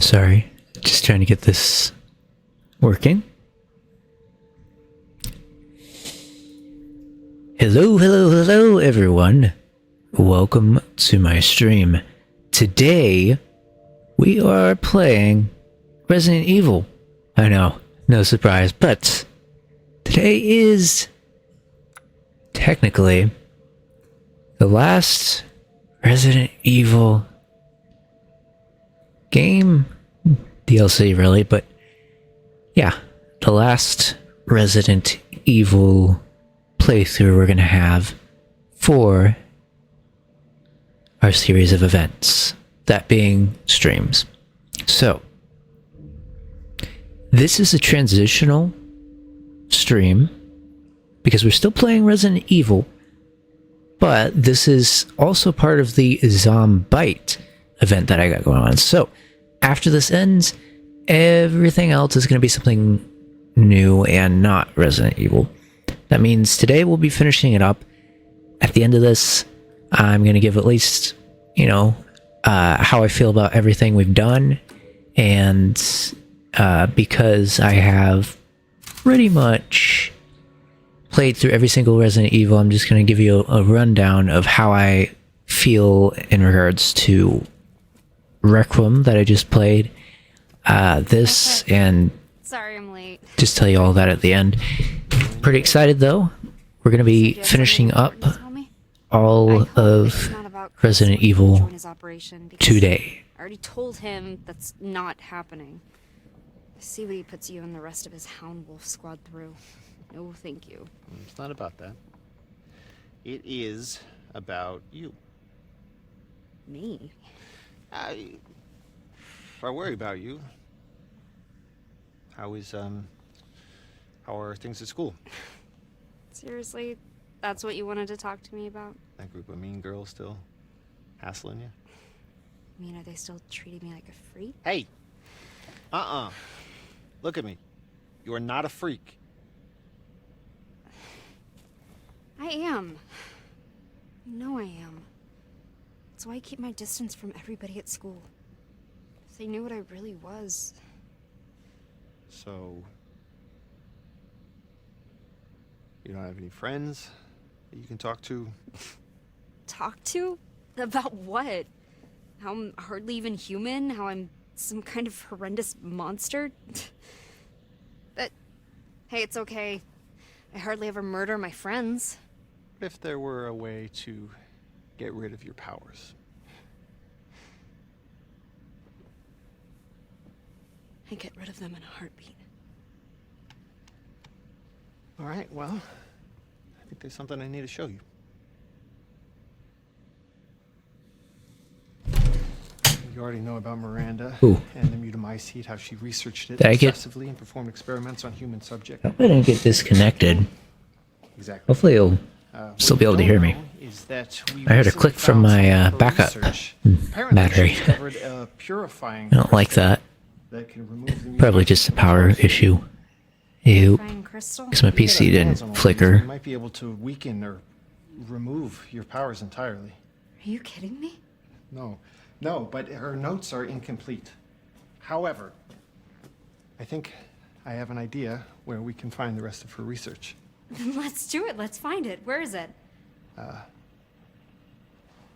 Sorry, just trying to get this working. Hello everyone. Welcome to my stream. Today, we are playing Resident Evil. I know, no surprise, but today is technically the last Resident Evil game, DLC really, but yeah, the last Resident Evil playthrough we're gonna have for our series of events, that being streams. So, this is a transitional stream because we're still playing Resident Evil, but this is also part of the Zombite event that I got going on. So, after this ends, everything else is going to be something new and not Resident Evil. That means today we'll be finishing it up. At the end of this, I'm going to give at least, how I feel about everything we've done. And because I have pretty much played through every single Resident Evil, I'm just going to give you a rundown of how I feel in regards to Requiem that I just played, this, and sorry I'm late. Just tell you all that at the end. Pretty excited though. We're going to be finishing up all of Resident Evil today. I already told him that's not happening. See what he puts you and the rest of his Hound Wolf squad through. No, thank you. It's not about that. It is about you. Me? I worry about you. How are things at school? Seriously? That's what you wanted to talk to me about? That group of mean girls still hassling you? I mean, are they still treating me like a freak? Hey! Look at me. You are not a freak. I am. You know I am. That's why I keep my distance from everybody at school. If they knew what I really was. So, you don't have any friends that you can talk to? Talk to? About what? How I'm hardly even human? How I'm some kind of horrendous monster? But, hey, it's okay. I hardly ever murder my friends. What if there were a way to get rid of your powers? I get rid of them in a heartbeat. All right, well, I think there's something I need to show you. You already know about Miranda Ooh. and the mutamycete, how she researched it Did I get- obsessively and performed experiments on human subjects. I hope I didn't get disconnected. Exactly. Hopefully you'll still be able to hear me. I heard a click from my backup battery. I don't like that. Probably just a power issue. Ew. Fine, Crystal? Because my PC didn't flicker. You might be able to weaken or remove your powers entirely. Are you kidding me? No, but her notes are incomplete. However, I think I have an idea where we can find the rest of her research. Let's do it. Let's find it. Where is it?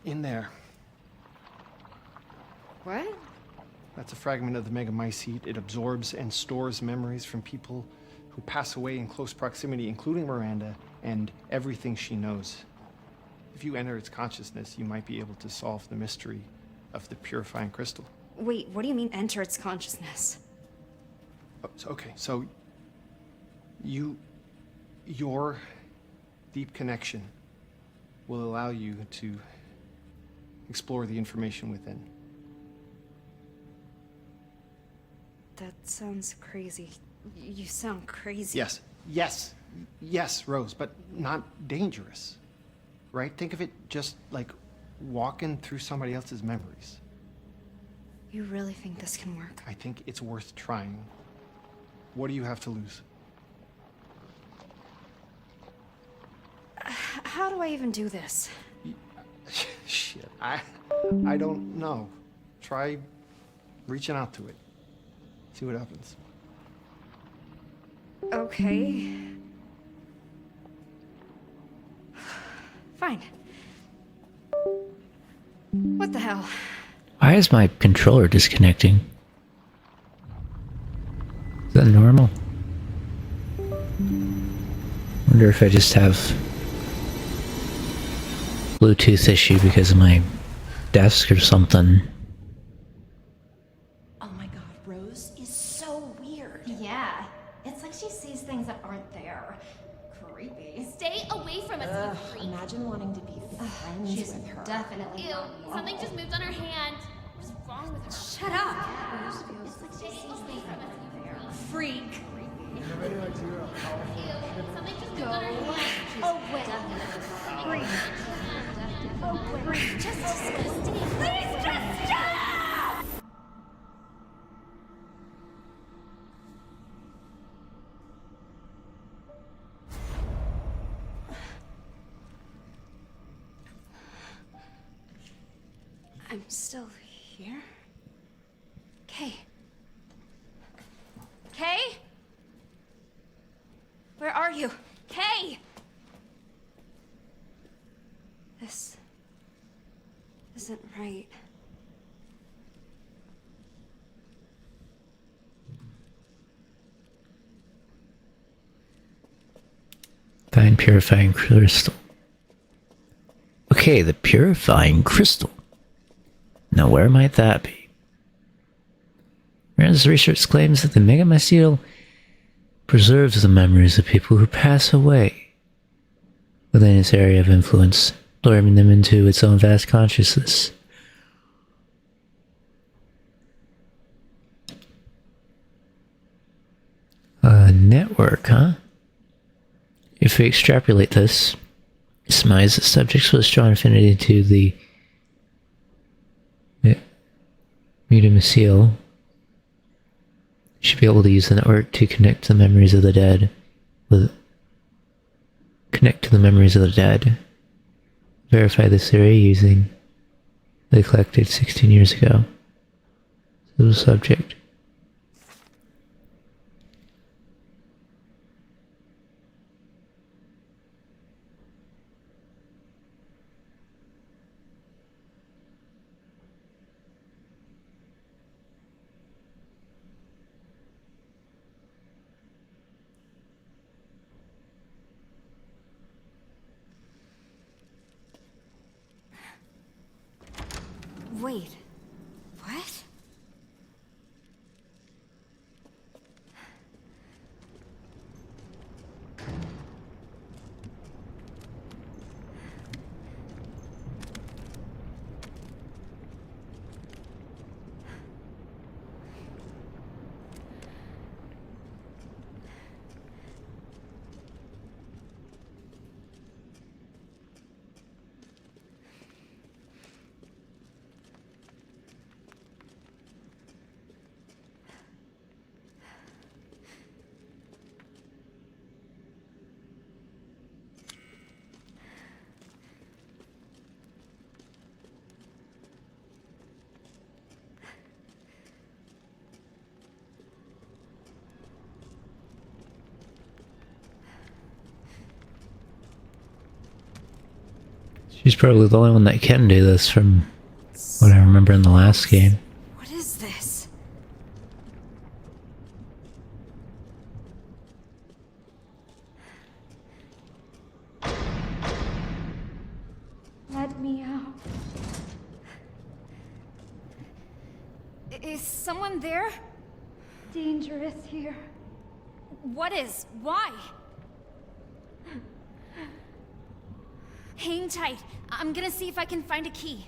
In there. What? That's a fragment of the megamycete. It absorbs and stores memories from people who pass away in close proximity, including Miranda, and everything she knows. If you enter its consciousness, you might be able to solve the mystery of the purifying crystal. Wait, what do you mean enter its consciousness? So your deep connection will allow you to explore the information within. That sounds crazy. You sound crazy. Yes, Rose, but not dangerous. Right? Think of it just like walking through somebody else's memories. You really think this can work? I think it's worth trying. What do you have to lose? How do I even do this? Shit, I don't know. Try reaching out to it. See what happens. Okay. Fine. What the hell? Why is my controller disconnecting? Is that normal? Wonder if I just have Bluetooth issue because of my desk or something. Oh my god, Rose is so weird. Yeah, it's like she sees things that aren't there. Creepy. Stay away from us, Ugh, you freak. imagine wanting to be friends She's with her. definitely Ew, not something normal. just moved on her hand. What's wrong with her? Shut up! It's like she sees things that aren't there. Freak. Ew, something just moved on her hand. Oh, wait. Just disgusting. Please just stop! I'm still here? Kay. Kay? Where are you? Kay! This isn't right. Fine purifying crystal. Okay, the purifying crystal. Now where might that be? Miranda's research claims that the mega mycelium preserves the memories of people who pass away within its area of influence, absorbing them into its own vast consciousness. A network, huh? If we extrapolate this, it surmise that subjects with a strong affinity to the mutamycel should be able to use the network to connect to the memories of the dead. Verify this theory using they collected 16 years ago. So the subject. Wait. What? She's probably the only one that can do this from what I remember in the last game. What is this? Let me out. Is someone there? Dangerous here. What is? Why? Hang tight. I'm gonna see if I can find a key.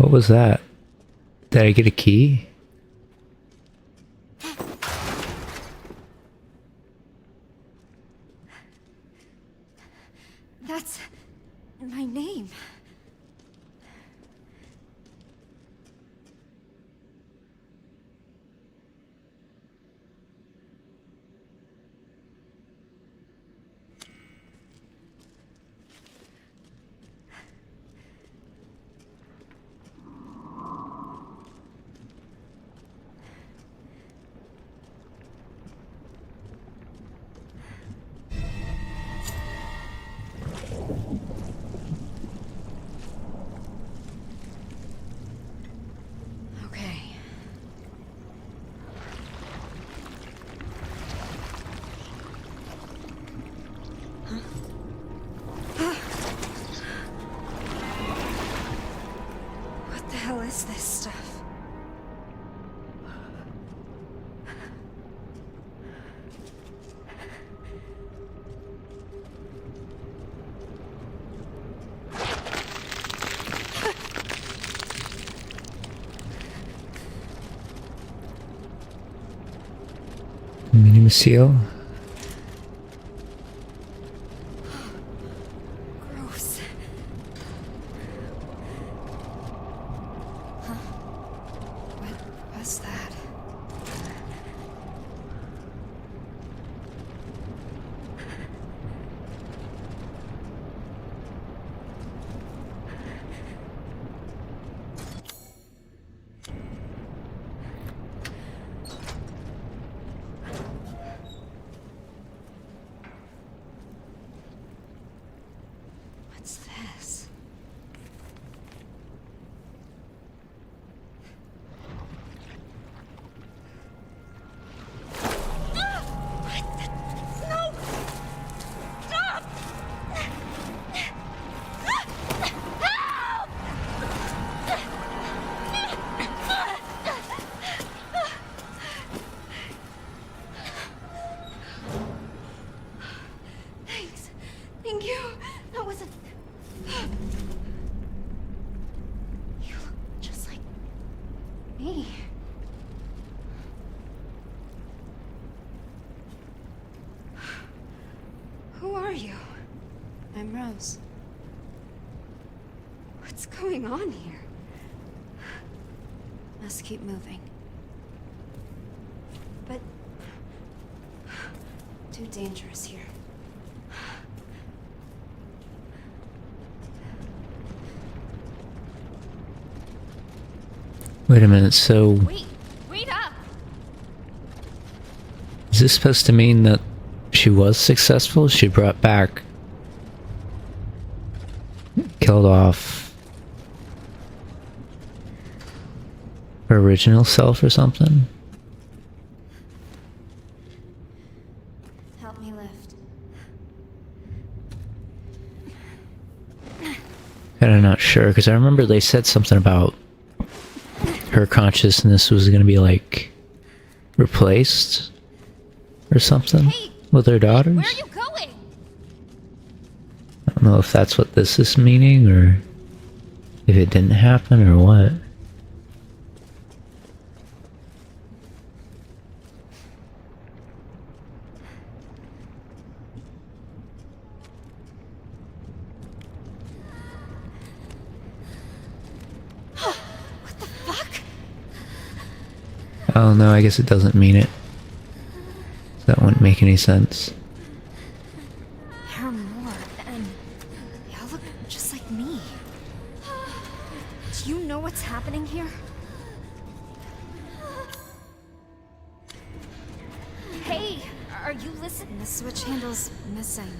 What was that? Did I get a key? That's my name. Okay. What the hell is this stuff? Mini seal? Gross. Huh? What was that? What's this? Thanks. Thank you. That wasn't. You look just like me. Who are you? I'm Rose. What's going on here? Must keep moving. But too dangerous here. Wait a minute, so Wait up! is this supposed to mean that she was successful? She brought back... killed off... her original self or something? Help me lift. Kinda not sure, because I remember they said something about her consciousness was gonna be, like, replaced or something with her daughters. Where are you going? I don't know if that's what this is meaning, or if it didn't happen, or what. Oh no, I guess it doesn't mean it. That wouldn't make any sense. There are more, and they all look just like me. Do you know what's happening here? Hey, are you listening? The switch handle's missing.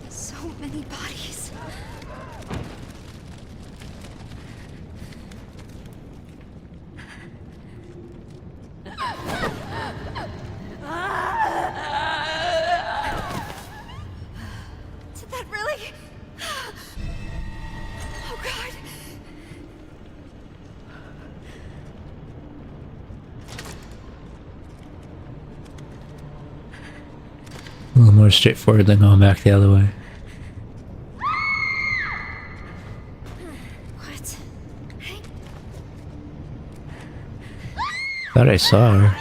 So many bodies. A little more straightforward than going back the other way. What? Thought I saw her.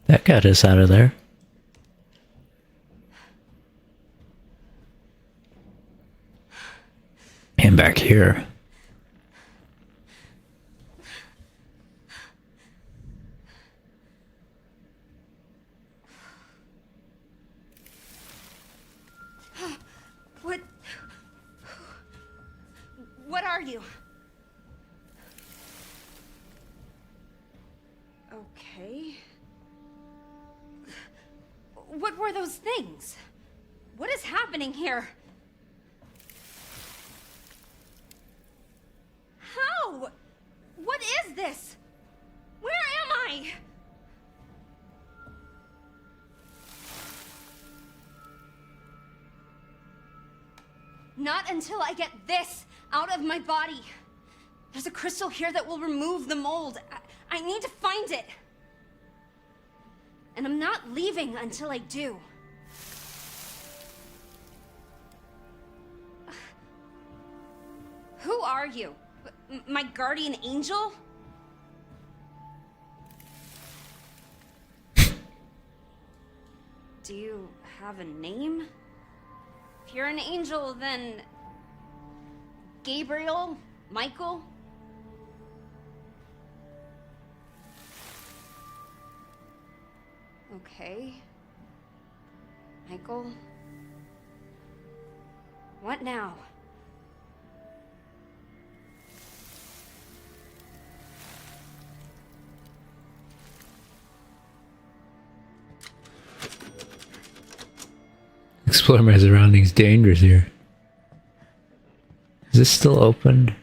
That got us out of there. And back here. What are you? Okay. What were those things? What is happening here? How? What is this? Where am I? Not until I get this out of my body. There's a crystal here that will remove the mold. I need to find it. And I'm not leaving until I do. Who are you? My guardian angel? Do you have a name? If you're an angel, then... Gabriel? Michael? Okay. Michael? What now? Explore my surroundings. Dangerous here. Is this still open?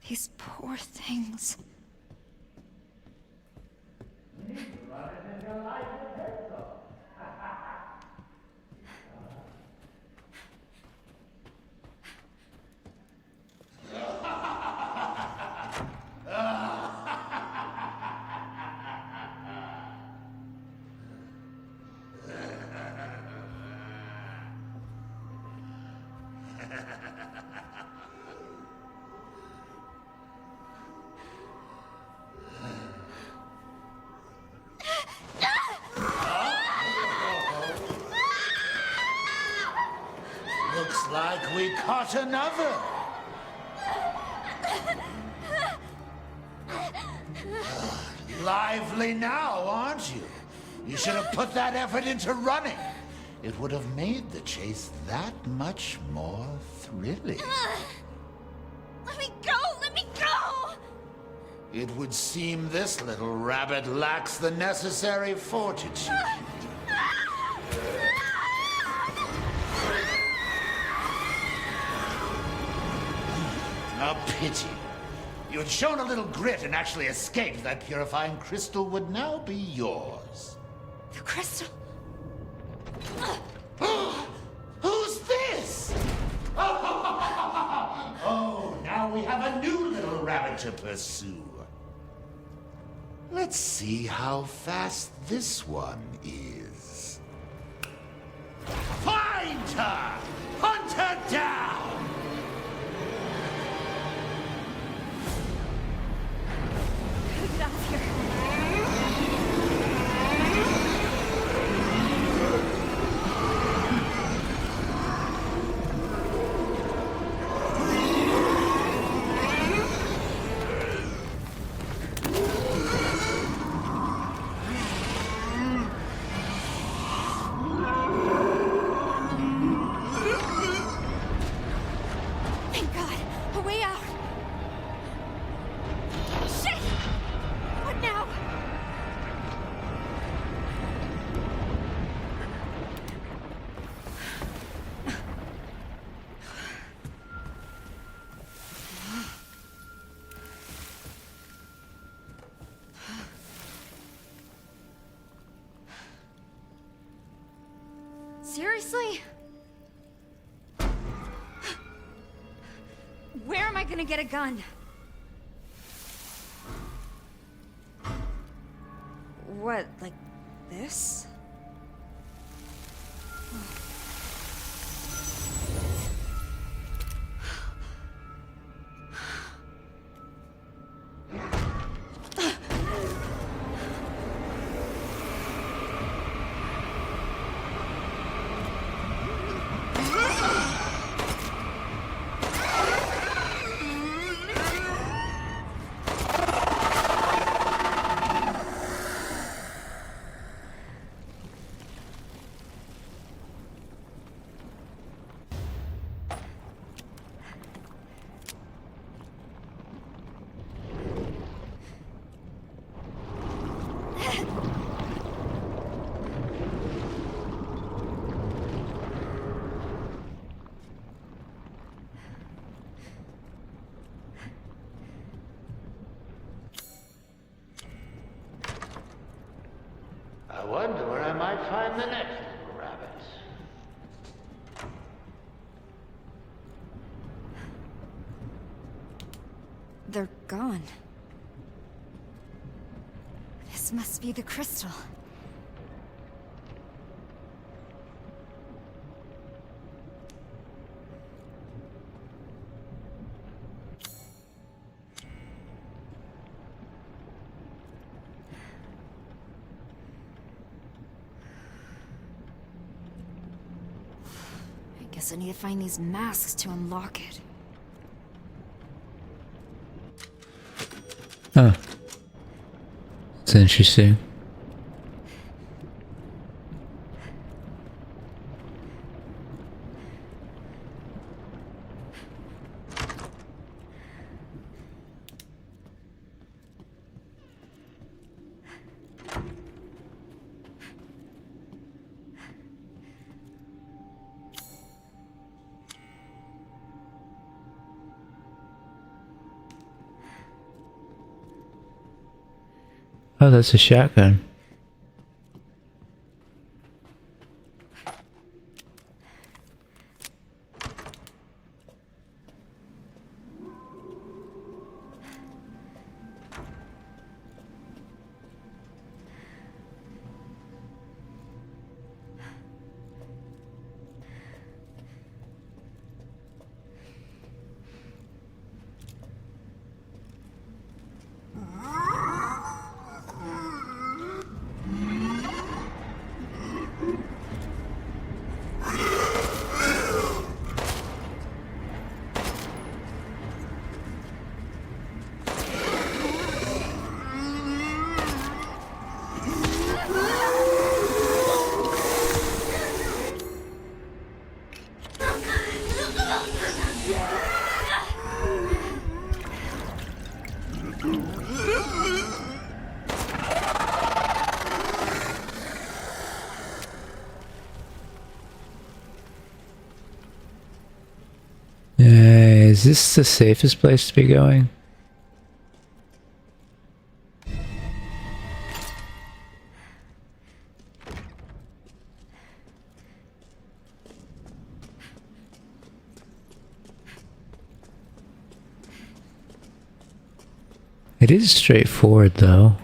These poor things. Looks like we caught another. Lively now, aren't you? You should have put that effort into running. It would have made the chase that much more thrilling. Let me go! Let me go! It would seem this little rabbit lacks the necessary fortitude. A pity. You had shown a little grit and actually escaped, that purifying crystal would now be yours. The crystal. Who's this? Oh, now we have a new little rabbit to pursue. Let's see how fast this one is. Find her! Hunt her down! Get out of here. Thank God. A way out. Shit! What now? Seriously? Where am I gonna get a gun? What, like this? I wonder where I might find the next little rabbit. They're gone. This must be the crystal. I guess I need to find these masks to unlock it. Huh. It's interesting. Oh, that's a shotgun. Is this the safest place to be going? It is straightforward, though.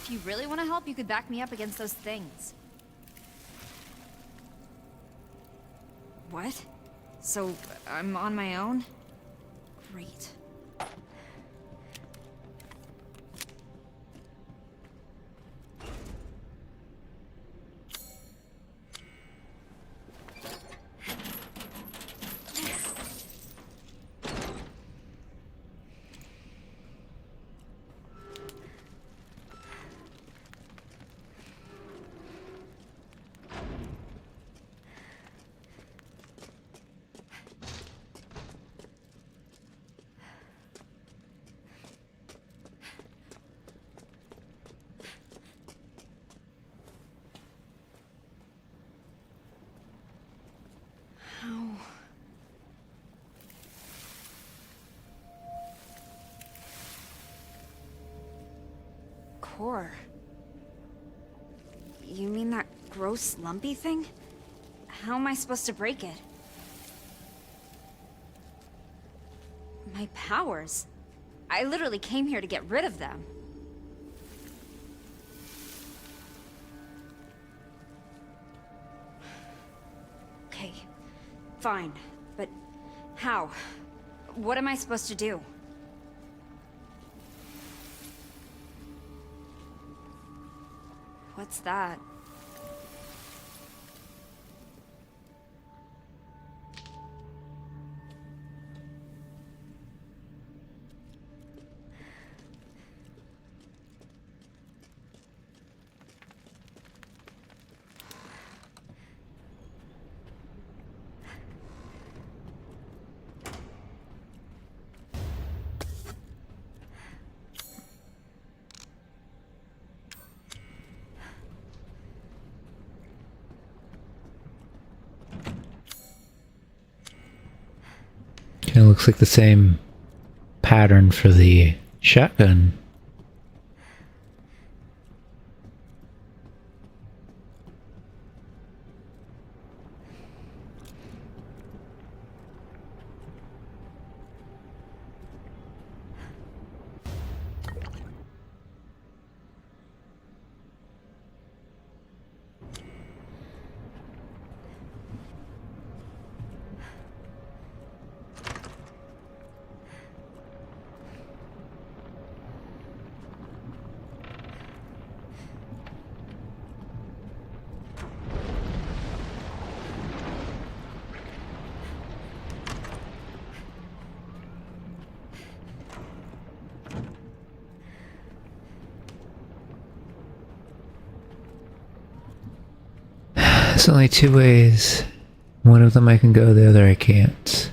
If you really want to help, you could back me up against those things. What? So, I'm on my own? Great. Core. You mean that gross, lumpy thing? How am I supposed to break it? My powers? I literally came here to get rid of them. Okay, fine, but how? What am I supposed to do? What's that? Kind of looks like the same pattern for the shotgun. There's only two ways. One of them I can go, the other I can't.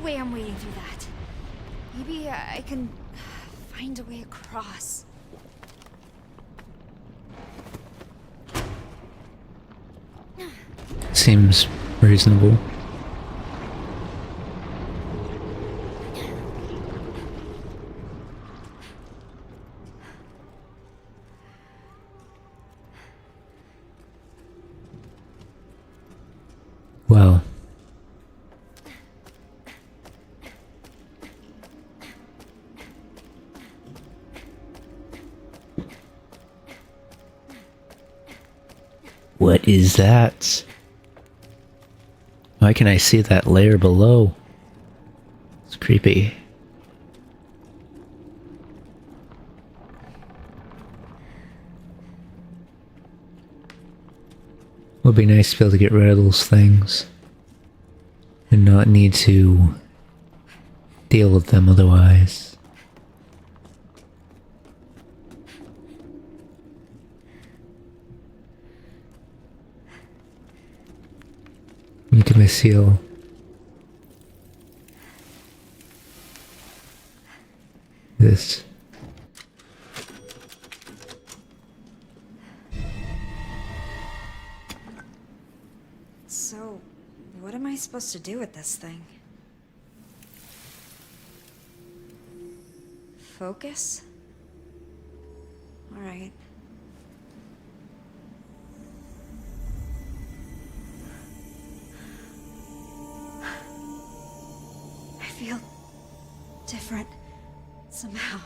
way I'm wading through that. Maybe I can find a way across. Seems reasonable. Well, what is that? Why can I see that layer below? It's creepy. Would be nice to be able to get rid of those things and not need to deal with them otherwise. Need my seal. This. So, what am I supposed to do with this thing? Focus? Alright. I feel different somehow.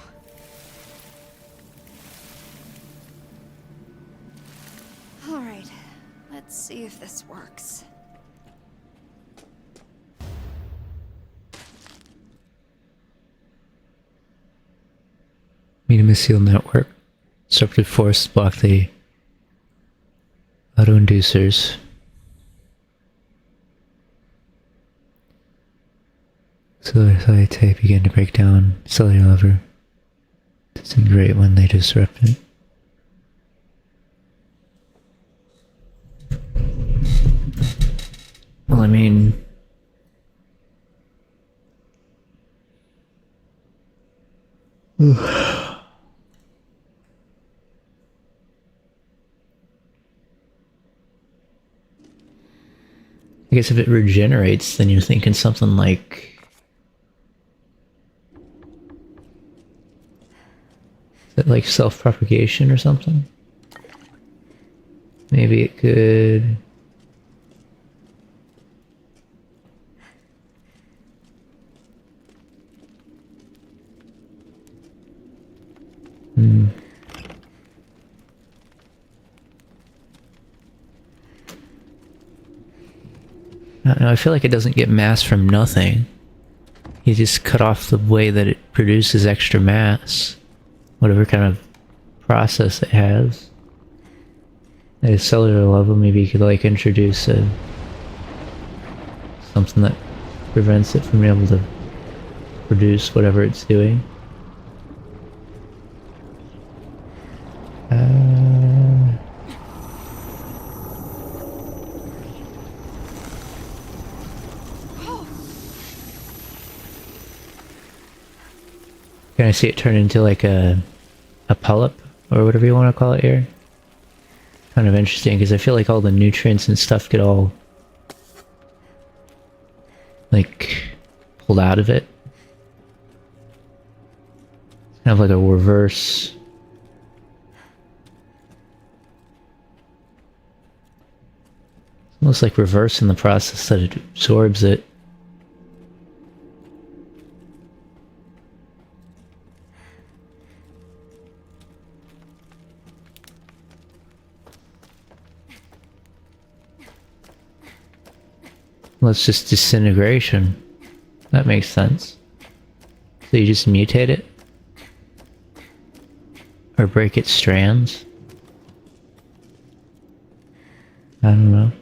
Alright, let's see if this works. Medium seal network. Disruptive force block the auto-inducers. Cellular tape begin to break down cellular lever. Disintegrate when they disrupt it. Well, I mean... I guess if it regenerates, then you're thinking something like... Is it like self-propagation or something? Maybe it could... I don't know, I feel like it doesn't get mass from nothing. You just cut off the way that it produces extra mass. Whatever kind of process it has. At a cellular level, maybe you could like introduce something that prevents it from being able to produce whatever it's doing. Can I see it turn into like a polyp or whatever you want to call it here? Kind of interesting because I feel like all the nutrients and stuff get all like pulled out of it. It's kind of like a reverse. It's almost like reversing the process that it absorbs it. Well, it's just disintegration. That makes sense. So you just mutate it? Or break its strands? I don't know.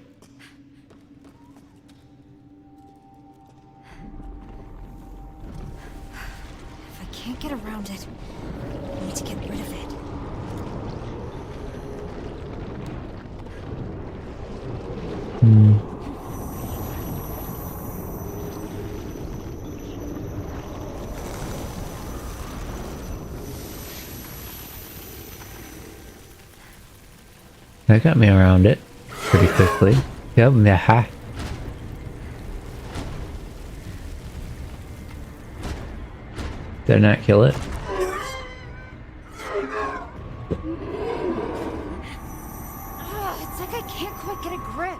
If I can't get around it, I need to get rid of it. That got me around it pretty quickly. Yep, yeah. Did I not kill it? It's like I can't quite get a grip.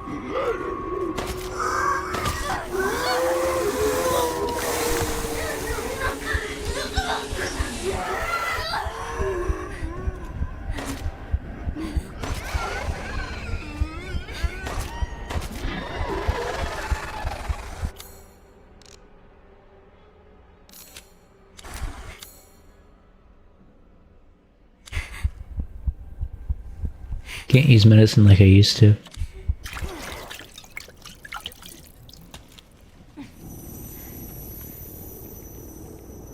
Can't use medicine like I used to.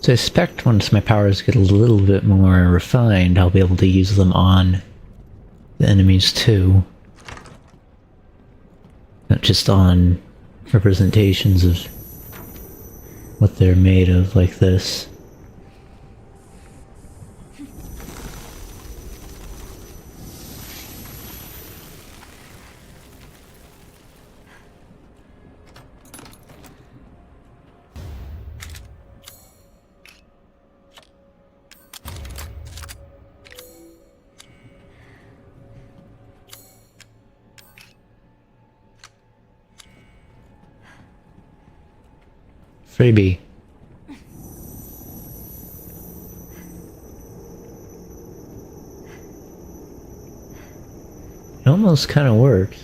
So I expect once my powers get a little bit more refined, I'll be able to use them on the enemies too. Not just on representations of what they're made of like this. Freebie. It almost kind of works.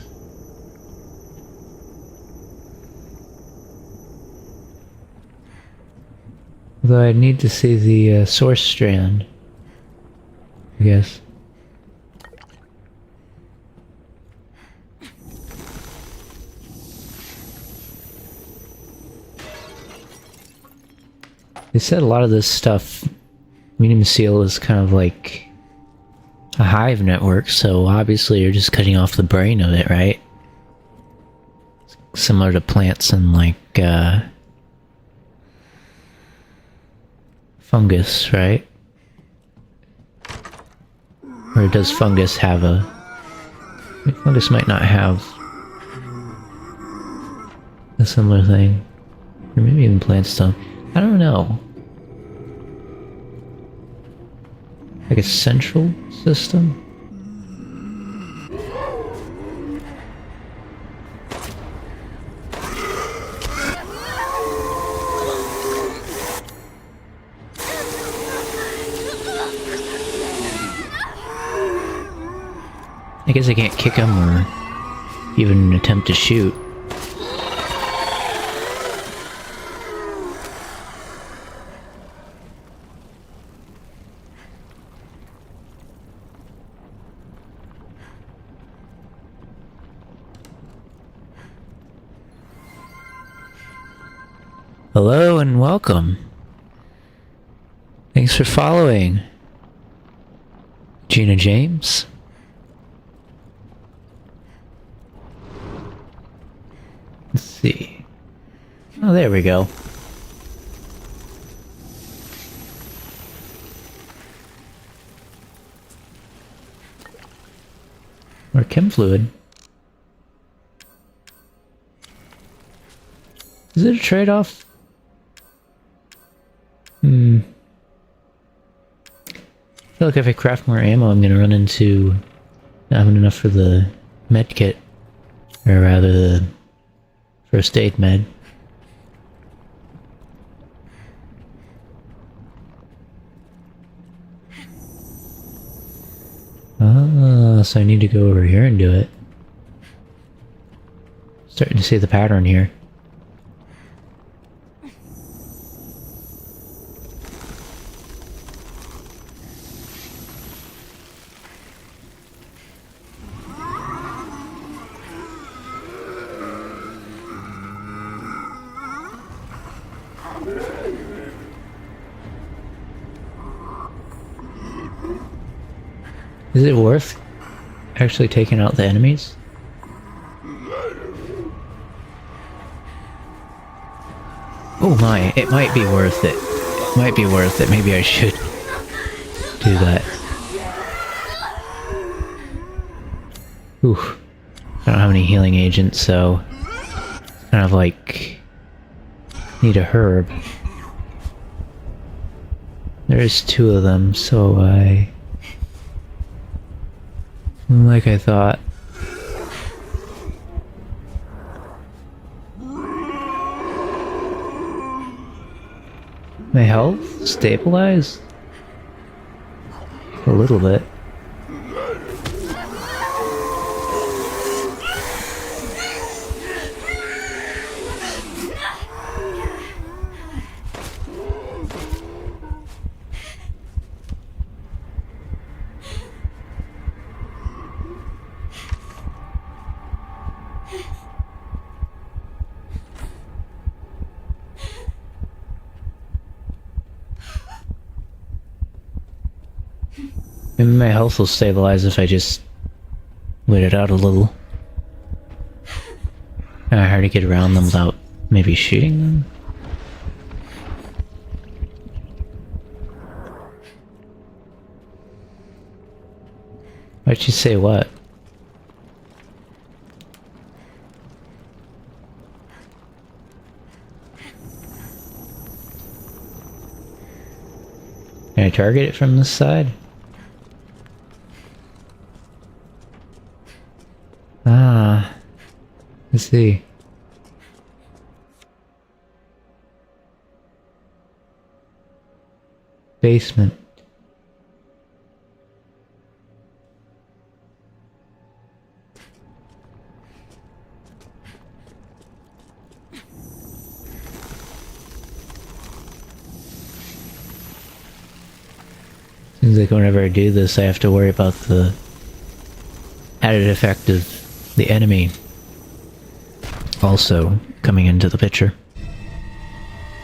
Although I need to see the source strand, I guess. They said a lot of this stuff, Medium Seal is kind of like a hive network, so obviously you're just cutting off the brain of it, right? Similar to plants and like fungus, right? Or does fungus have a... Fungus might not have a similar thing. Or maybe even plant stuff. I don't know. Like a central system? I guess I can't kick him or even attempt to shoot. Hello and welcome. Thanks for following. Gina James. Let's see. Oh, there we go. Or chem fluid. Is it a trade-off? I feel like if I craft more ammo, I'm gonna run into not having enough for the med kit. Or rather, the first aid med. Ah, so I need to go over here and do it. Starting to see the pattern here. Is it worth actually taking out the enemies? Oh my, it might be worth it. It might be worth it. Maybe I should do that. Oof. I don't have any healing agents, so kind of like need a herb. There's 2 of them, so like I thought. My health stabilized? A little bit. Maybe my health will stabilize if I just wait it out a little. Kinda hard to get around them without maybe shooting them. Why'd you say what? Can I target it from this side? Ah, I see. Basement. Seems like whenever I do this, I have to worry about the added effect of the enemy also coming into the picture.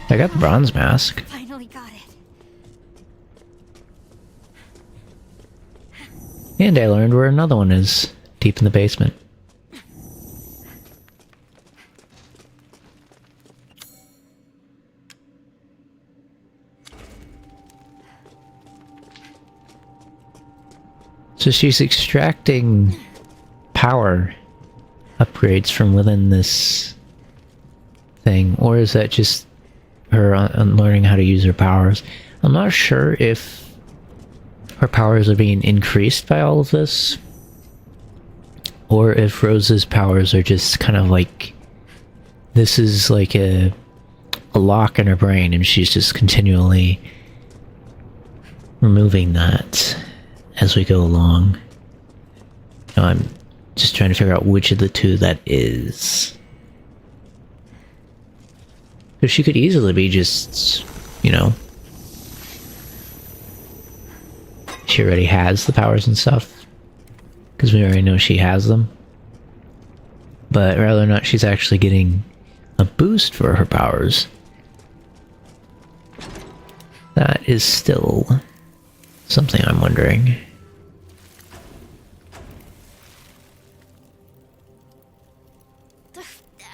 I got the bronze mask. Finally got it. And I learned where another one is, deep in the basement. So she's extracting power upgrades from within this thing, or is that just her learning how to use her powers? I'm not sure if her powers are being increased by all of this, or if Rose's powers are just kind of like, this is like a lock in her brain and she's just continually removing that as we go along. I'm just trying to figure out which of the two that is. Because she could easily be just, you know, she already has the powers and stuff. Because we already know she has them. But whether or not she's actually getting a boost for her powers, that is still something I'm wondering.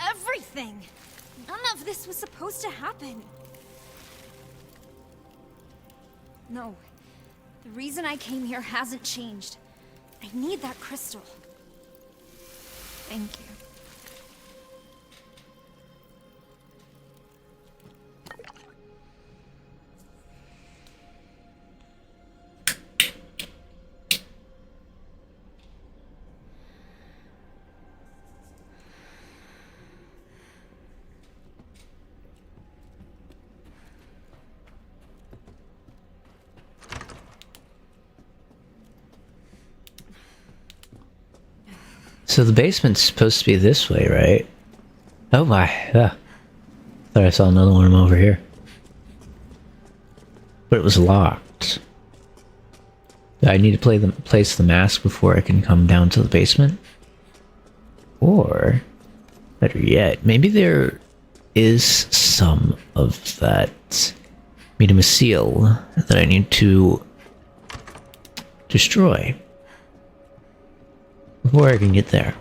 Everything! None of this was supposed to happen. No. The reason I came here hasn't changed. I need that crystal. Thank you. So the basement's supposed to be this way, right? Oh my, yeah. Thought I saw another one over here. But it was locked. I need to place the mask before I can come down to the basement? Or, better yet, maybe there is some of that medium seal that I need to destroy before I can get there.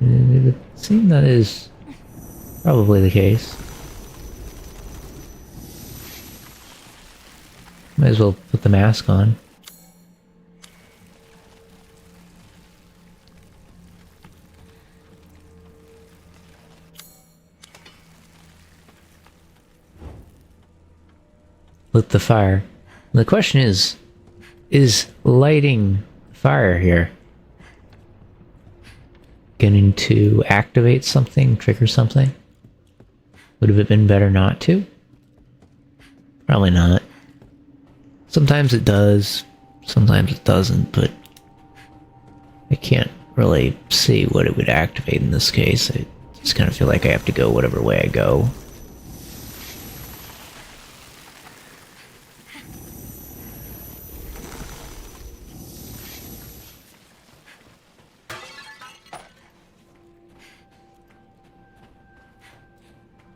It would seem that is probably the case. Might as well put the mask on. lit the fire. And the question is lighting fire here going to activate something, trigger something? Would have it been better not to? Probably not. Sometimes it does, sometimes it doesn't, but I can't really see what it would activate in this case. I just kind of feel like I have to go whatever way I go.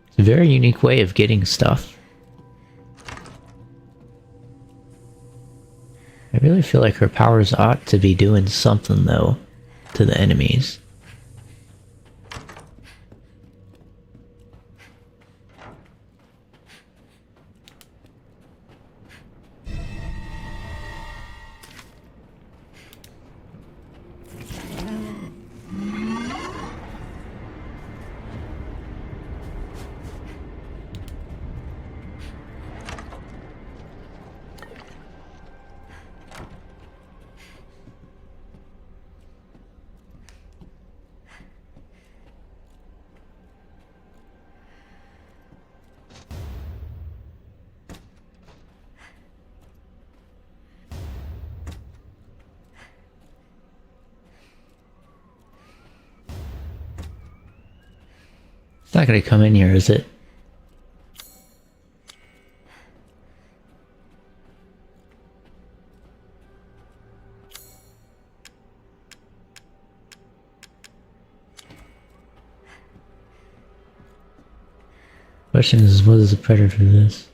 It's a very unique way of getting stuff. I really feel like her powers ought to be doing something, though, to the enemies. It's not gonna come in here, is it? Question is, what is the predator for this?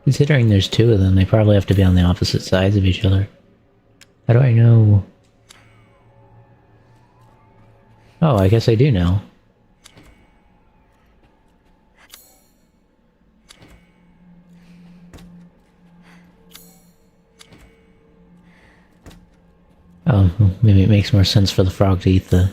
Considering there's two of them, they probably have to be on the opposite sides of each other. How do I know? Oh, I guess I do know. Oh, maybe it makes more sense for the frog to eat the...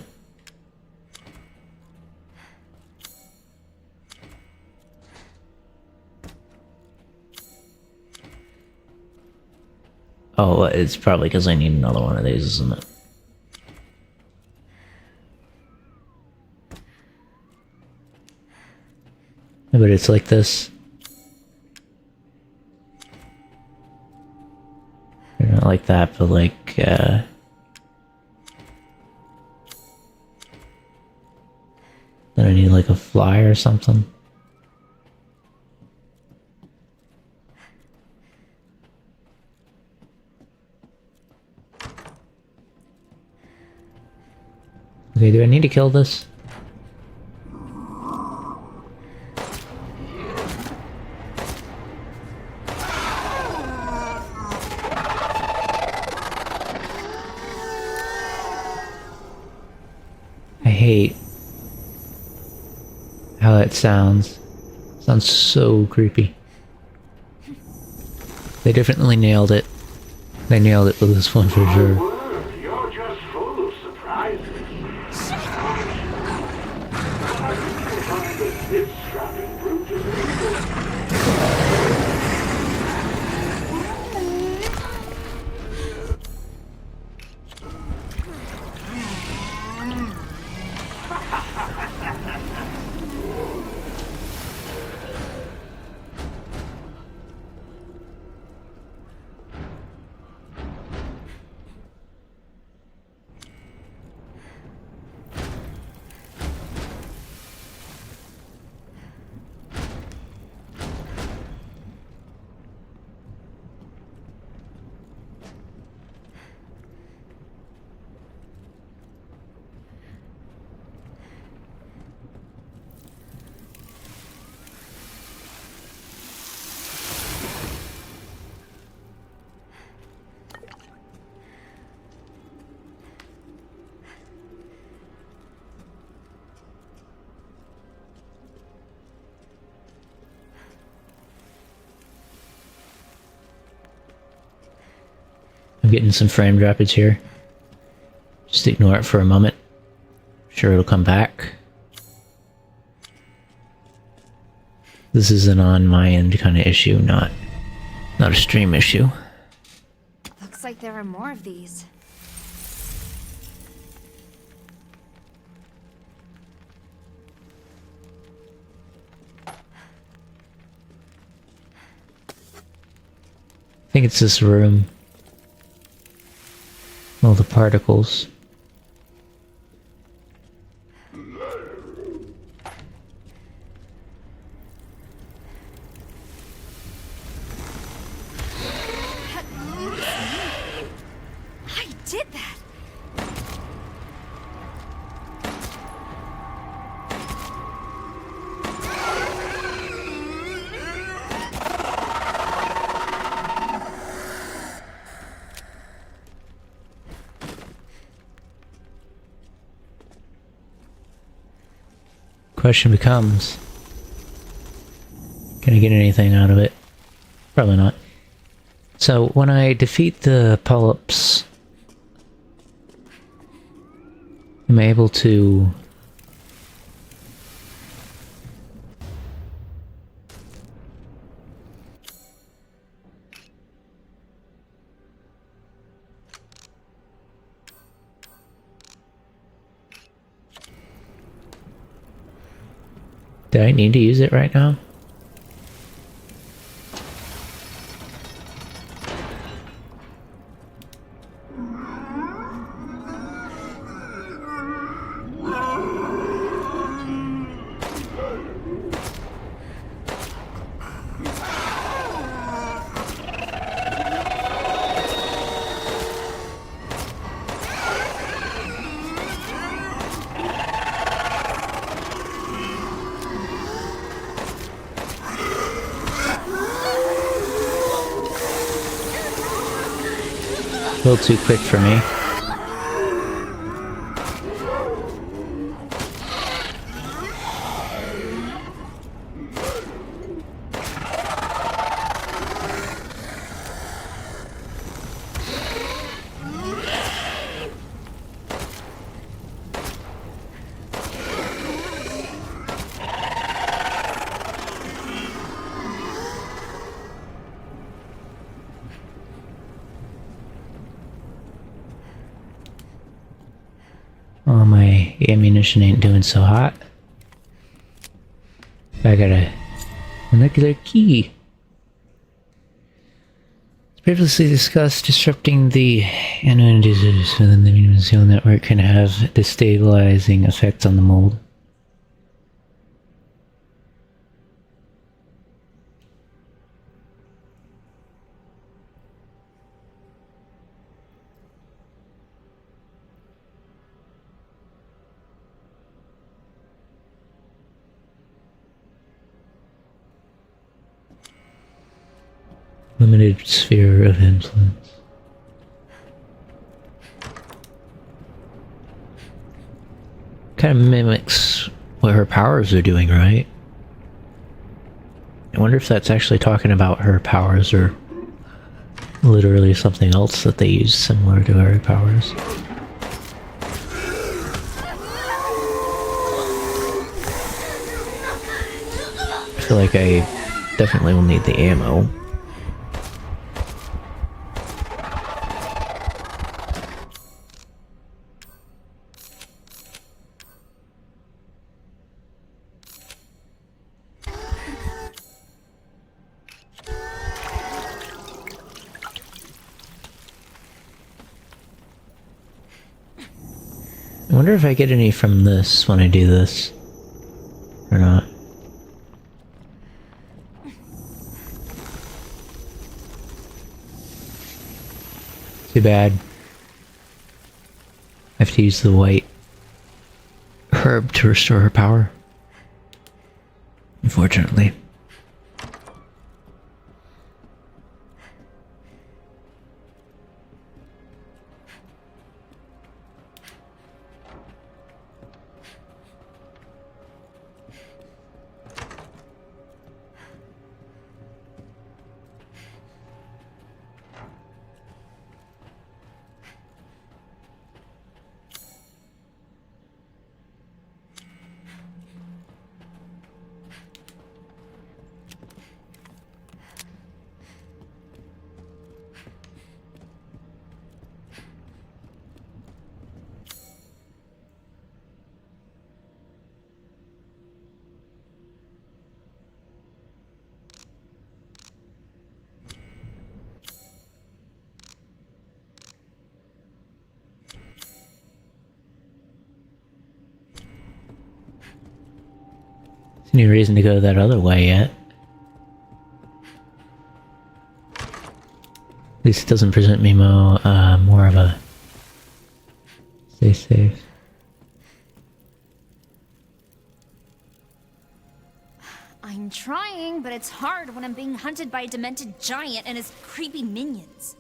Oh, it's probably because I need another one of these, isn't it? But it's like this. Not like that, but like, then I need like a fly or something. Okay, do I need to kill this? I hate how that sounds. Sounds so creepy. They definitely nailed it. They nailed it with this one for sure. You're just full of surprises. It's strapping brute to I'm getting some frame droppage here. Just ignore it for a moment. sure it'll come back. This is an on my end kind of issue, not a stream issue. Looks like there are more of these. I think it's this room. All the particles. I did that! Question becomes, can I get anything out of it? Probably not. So when I defeat the polyps, am I able to... Do I need to use it right now? A little too quick for me. Oh, my ammunition ain't doing so hot. I got a molecular key. As previously discussed, disrupting the anonymous within the human cell network can have destabilizing effects on the mold. Limited sphere of influence. Kind of mimics what her powers are doing, right? I wonder if that's actually talking about her powers or literally something else that they use similar to her powers. I feel like I definitely will need the ammo. I wonder if I get any from this when I do this, or not. Too bad. I have to use the white herb to restore her power. Unfortunately. Any reason to go that other way yet? At least it doesn't present me more of a stay safe. I'm trying, but it's hard when I'm being hunted by a demented giant and his creepy minions.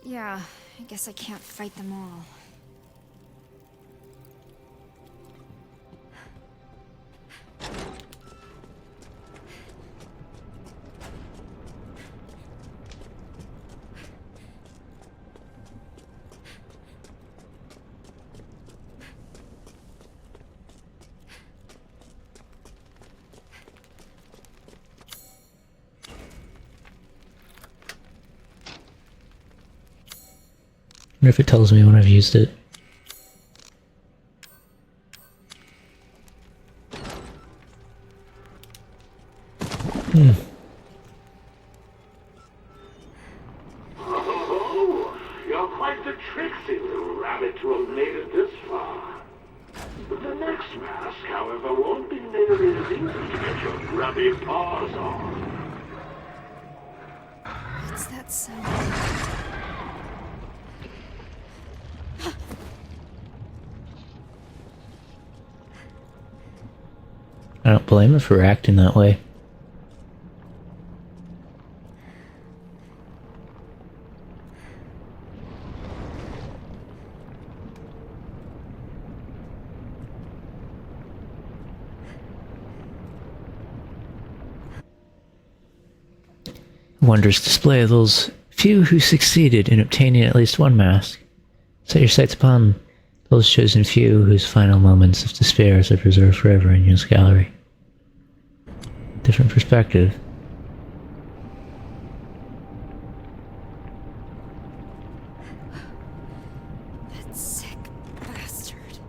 Yeah, I guess I can't fight them all. Wonder if it tells me when I've used it. Oh, you're quite the tricksy little rabbit to have made it this far. The next mask, however, won't be nearly as easy to get your grubby paws on. What's that sound? I don't blame her for acting that way. Wondrous display of those few who succeeded in obtaining at least one mask. Set your sights upon those chosen few whose final moments of despair are preserved forever in your gallery. Different perspective. That sick bastard.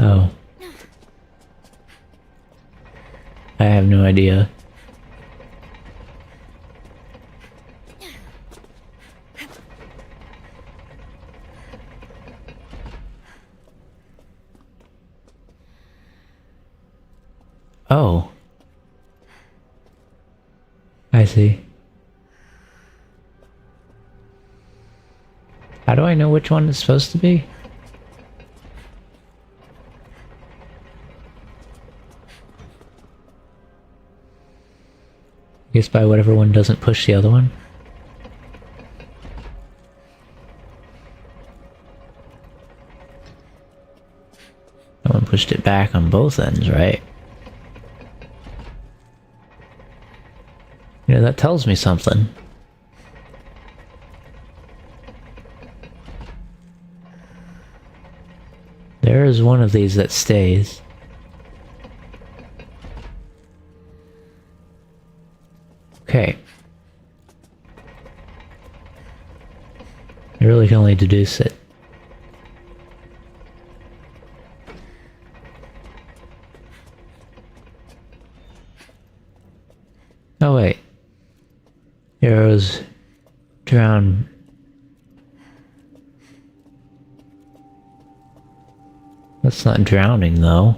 Oh. I have no idea. Oh. I see. How do I know which one it's supposed to be? I guess by whatever one doesn't push the other one. That one pushed it back on both ends, right? You know, that tells me something. There is one of these that stays. Okay. I really can only deduce it. Oh wait. Arrows drown. That's not drowning though.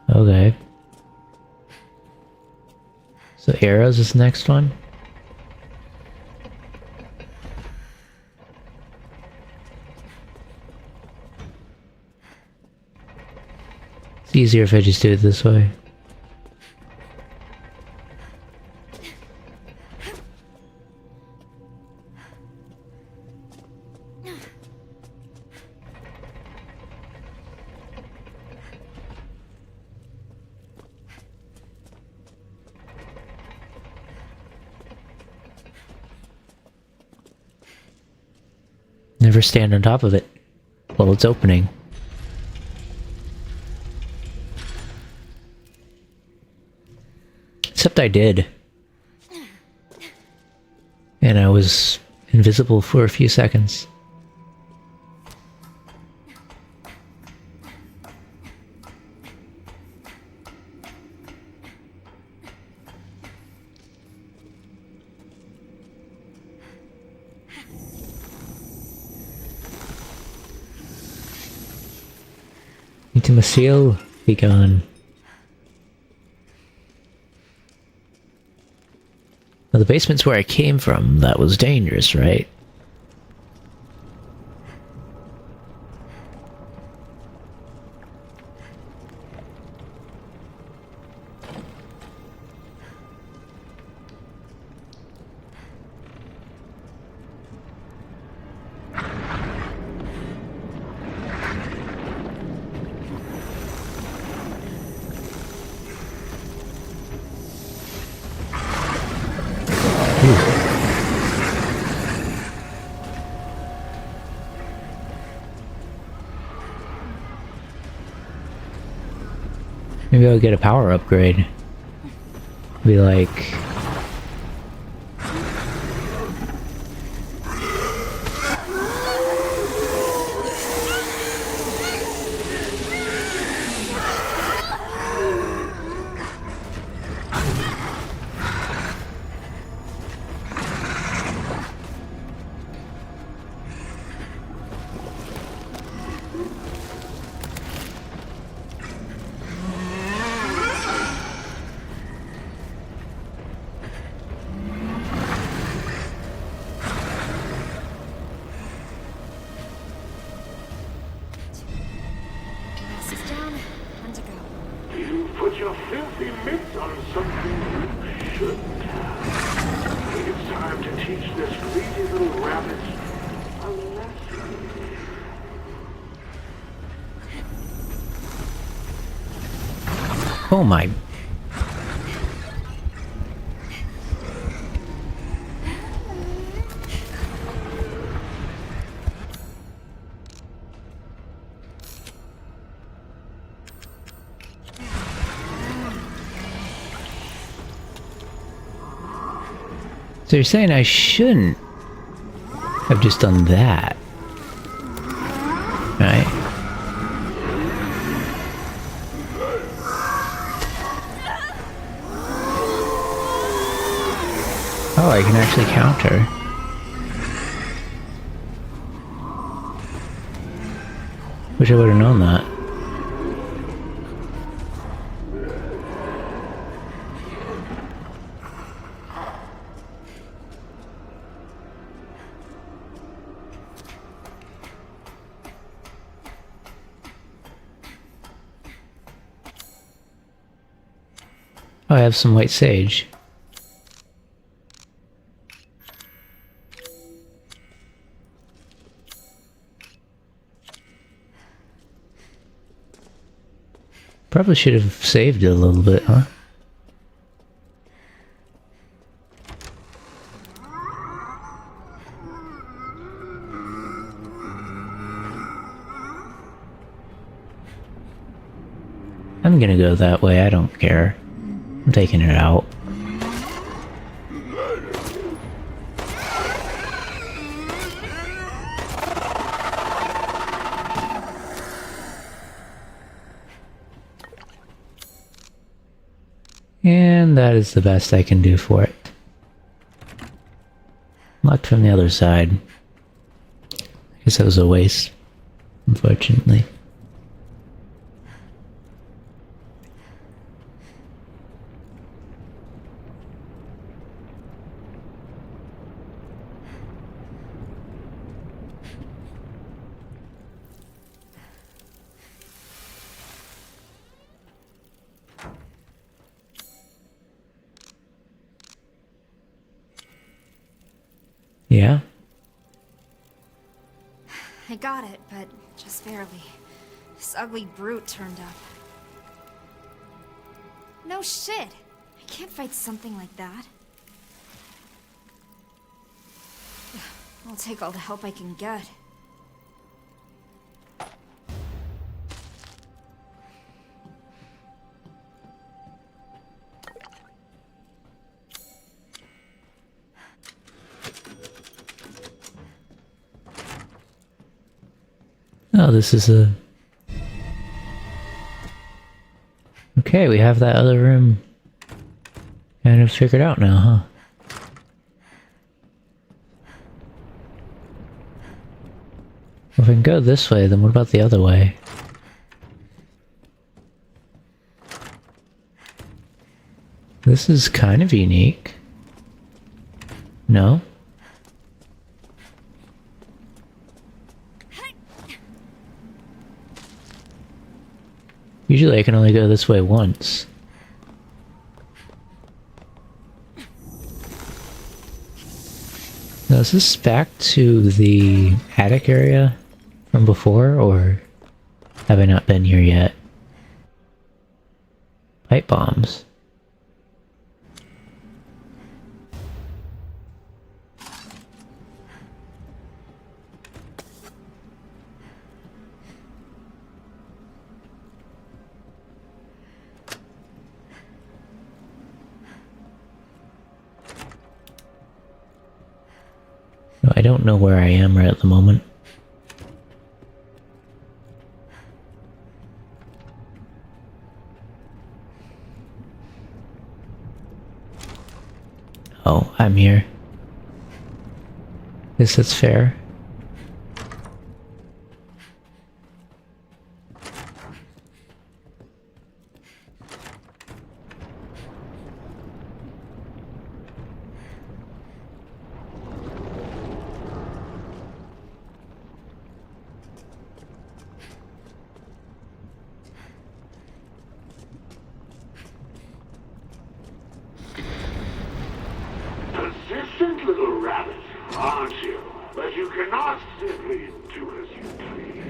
Okay. So arrows is the next one? It's easier if I just do it this way. Never stand on top of it while it's opening. Except I did. And I was invisible for a few seconds. Intimaciel, be gone. Now the basement's where I came from. That was dangerous, right? Maybe I'll get a power upgrade. Be like... This is down. Time to go. You put your filthy mitts on something you shouldn't have. I think it's time to teach this greedy little rabbit a lesson. Oh my... So you're saying I shouldn't have just done that, right? Oh, I can actually counter. Wish I would have known that. Oh, I have some white sage. Probably should have saved it a little bit, huh? I'm gonna go that way, I don't care. I'm taking it out. And that is the best I can do for it. Locked from the other side. I guess that was a waste, unfortunately. Yeah? I got it, but just barely. This ugly brute turned up. No shit! I can't fight something like that. I'll take all the help I can get. Oh, this is a... Okay, we have that other room kind of figured out now, huh? Well, if we can go this way, then what about the other way? This is kind of unique. No? Usually I can only go this way once. Now is this back to the attic area from before, or have I not been here yet? Pipe bombs. I don't know where I am right at the moment. Oh, I'm here. Guess that's fair. Persistent little rabbit, aren't you? But you cannot simply do as you please.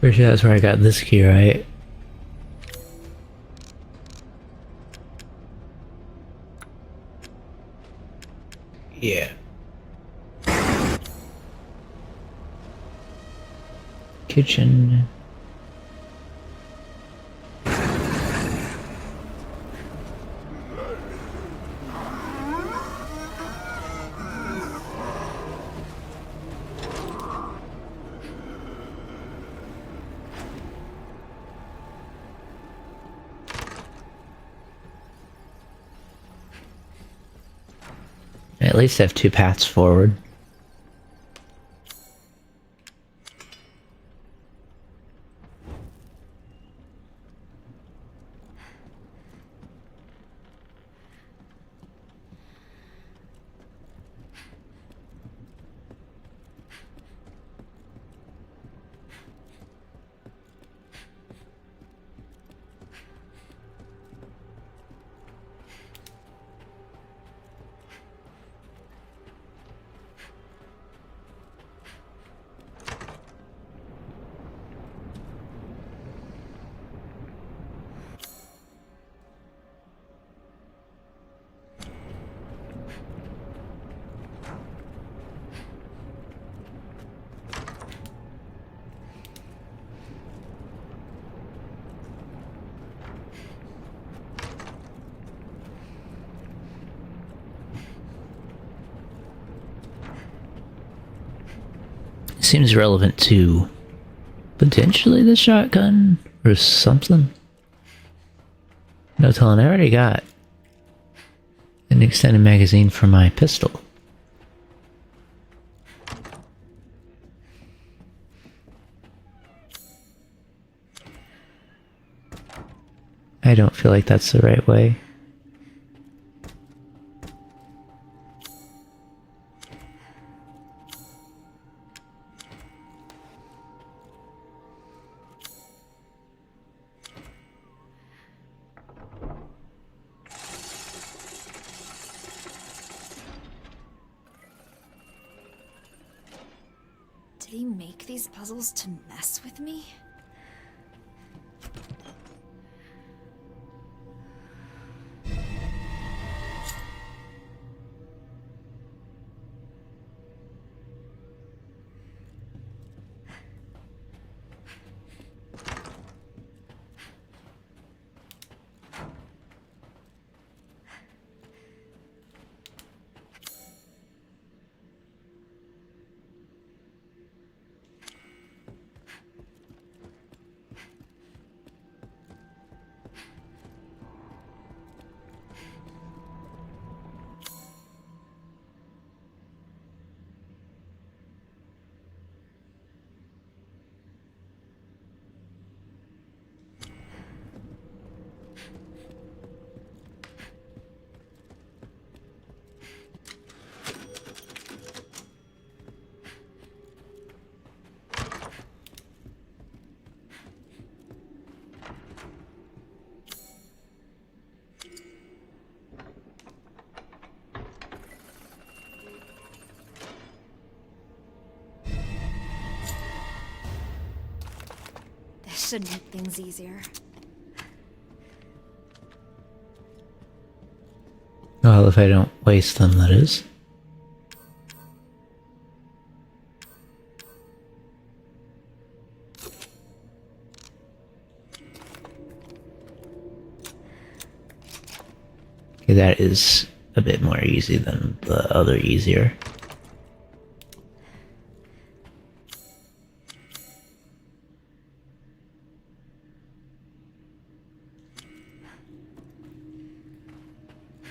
Pretty sure that's where I got this key, right? Yeah. Kitchen. At least have two paths forward. Seems relevant to potentially the shotgun or something. No telling, I already got an extended magazine for my pistol. I don't feel like that's the right way. Did he make these puzzles to mess with me? This should make things easier. Well, if I don't waste them, that is. Okay, that is a bit more easy than the other easier.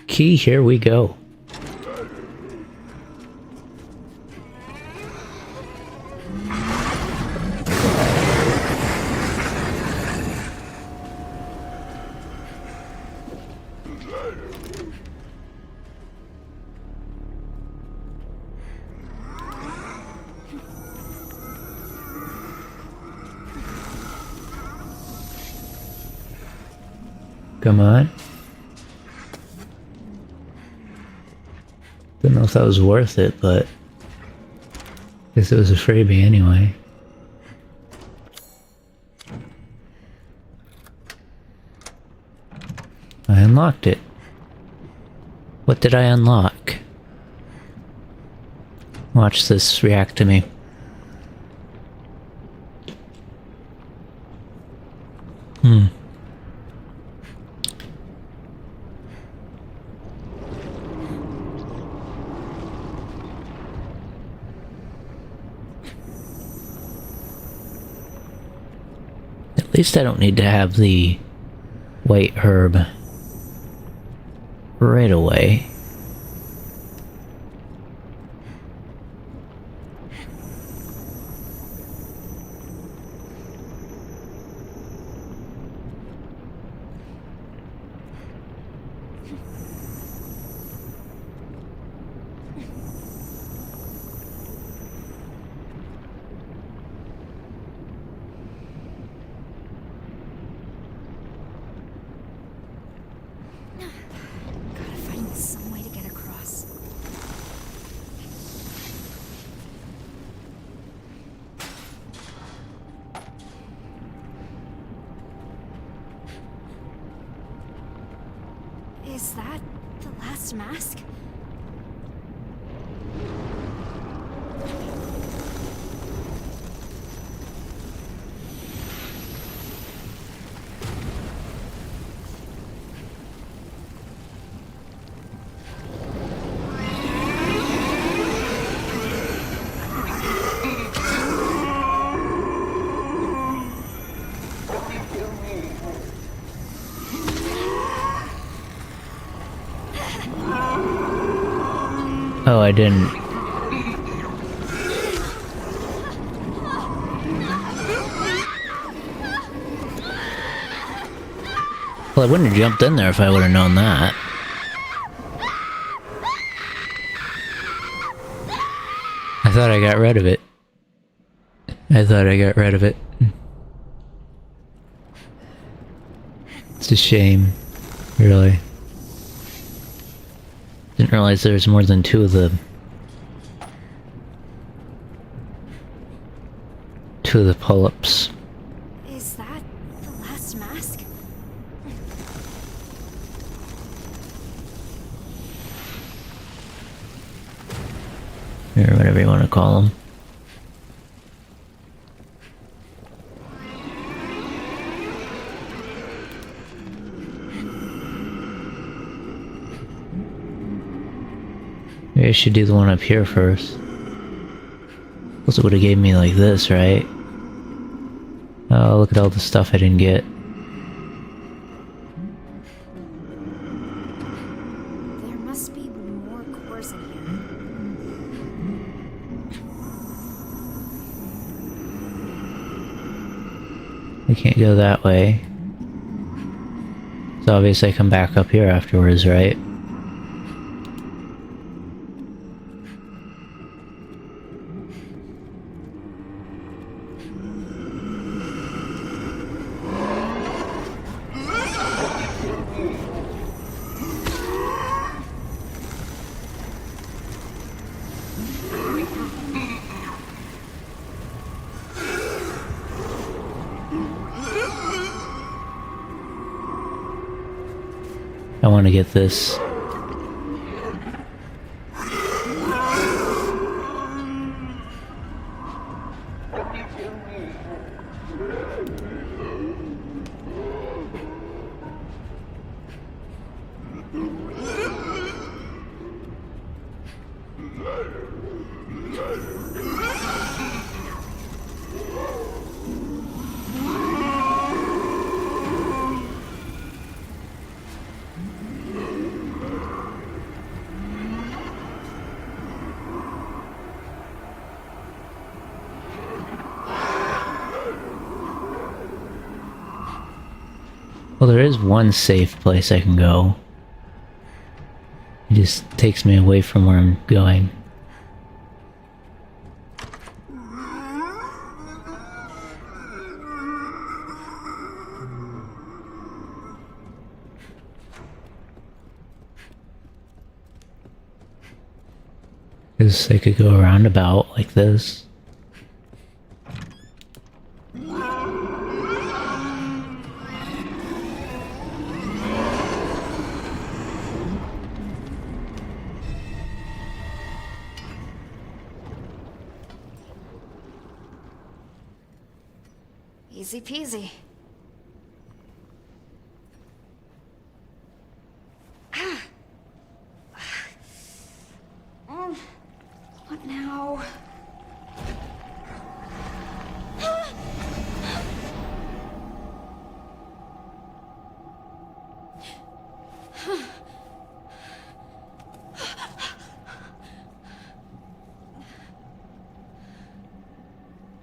Key, here we go. Come on. Don't know if that was worth it, but I guess it was a freebie anyway. I unlocked it. What did I unlock? Watch this react to me. At least I don't need to have the white herb right away. Gotta find some way to get across. Is that the last mask? Oh, I didn't. Well, I wouldn't have jumped in there if I would have known that. I thought I got rid of it. It's a shame, really. Didn't realize there was more than two of them. 2 of the pull-ups. Is that the last mask? Or whatever you want to call them. Maybe I should do the one up here first. Also would have gave me like this, right? Oh, look at all the stuff I didn't get. There must be more cores in here. We can't go that way. So obviously I come back up here afterwards, right? I want to get this. Well, there is one safe place I can go. It just takes me away from where I'm going. Because I could go around about like this. Easy peasy. What now?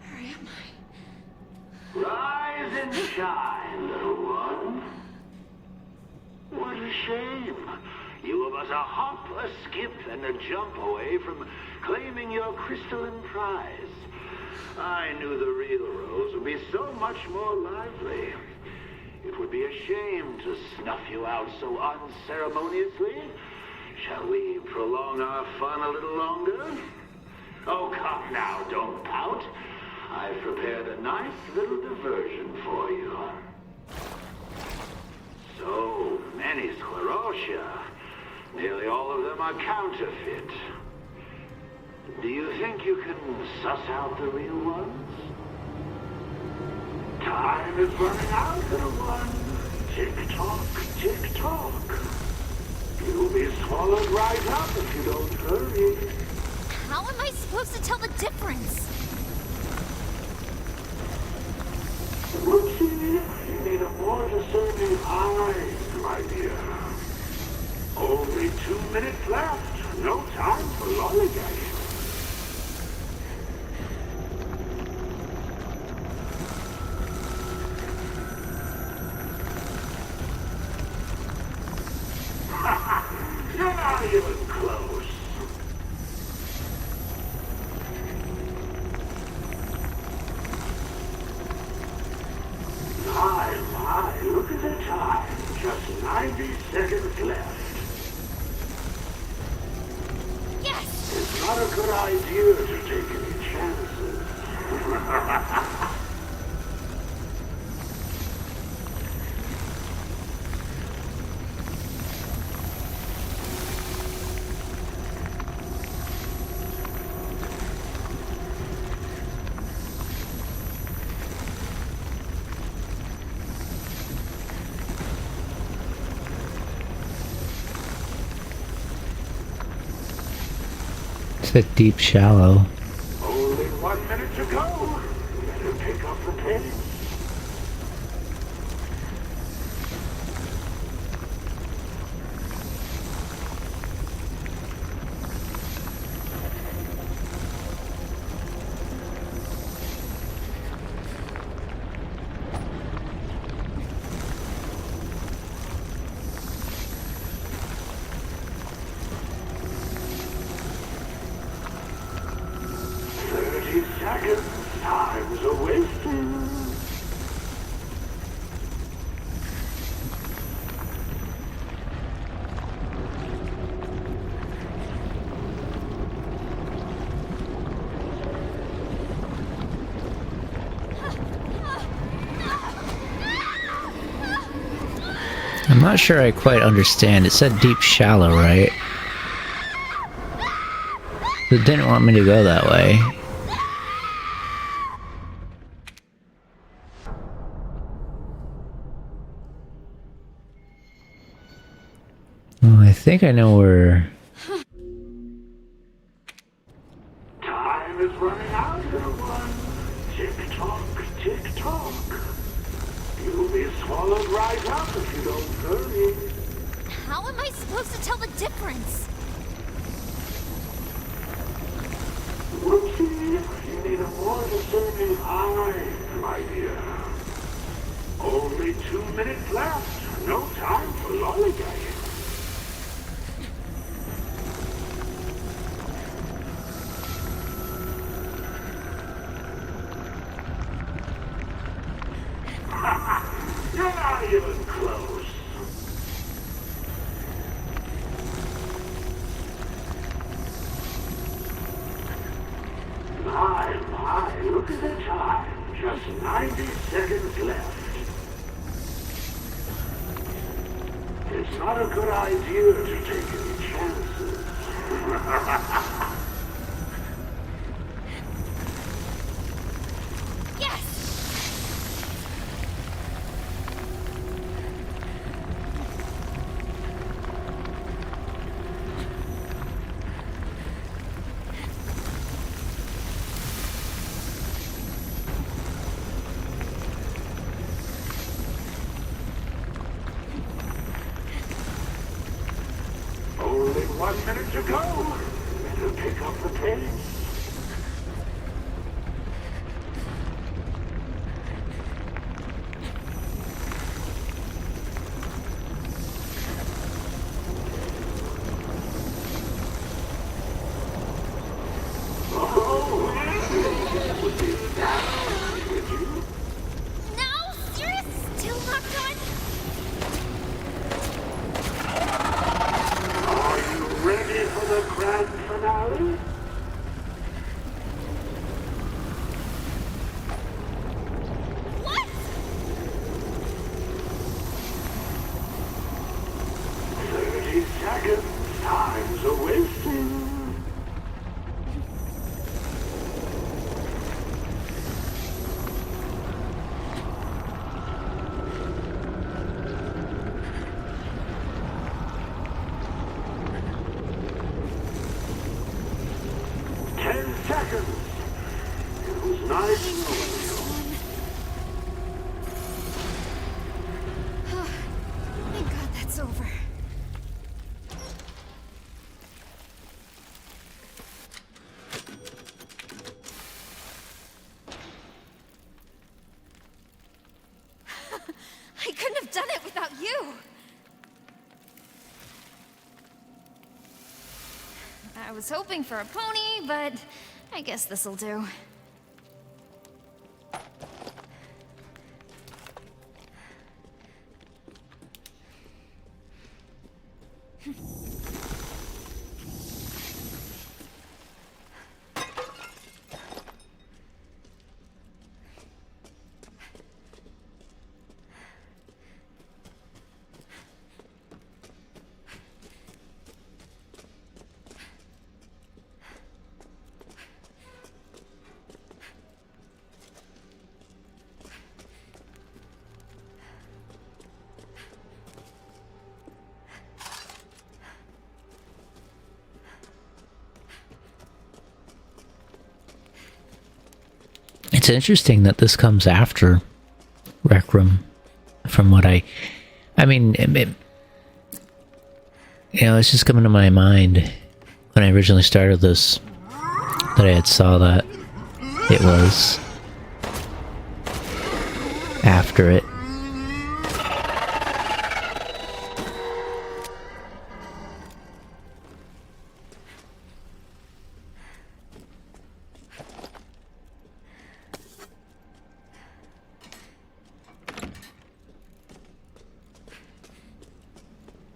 Where am I? Rise and shine, little one. What a shame. You were but a hop, a skip, and a jump away from claiming your crystalline prize. I knew the real Rose would be so much more lively. It would be a shame to snuff you out so unceremoniously. Shall we prolong our fun a little longer? Oh, come now, don't pout. I've prepared a nice little diversion for you. So many sclerotia. Nearly all of them are counterfeit. Do you think you can suss out the real ones? Time is running out, little one. Tick-tock, tick-tock. You'll be swallowed right up if you don't hurry. How am I supposed to tell the difference? Whoopsie, you need a more discerning eye, my dear. Only 2 minutes left. No time for lollygagging. You're not even close. My, look at the time. Just 90 seconds left. Yes! It's not a good idea to take any chances. Said deep shallow. Only 1 minute to go. Better pick up the pace. Time's a wasting. I'm not sure I quite understand. It said deep shallow, right? It didn't want me to go that way. Oh, I think I know where... Time is running out, little one. Tick-tock, tick-tock. You'll be swallowed right up if you don't hurry. How am I supposed to tell the difference? Whoopsie, you need a more discerning eye, my dear. Only 2 minutes left. No time for lollygagging. You're not even close. My, look at the time. Just 90 seconds left. It's not a good idea to take any chances. Yes! Only 1 minute to go. Better pick up the pace. No? Serious? Still not done? Are you ready for the grand finale? What? 30 seconds. Time's a wasting. Seconds. It was nice knowing you. Thank God that's over. I couldn't have done it without you. I was hoping for a pony, but I guess this'll do. It's interesting that this comes after Rec Room, from what I mean, it's just coming to my mind when I originally started this, that I had saw that it was after it.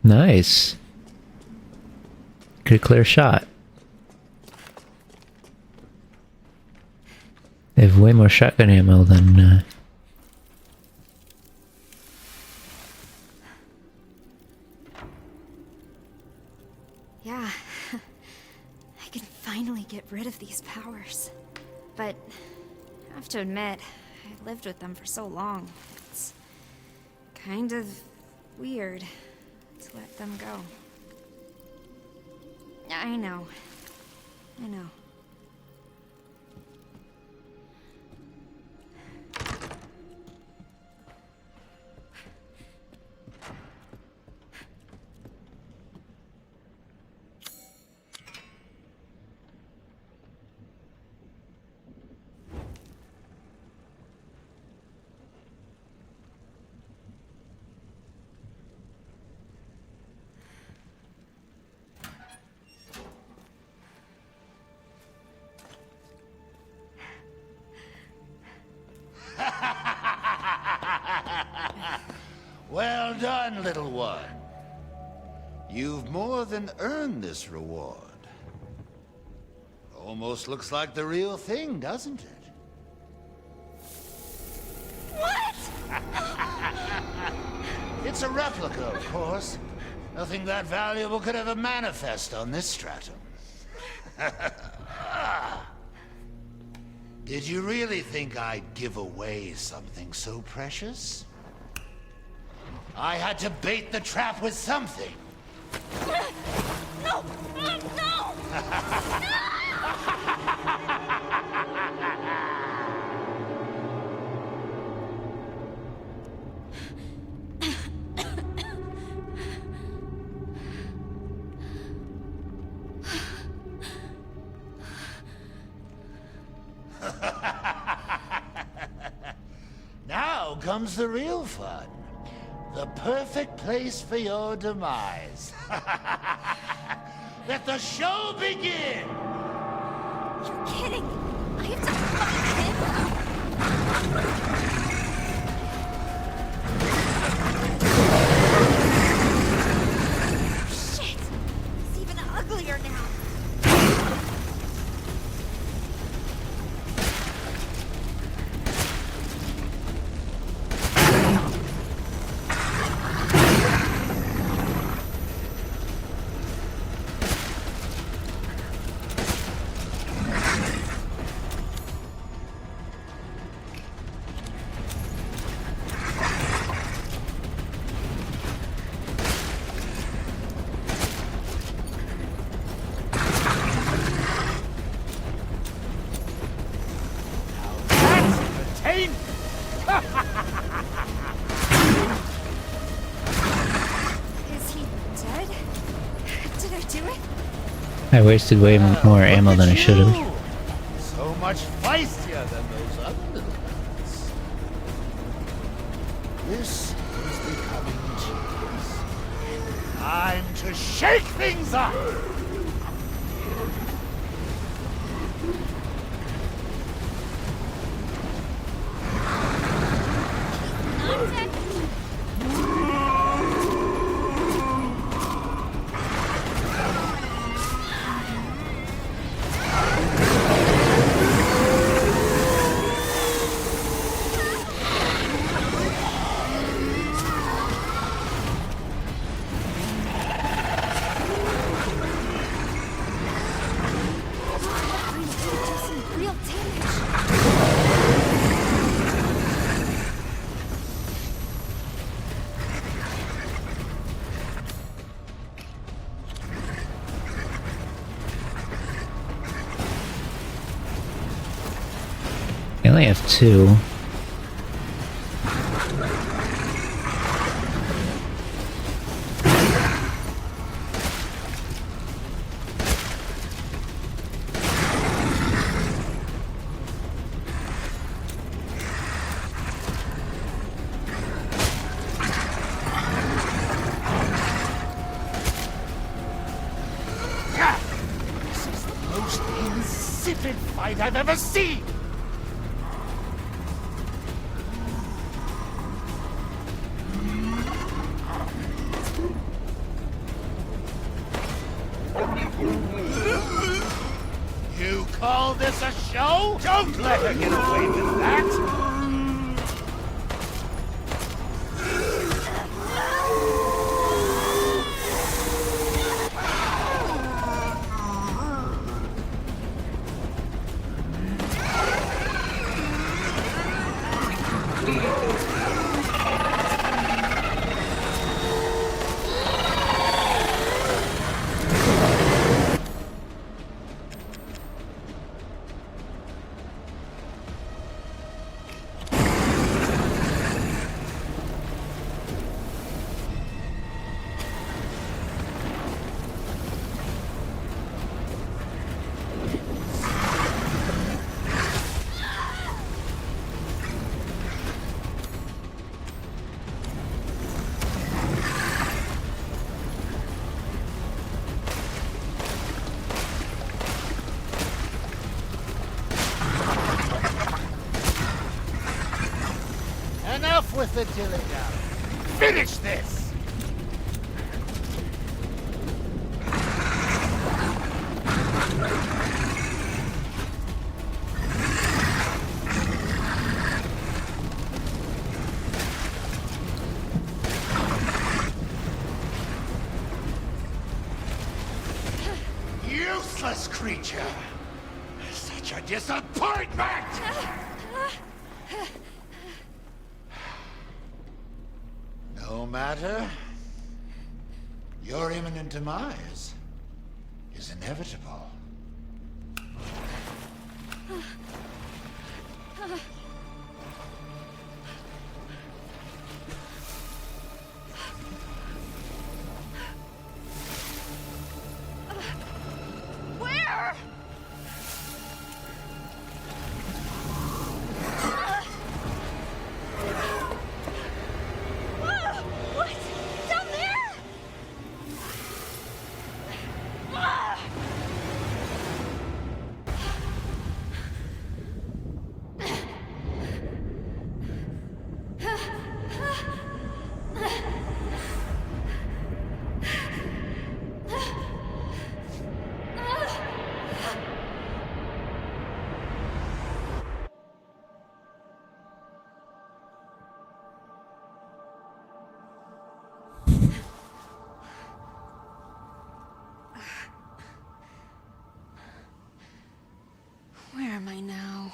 Nice. Good clear shot. They have way more shotgun ammo than Yeah. I can finally get rid of these powers. But I have to admit, I lived with them for so long. It's kind of weird to let them go. I know. Well done, little one. You've more than earned this reward. Almost looks like the real thing, doesn't it? What? It's a replica, of course. Nothing that valuable could ever manifest on this stratum. Did you really think I'd give away something so precious? I had to bait the trap with something. No! No! Now comes the real fun. The perfect place for your demise. Let the show begin! You're kidding! I have to fight him! Shit! He's even uglier now! Is he dead? Did I do it? I wasted way more ammo than I should have. So much feistier than those other little guys. This is becoming tedious. Time to shake things up! only have 2. This is the most insipid fight I've ever seen! You call this a show? Don't let her get away with that! Enough with the dilly-dally. Finish this! Useless creature! Such a disappointment! No matter. Your imminent demise is inevitable. Where? What? Down there? Where am I now?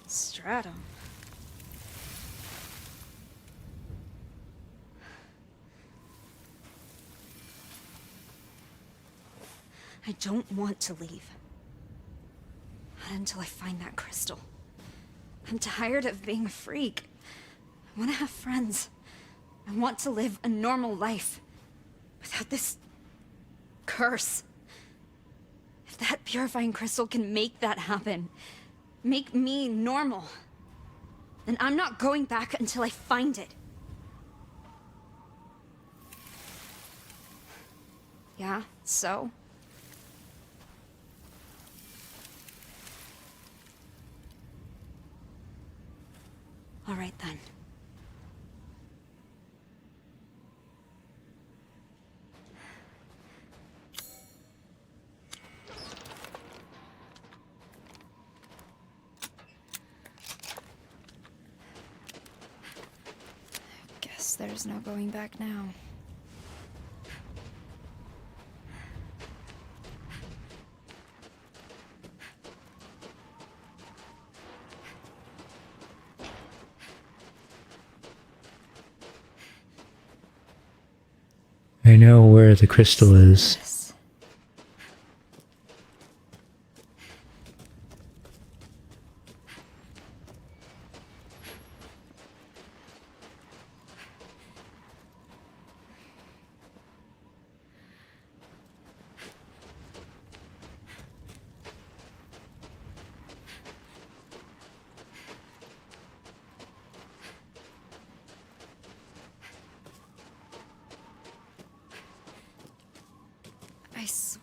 Stratum. I don't want to leave. Not until I find that crystal. I'm tired of being a freak. I want to have friends. I want to live a normal life. Without this curse. If that purifying crystal can make that happen, make me normal, then I'm not going back until I find it. Yeah, so? All right then. Guess there's no going back now. I know where the crystal is.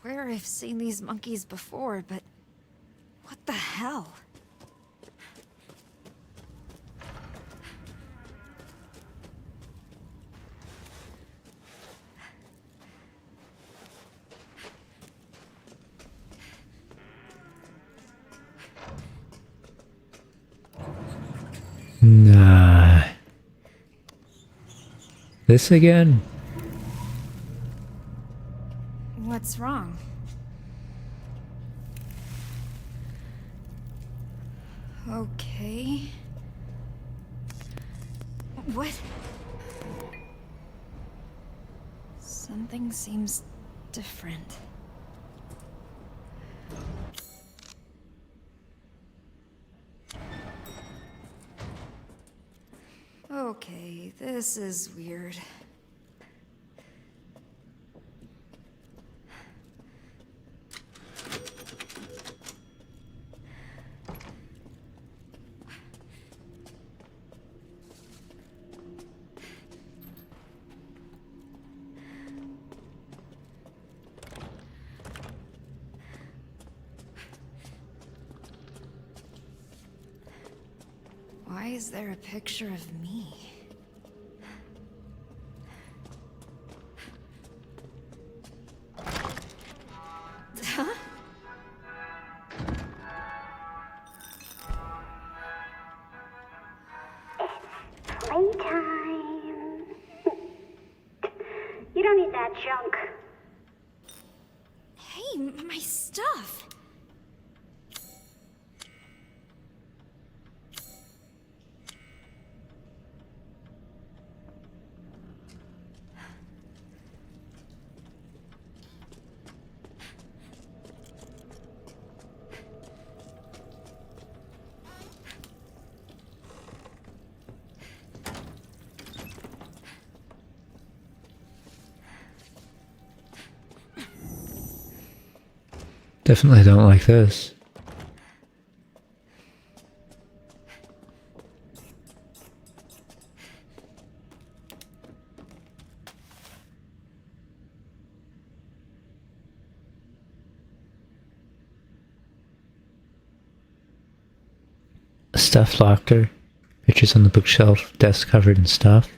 swear I've seen these monkeys before, but what the hell? Nah. This again? What's wrong? Okay. What? Something seems different. Okay, this is weird. Why is there a picture of me? Huh? Playtime. You don't need that junk. Hey, my stuff! Definitely don't like this. A stuffed locker, pictures on the bookshelf, desk covered in stuff.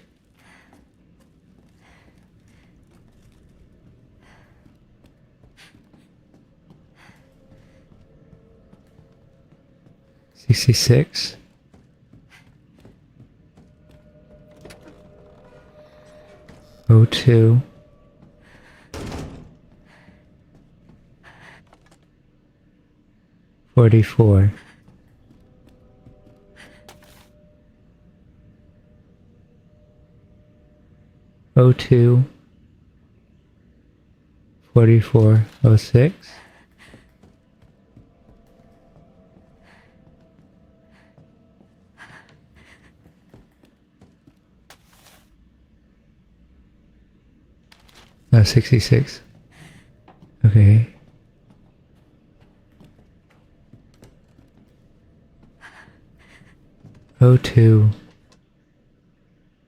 $66. $02. $44. $02. $44. $06. No, 66. Okay. O2.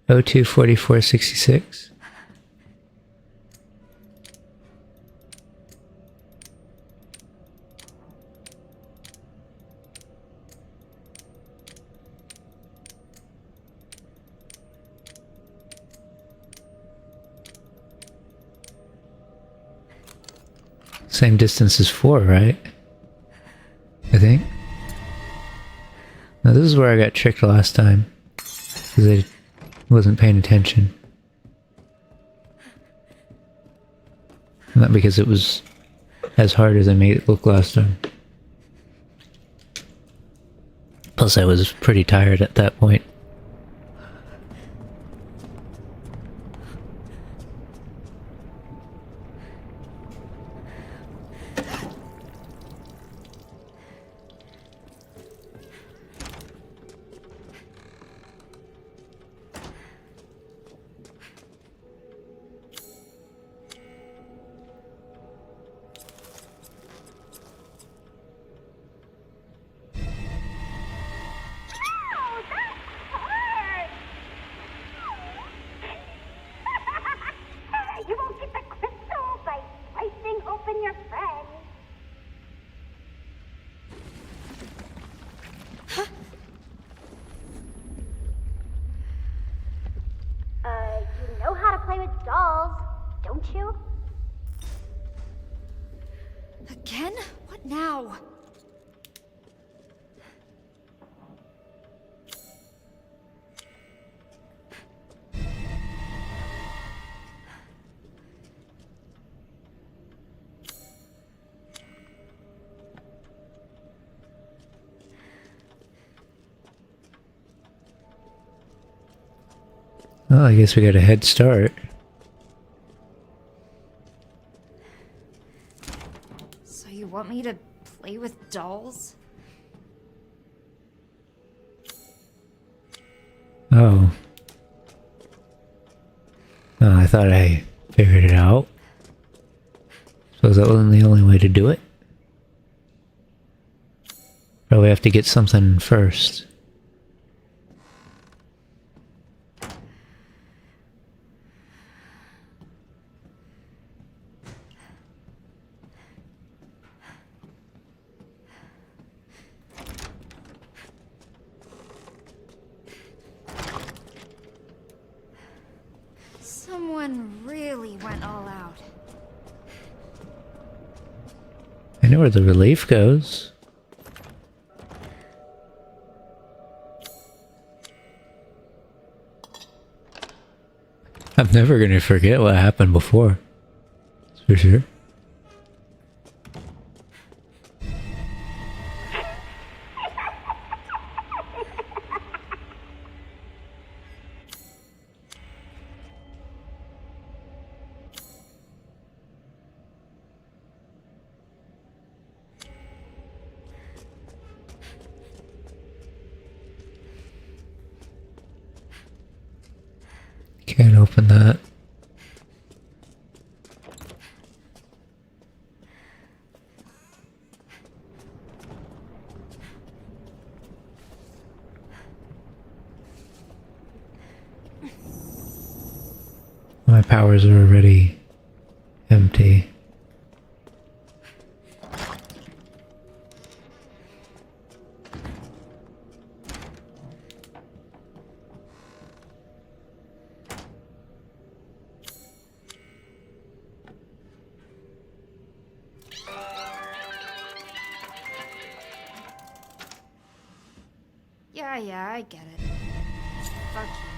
O2 44 66. Same distance as 4, right? I think. Now this is where I got tricked last time, because I wasn't paying attention. Not because it was as hard as I made it look last time. Plus I was pretty tired at that point. Well, I guess we got a head start. So you want me to play with dolls? Oh. Oh, I thought I figured it out. Suppose that wasn't the only way to do it. Probably have to get something first. Someone really went all out. I know where the relief goes. I'm never gonna forget what happened before. That's for sure. Can't open that. My powers are already empty. Yeah, I get it. Fuck you.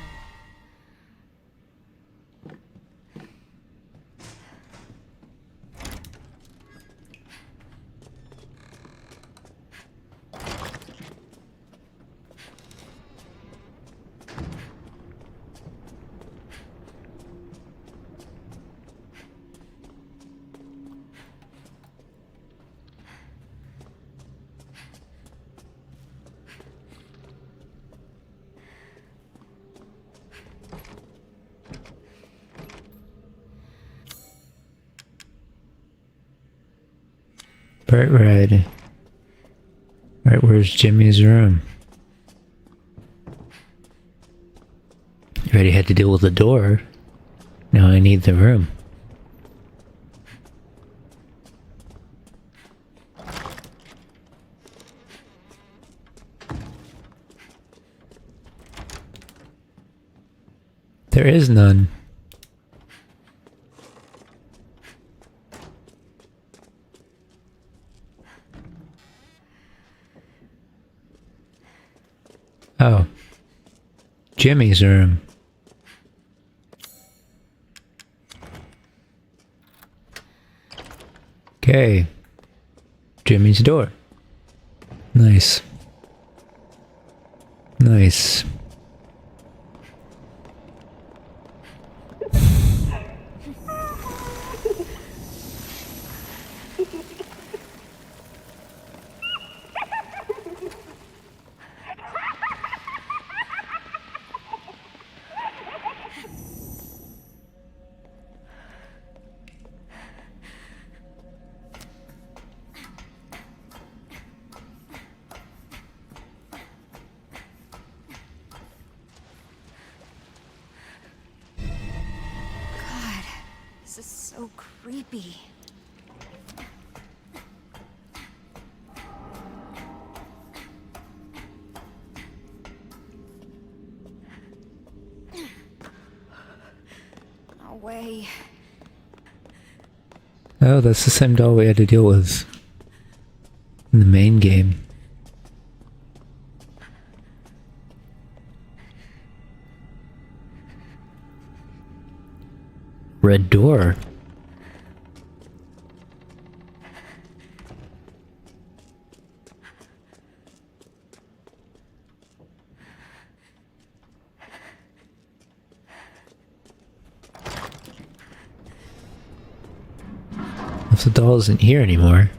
Bright red. Right, where's Jimmy's room? You already had to deal with the door. Now I need the room. There is none. Oh. Jimmy's room. Okay. Jimmy's door. Nice. Nice. This is so creepy. No way. Oh, that's the same doll we had to deal with in the main game. Red door. If the doll isn't here anymore.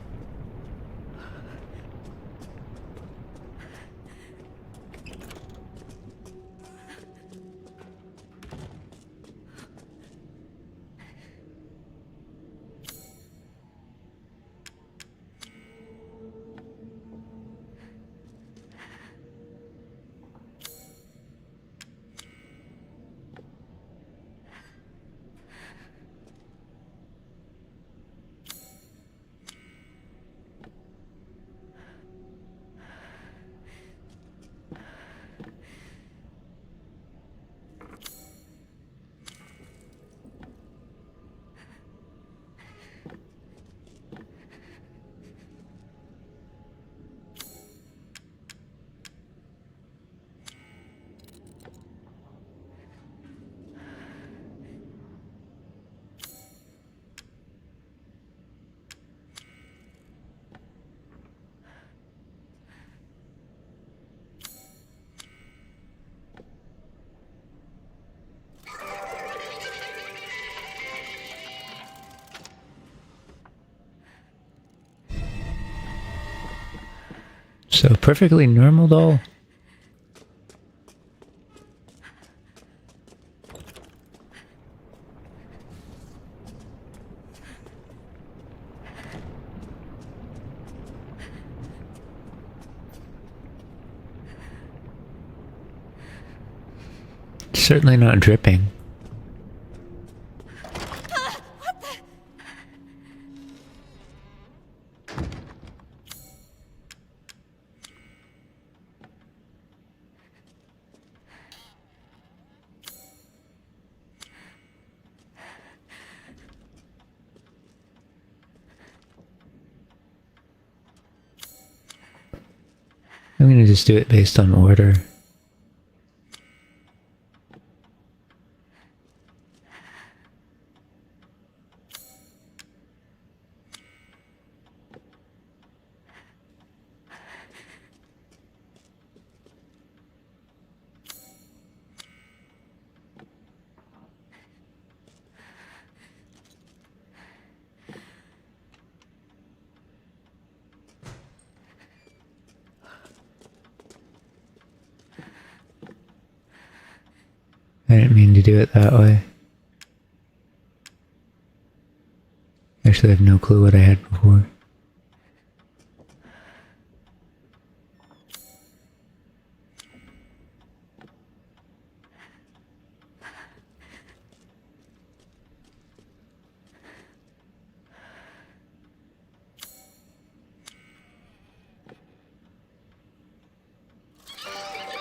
So, perfectly normal doll. Certainly not dripping. I'm gonna just do it based on order. I didn't mean to do it that way. Actually, I have no clue what I had before.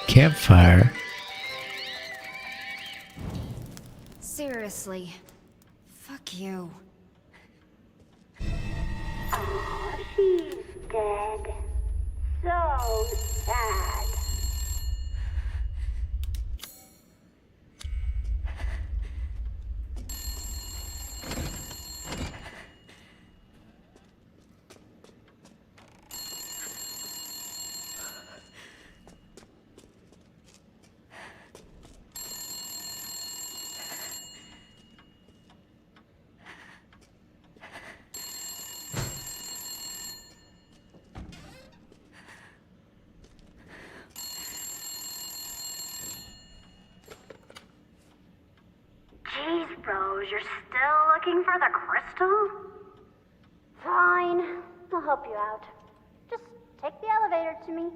Campfire? Seriously. Fuck you. Oh, she's dead. So sad. Jeez, Rose, you're still looking for the crystal? Fine, I'll help you out. Just take the elevator to me.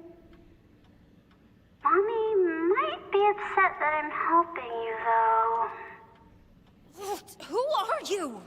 Mommy might be upset that I'm helping you, though. Who are you?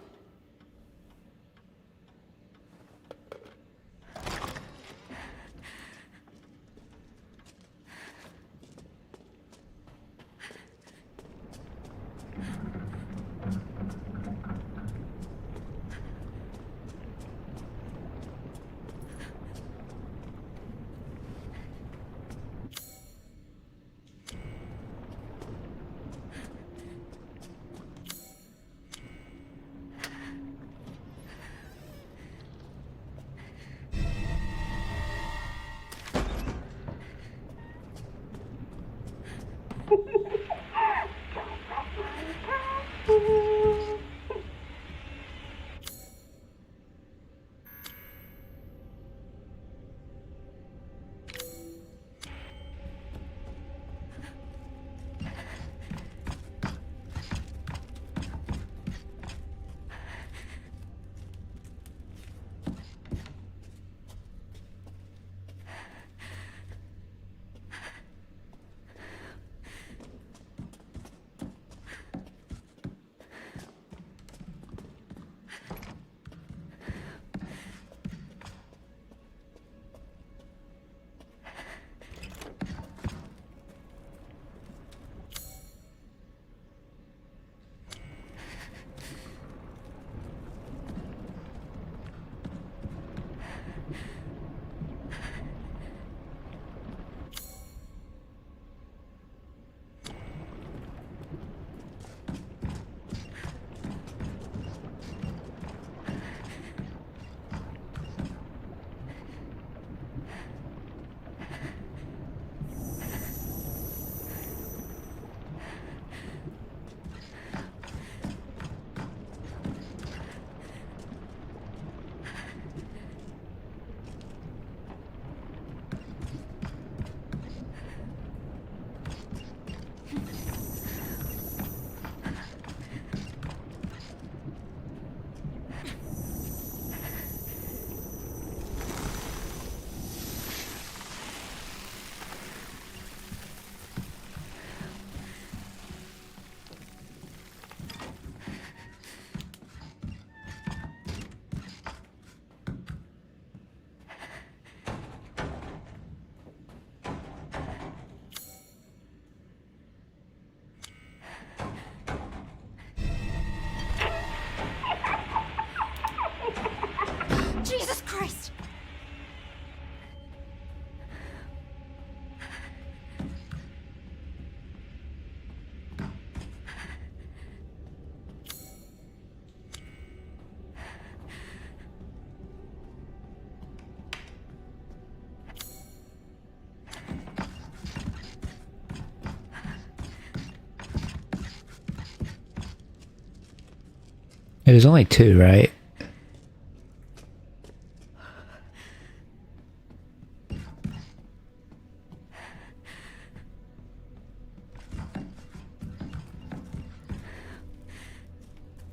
It was only 2, right?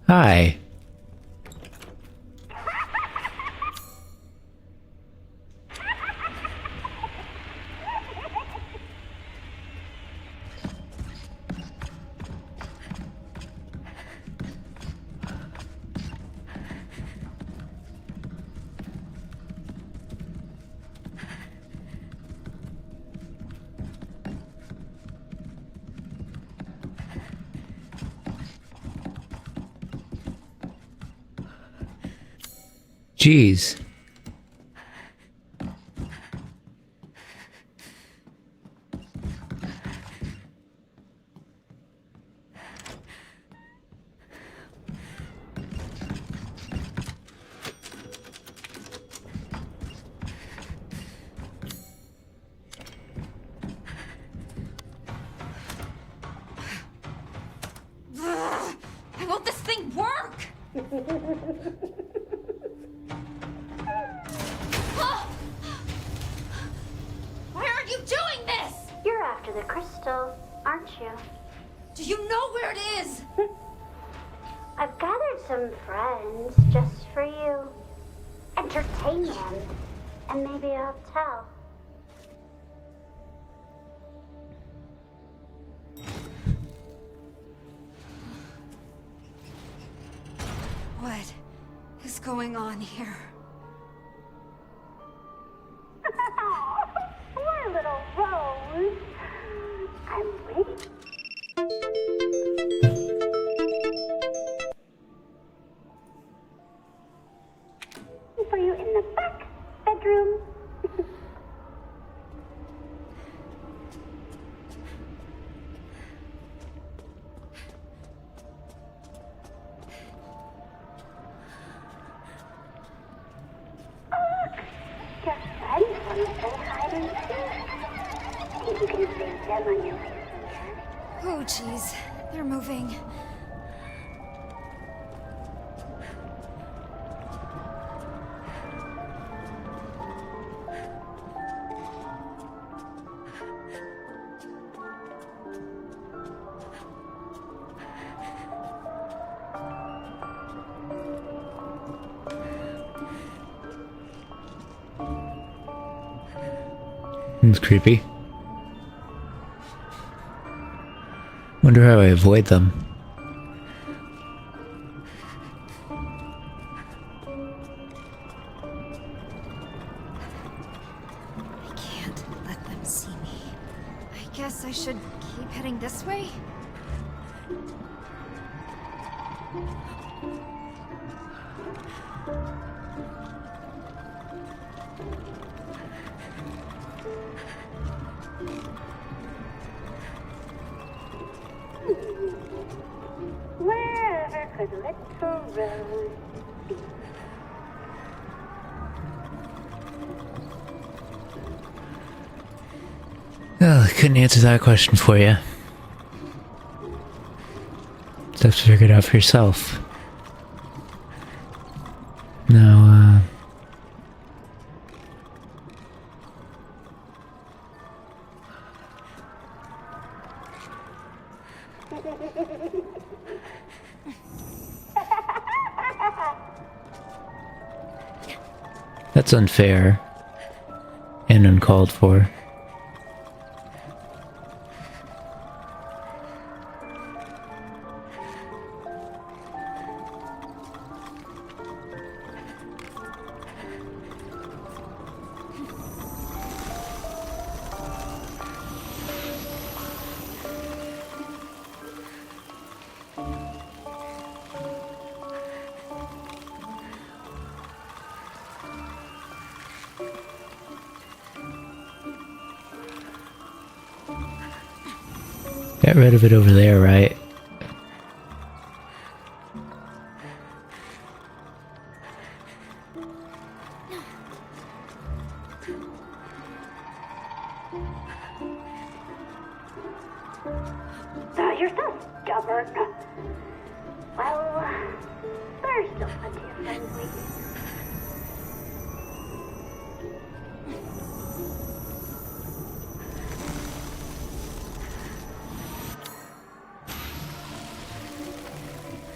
Hi. Jeez. Why won't this thing work? Why aren't you doing this? You're after the crystal, aren't you? Do you know where it is? I've gathered some friends just for you. Entertain them, and maybe I'll tell. What is going on here? Poor little Rose. I'm waiting. For you in the back bedroom. Your friends want to play hide and seek. Think you can save them on your way here? Oh, jeez. They're moving. It's creepy. Wonder how I avoid them. I can't let them see me. I guess I should keep heading this way? Wherever could little Rose be? Well, I couldn't answer that question for you. Just have to figure it out for yourself. Now, that's unfair and uncalled for. Get rid of it over there, right? You're so stubborn. Well, there's still plenty of friends waiting.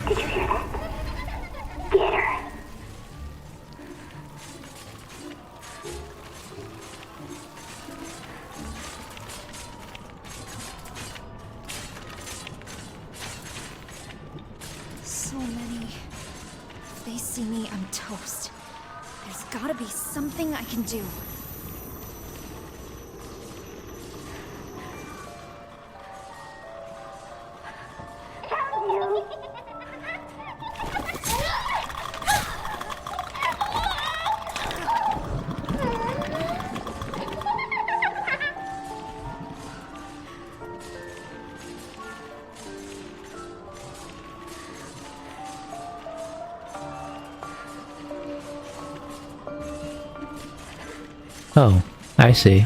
Did you hear that? Get her. So many. If they see me, I'm toast. There's gotta be something I can do. Found you. Oh, I see.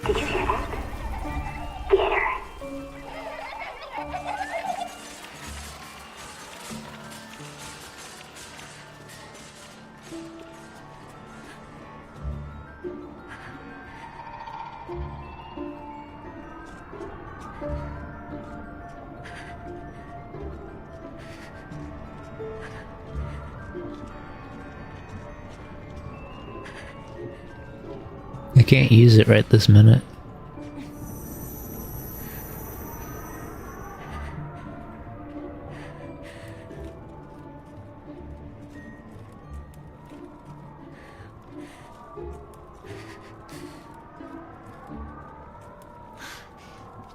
Did you hear that? Get her. I can't use it right this minute.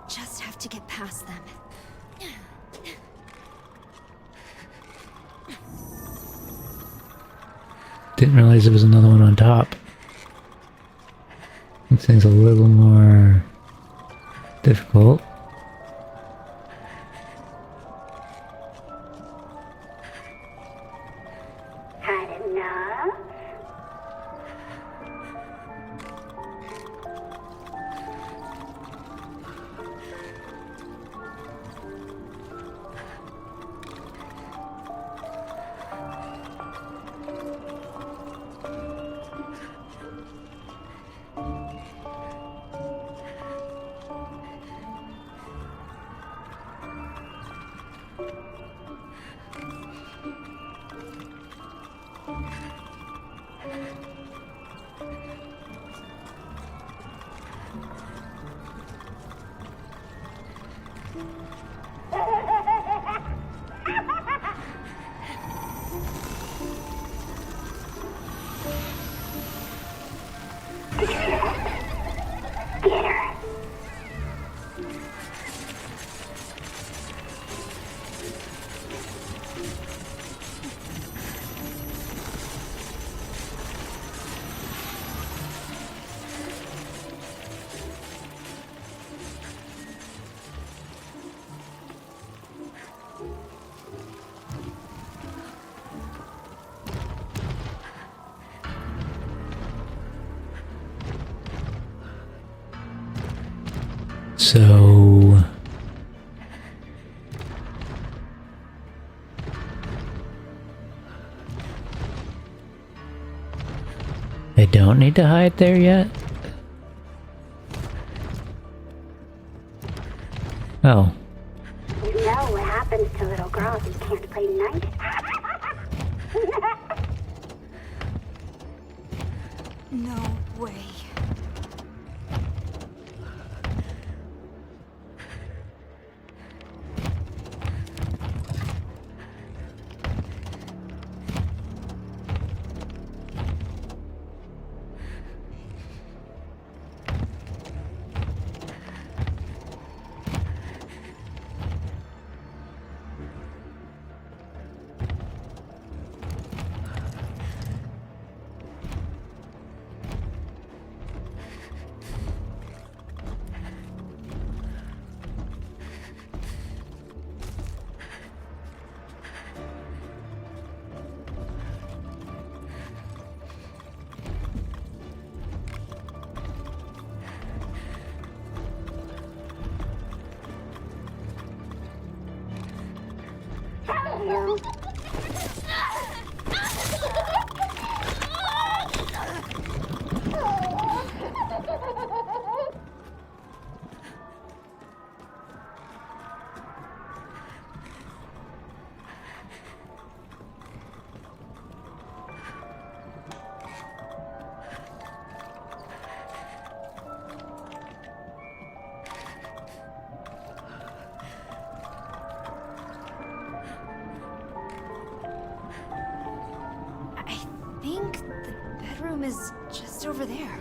Just have to get past them. Didn't realize there was another one on top. Makes things a little more difficult. Had enough? Did you hear that? Get her. So... I don't need to hide there yet? Oh. You know what happens to little girls who can't play nice? No way. I think the bedroom is just over there.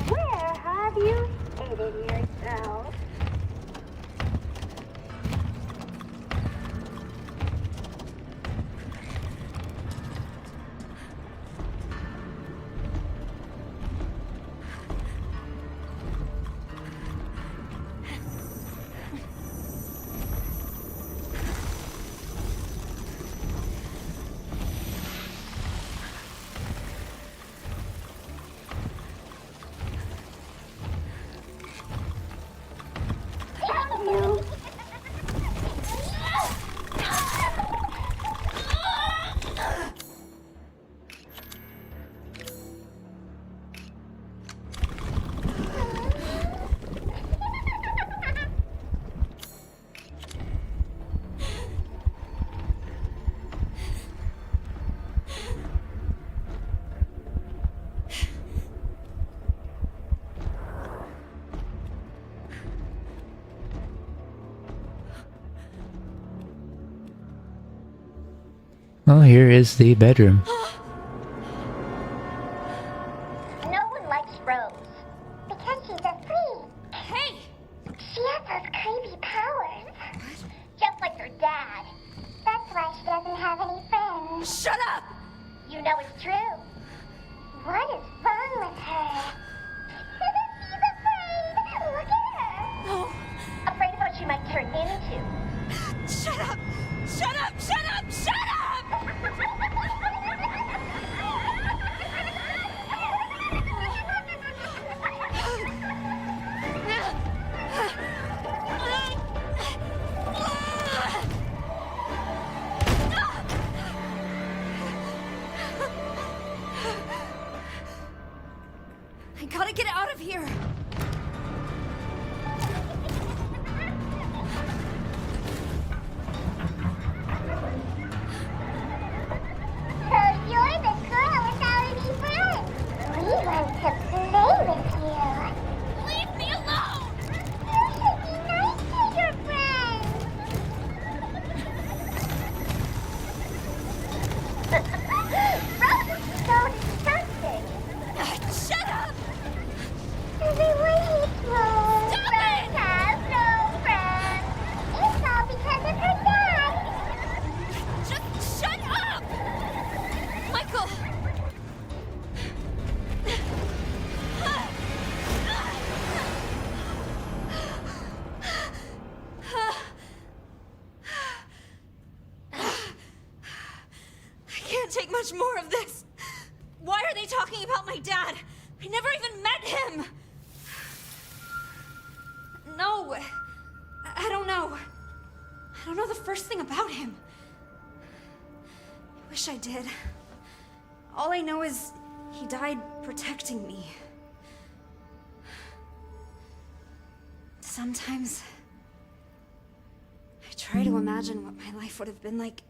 Where have you hidden yourself? You. Well, here is the bedroom. No one likes Rose because she's a freak. Hey! She has those creepy powers. Just like her dad. That's why she doesn't have any friends. Shut up! You know it's true. What is wrong with her? She's afraid. Look at her. No! Afraid of what she might turn into. Shut up! Shut up! Shut up! Shut up! I gotta get out of here! So you're the girl without any friends. We want to play with you. Leave me alone! You should be nice to your friends. Rose is so disgusting. Shut up! Everyone hates Rose. Stop Rose it! has no friends. It's all because of her dad. Just shut up! Michael! I can't take much more of this. Why are they talking about my dad? I never even met him. No, I don't know. I don't know the first thing about him. I wish I did. All I know is he died protecting me. Sometimes I try to imagine what my life would have been like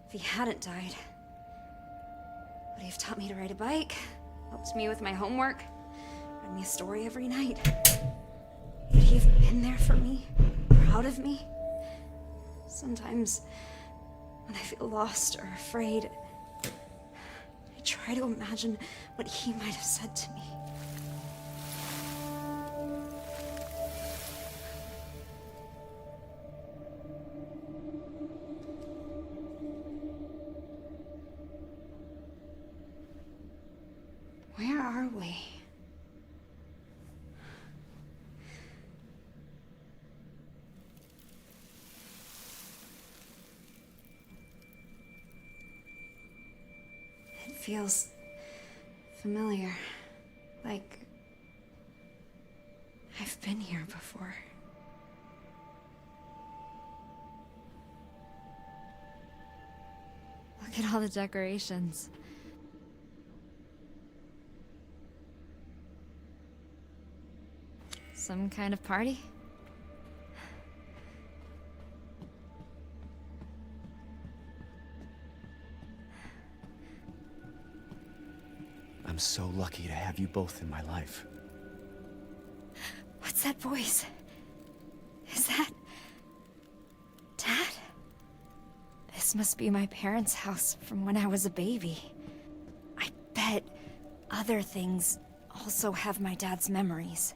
if he hadn't died. Would he have taught me to ride a bike? Helped me with my homework? Read me a story every night? Would he have been there for me? Proud of me? Sometimes, when I feel lost or afraid, I try to imagine what he might have said to me. Where are we? It feels familiar. Like I've been here before. Look at all the decorations. Some kind of party? I'm so lucky to have you both in my life. What's that voice? Is that... Dad? This must be my parents' house from when I was a baby. I bet other things also have my dad's memories.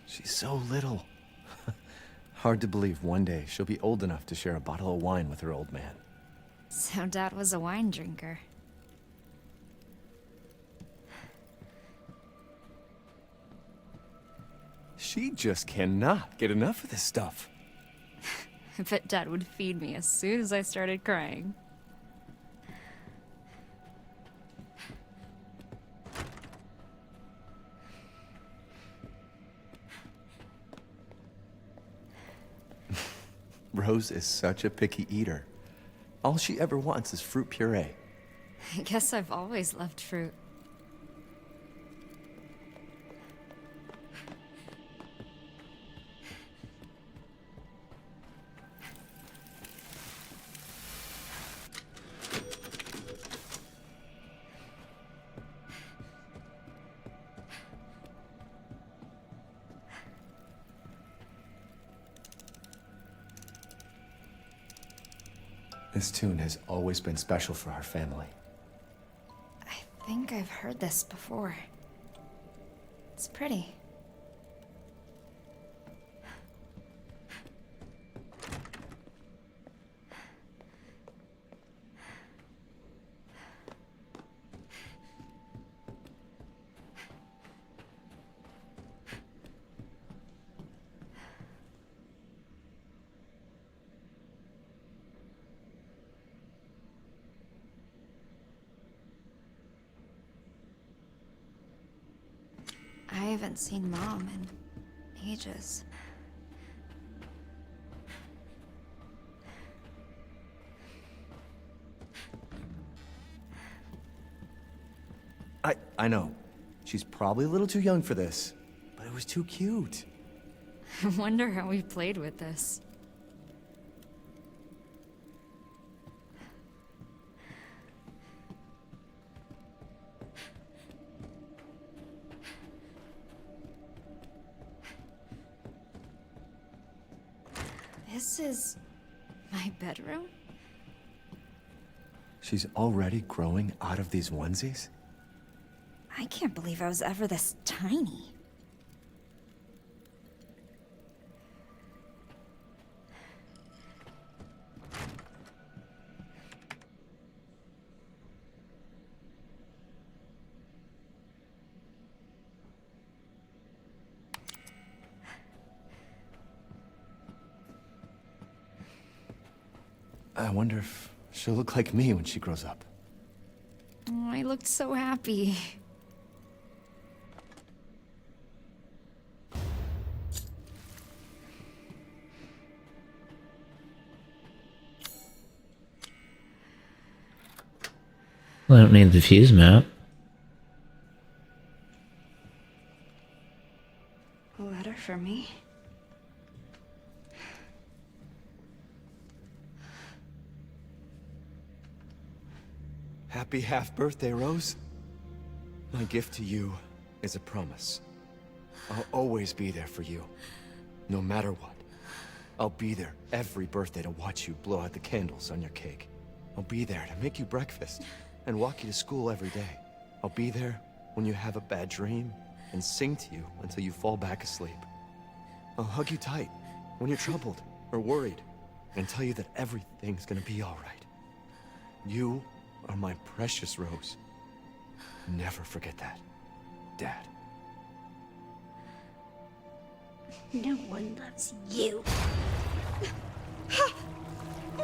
She's so little. Hard to believe one day she'll be old enough to share a bottle of wine with her old man. So Dad was a wine drinker. She just cannot get enough of this stuff. I bet Dad would feed me as soon as I started crying. Rose is such a picky eater. All she ever wants is fruit puree. I guess I've always loved fruit. This tune has always been special for our family. I think I've heard this before. It's pretty. I haven't seen Mom in ages. I know. She's probably a little too young for this, but it was too cute. I wonder how we played with this. This is my bedroom? She's already growing out of these onesies? I can't believe I was ever this tiny. I wonder if she'll look like me when she grows up. Oh, I looked so happy. Well, I don't need the fuse map. A letter for me? Happy half-birthday, Rose. My gift to you is a promise. I'll always be there for you, no matter what. I'll be there every birthday to watch you blow out the candles on your cake. I'll be there to make you breakfast and walk you to school every day. I'll be there when you have a bad dream and sing to you until you fall back asleep. I'll hug you tight when you're troubled or worried and tell you that everything's gonna be all right. You are my precious Rose, Never forget that, Dad. No one loves you.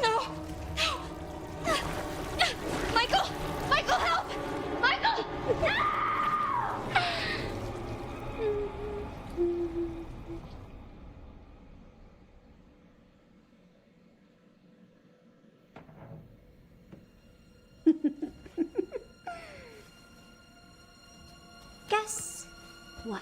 No! No! Michael! Michael, help! Michael! Guess what?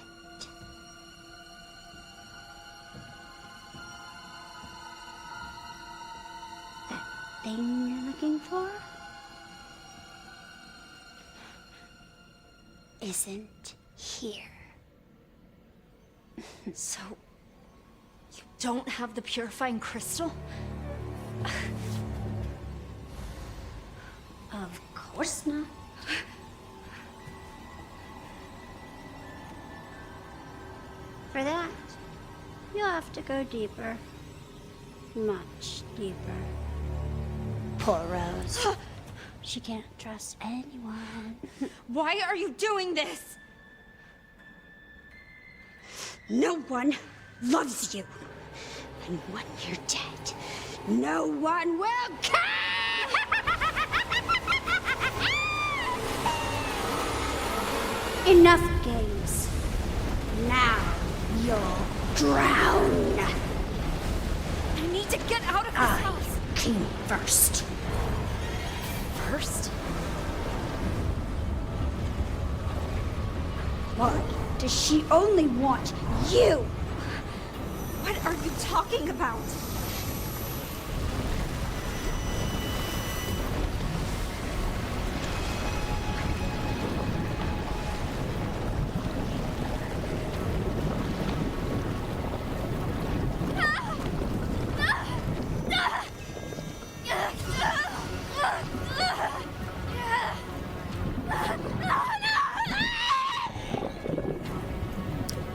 That thing you're looking for isn't here. So, you don't have the purifying crystal? Of course not. For that, you'll have to go deeper. Much deeper. Poor Rose. She can't trust anyone. Why are you doing this? No one loves you. And when you're dead, no one will care! Enough games. Now you'll drown. I need to get out of this house. Came first. First? Why does she only want you? What are you talking about?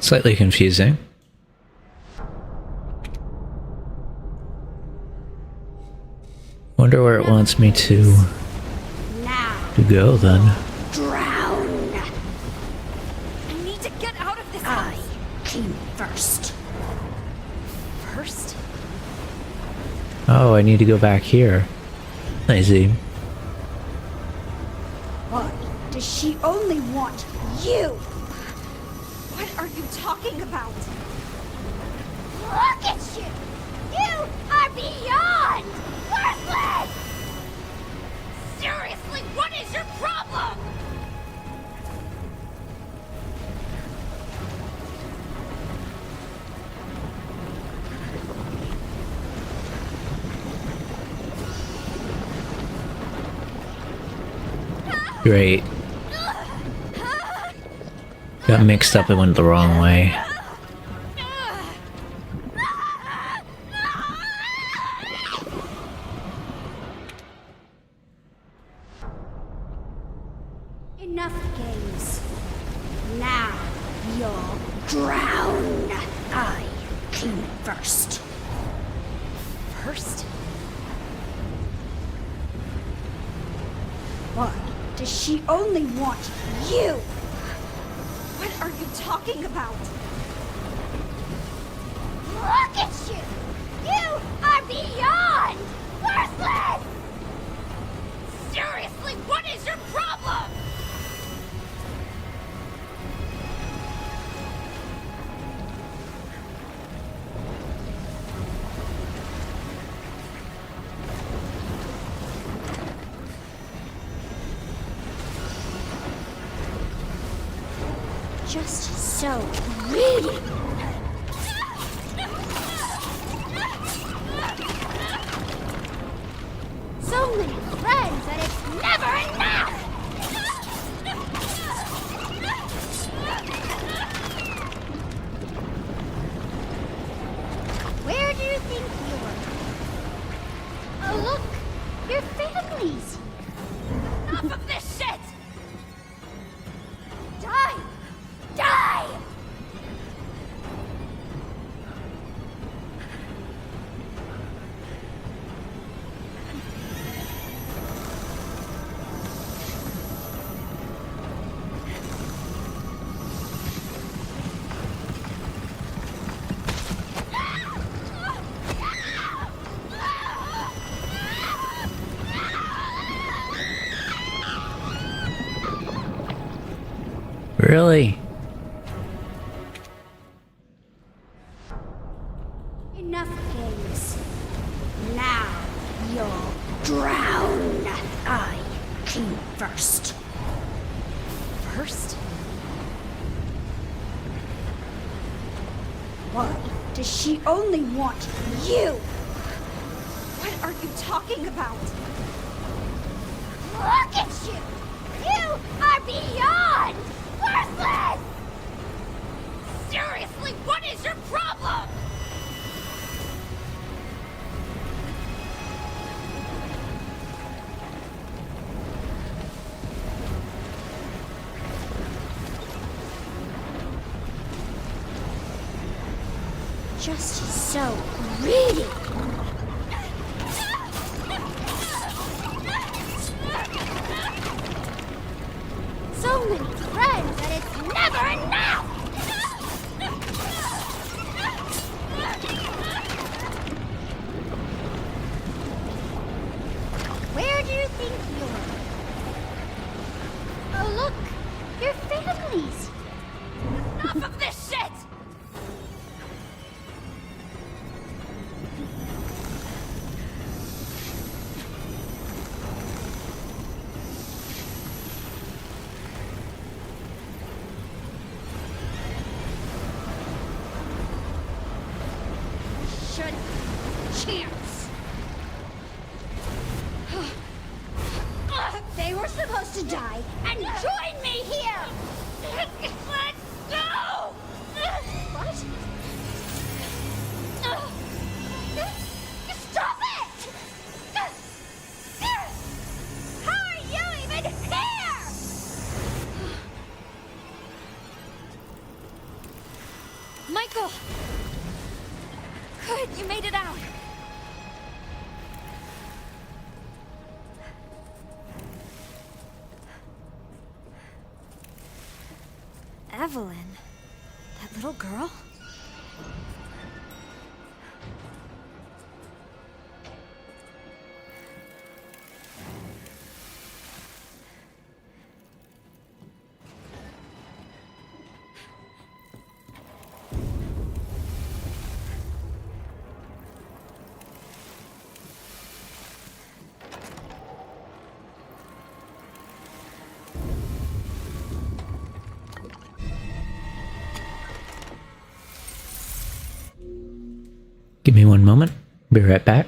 Slightly confusing. Wonder where it wants me to go then. Drown. I need to get out of this I house. came first. First? Oh, I need to go back here. I see. Why does she only want you? What are you talking about? Look at you! You are beyond worthless! Seriously, what is your problem? Great. Got mixed up and went the wrong way. Enough games. Now you'll drown. I came first. First? Why does she only want you? What are you talking about? Look at you! You are beyond worthless! Seriously, what is your problem? Just so greedy. So many friends that it's never enough! Where do you think you're? Oh, look! Your family's here. Enough of this shit! Die! Die! Really? Enough games. Now you'll drown. I came first. First? Why does she only want you? What are you talking about? Look at you! You are beyond worthless! Seriously, what is your problem? Just so greedy. So many friends that it's never enough! Where do you think you're? Oh look, your families! Enough of this shit! Should chance. They were supposed to die and join me here. Let's go. What? Stop it! How are you even here? Michael! Good, you made it out. Evelyn? That little girl? Give me one moment. Be right back.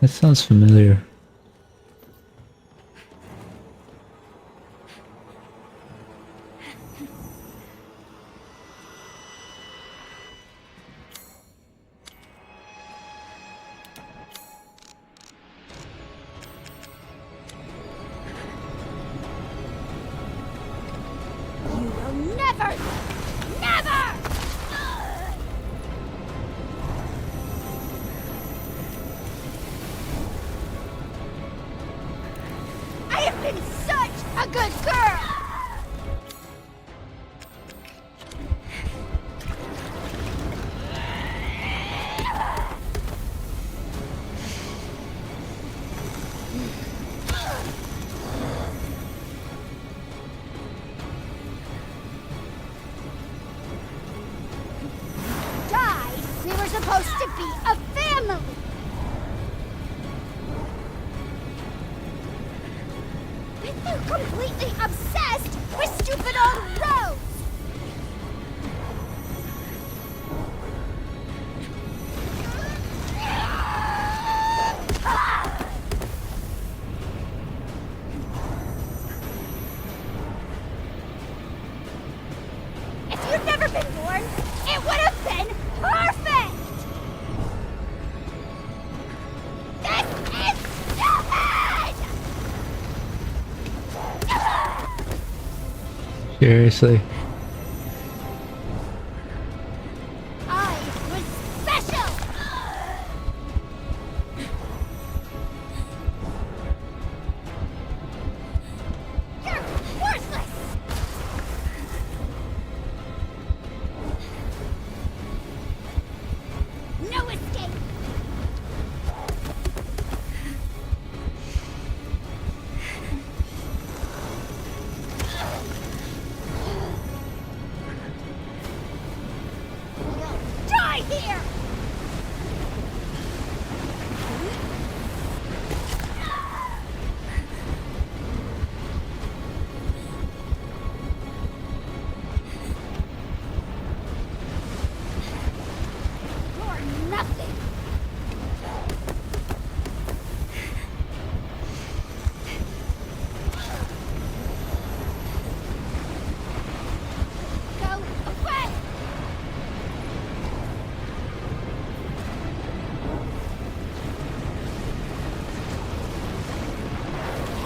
That sounds familiar. You will never, never! I have been such a good girl! Died. We were supposed to be a family. But they're completely obsessed with stupid old Rose. If you'd never been born, it would have been perfect! This is stupid! Seriously. I was special! You're worthless! No escape! You'll die here! You're nothing! Go away!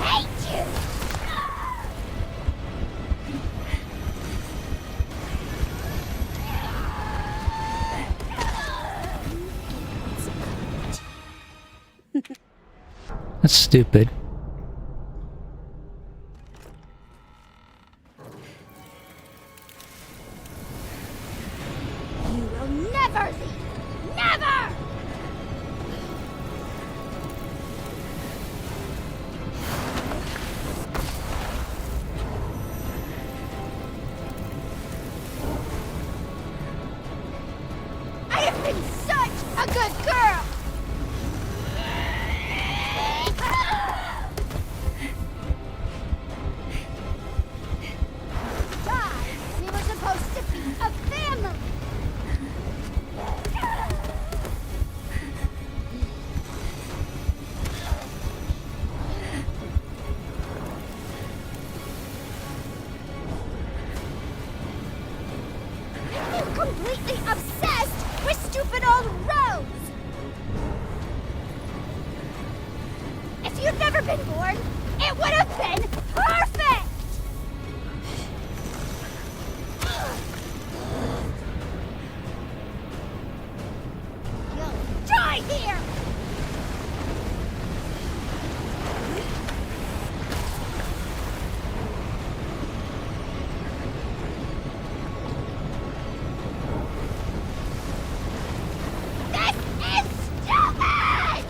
Hate you! That's stupid. You will never leave! Never! I have been such a good girl! Died. We were supposed to be a family! You're completely obsessed with stupid old Rose! If you'd never been born, it would have been perfect! You'll die here! This is stupid!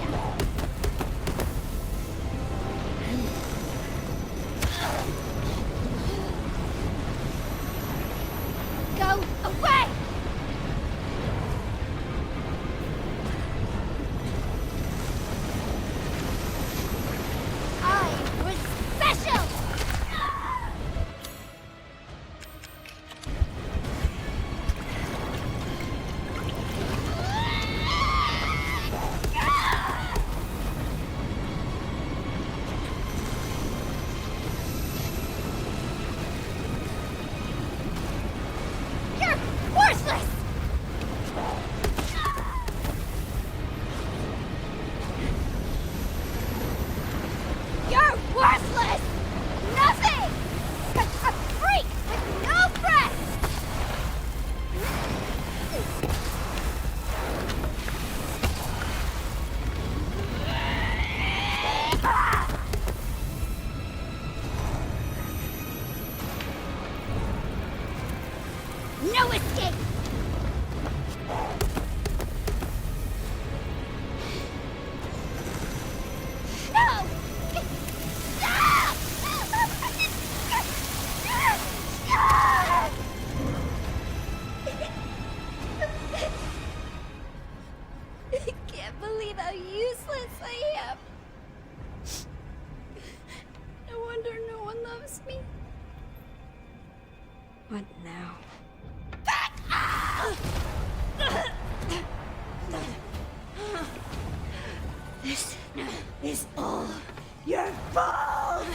your fault!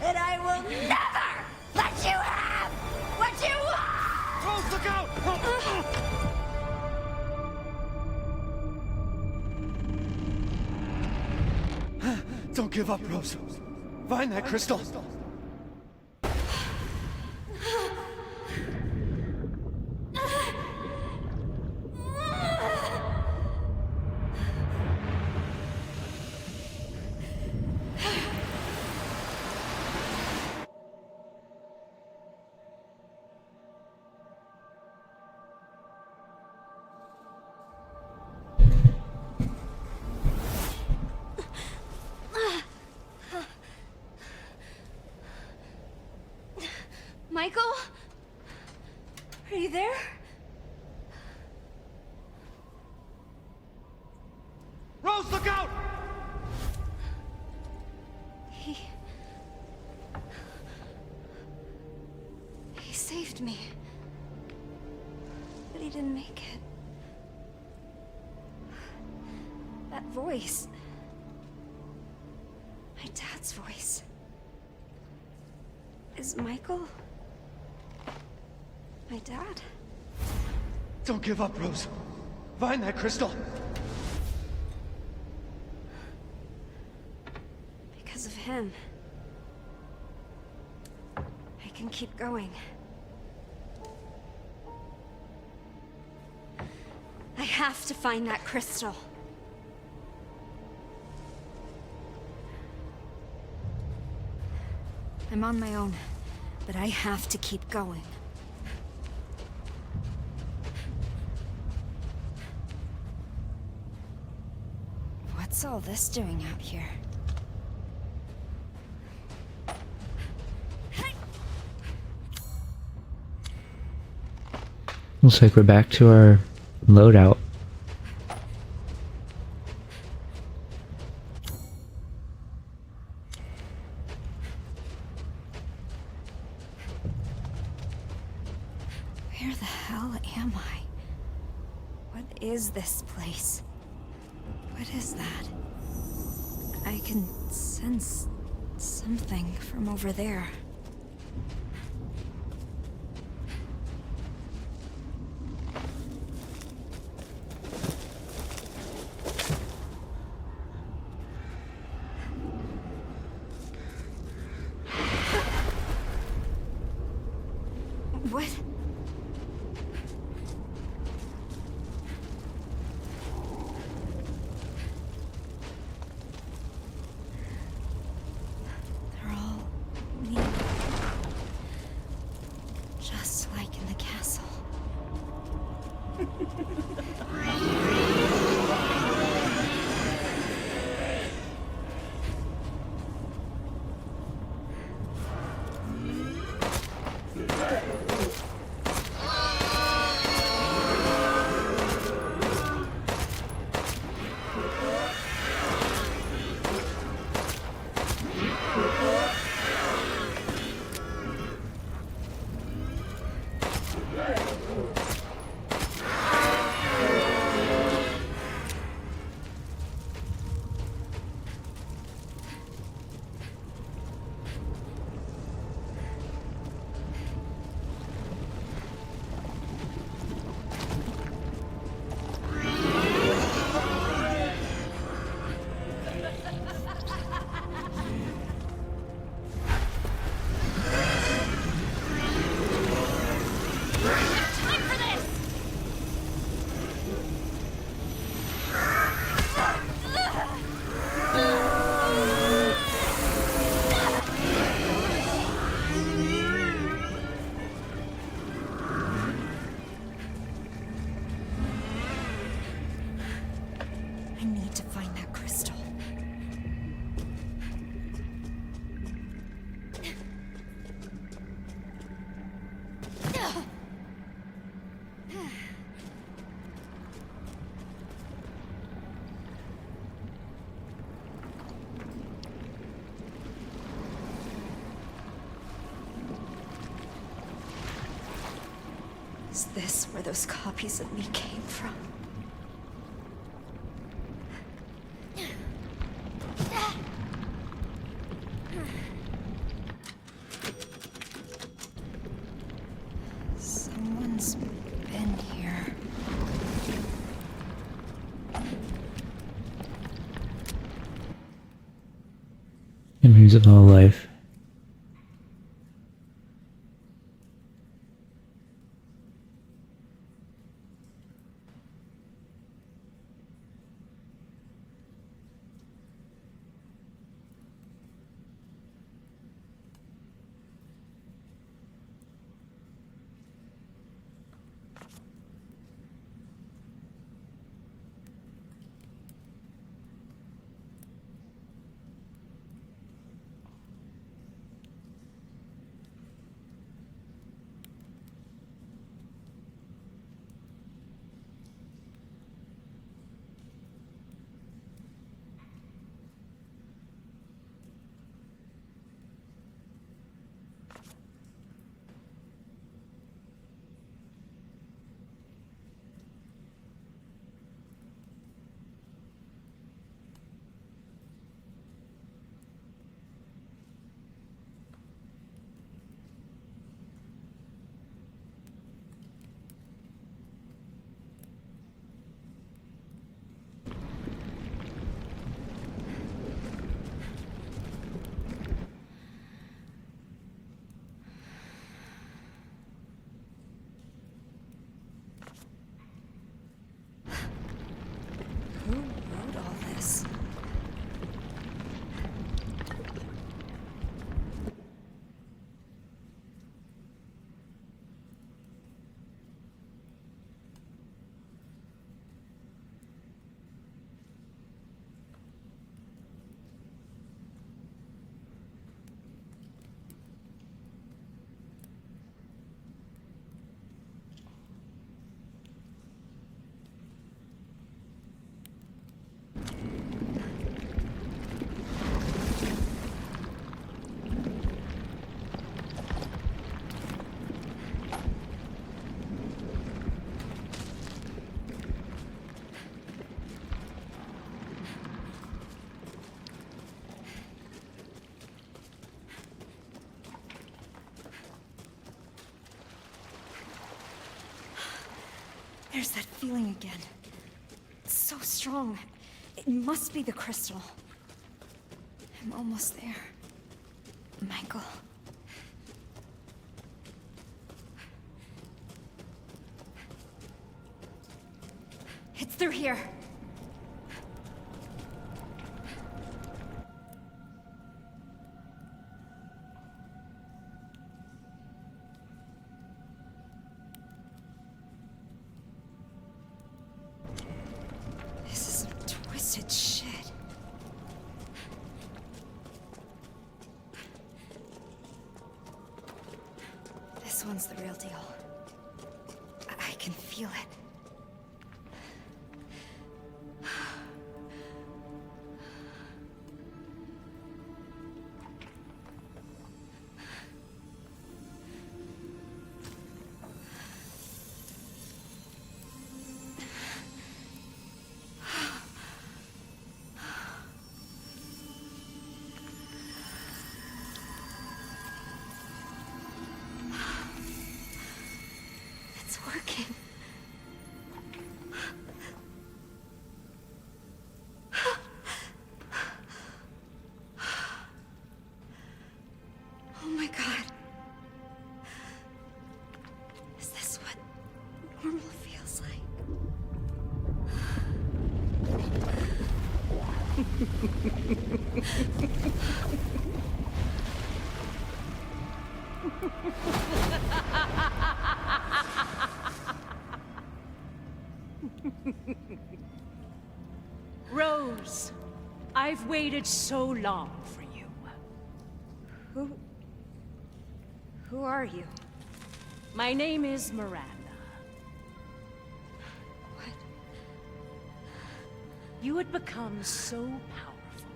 And I will never let you have what you want! Rose, look out! Don't give up, Rose. Find that crystal. Michael? Are you there? Rose, look out! He saved me. But he didn't make it. That voice. My dad's voice. Is Michael my dad? Don't give up, Rose. Find that crystal. Because of him, I can keep going. I have to find that crystal. I'm on my own, but I have to keep going. What's all this doing out here? Looks like we're back to our loadout. Where the hell am I? What is this place? What is that? I can sense something from over there. What? They're all neat. Just like in the castle. I need to find that crystal. Is this where those copies of me came from? dreams of all life. Who wrote all this? There's that feeling again. It's so strong. It must be the crystal. I'm almost there. Michael. It's through here. This is some twisted shit. This one's the real deal. I can feel it. It's working. Oh my God. Is this what normal feels like? Rose, I've waited so long for you. Who are you? My name is Miranda. What? You had become so powerful.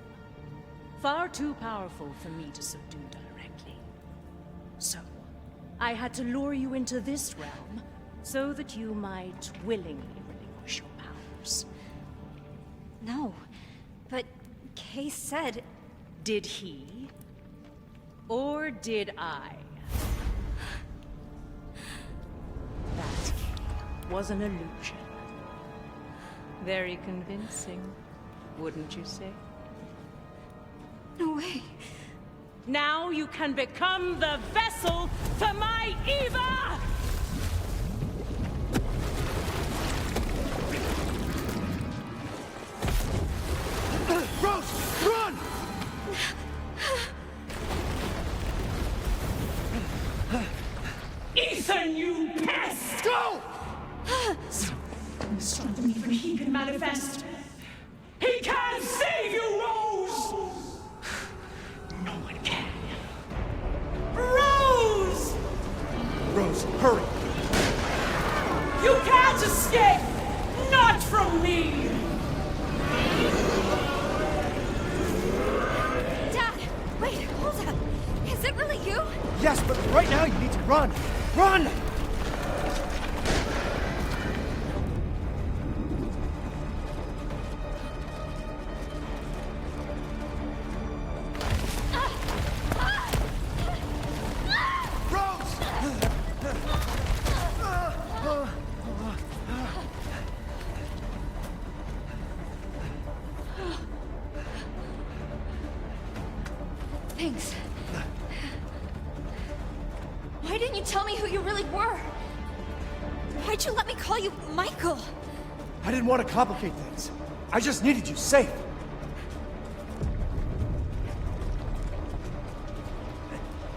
Far too powerful for me to subdue directly. So, I had to lure you into this realm so that you might willingly relinquish your powers. No, but Kay said... Did he? Or did I? That was an illusion. Very convincing, wouldn't you say? No way. Now you can become the vessel for my Eva! Rose, run! Ethan, you pest! Go! Stop me when he can manifest. He can't save you, Rose! No one can. Rose! Rose, hurry! You can't escape! Not from me! Dad, wait, hold up. Is it really you? Yes, but right now you need to run! Run! Thanks. Why didn't you tell me who you really were? Why'd you let me call you Michael? I didn't want to complicate things. I just needed you safe.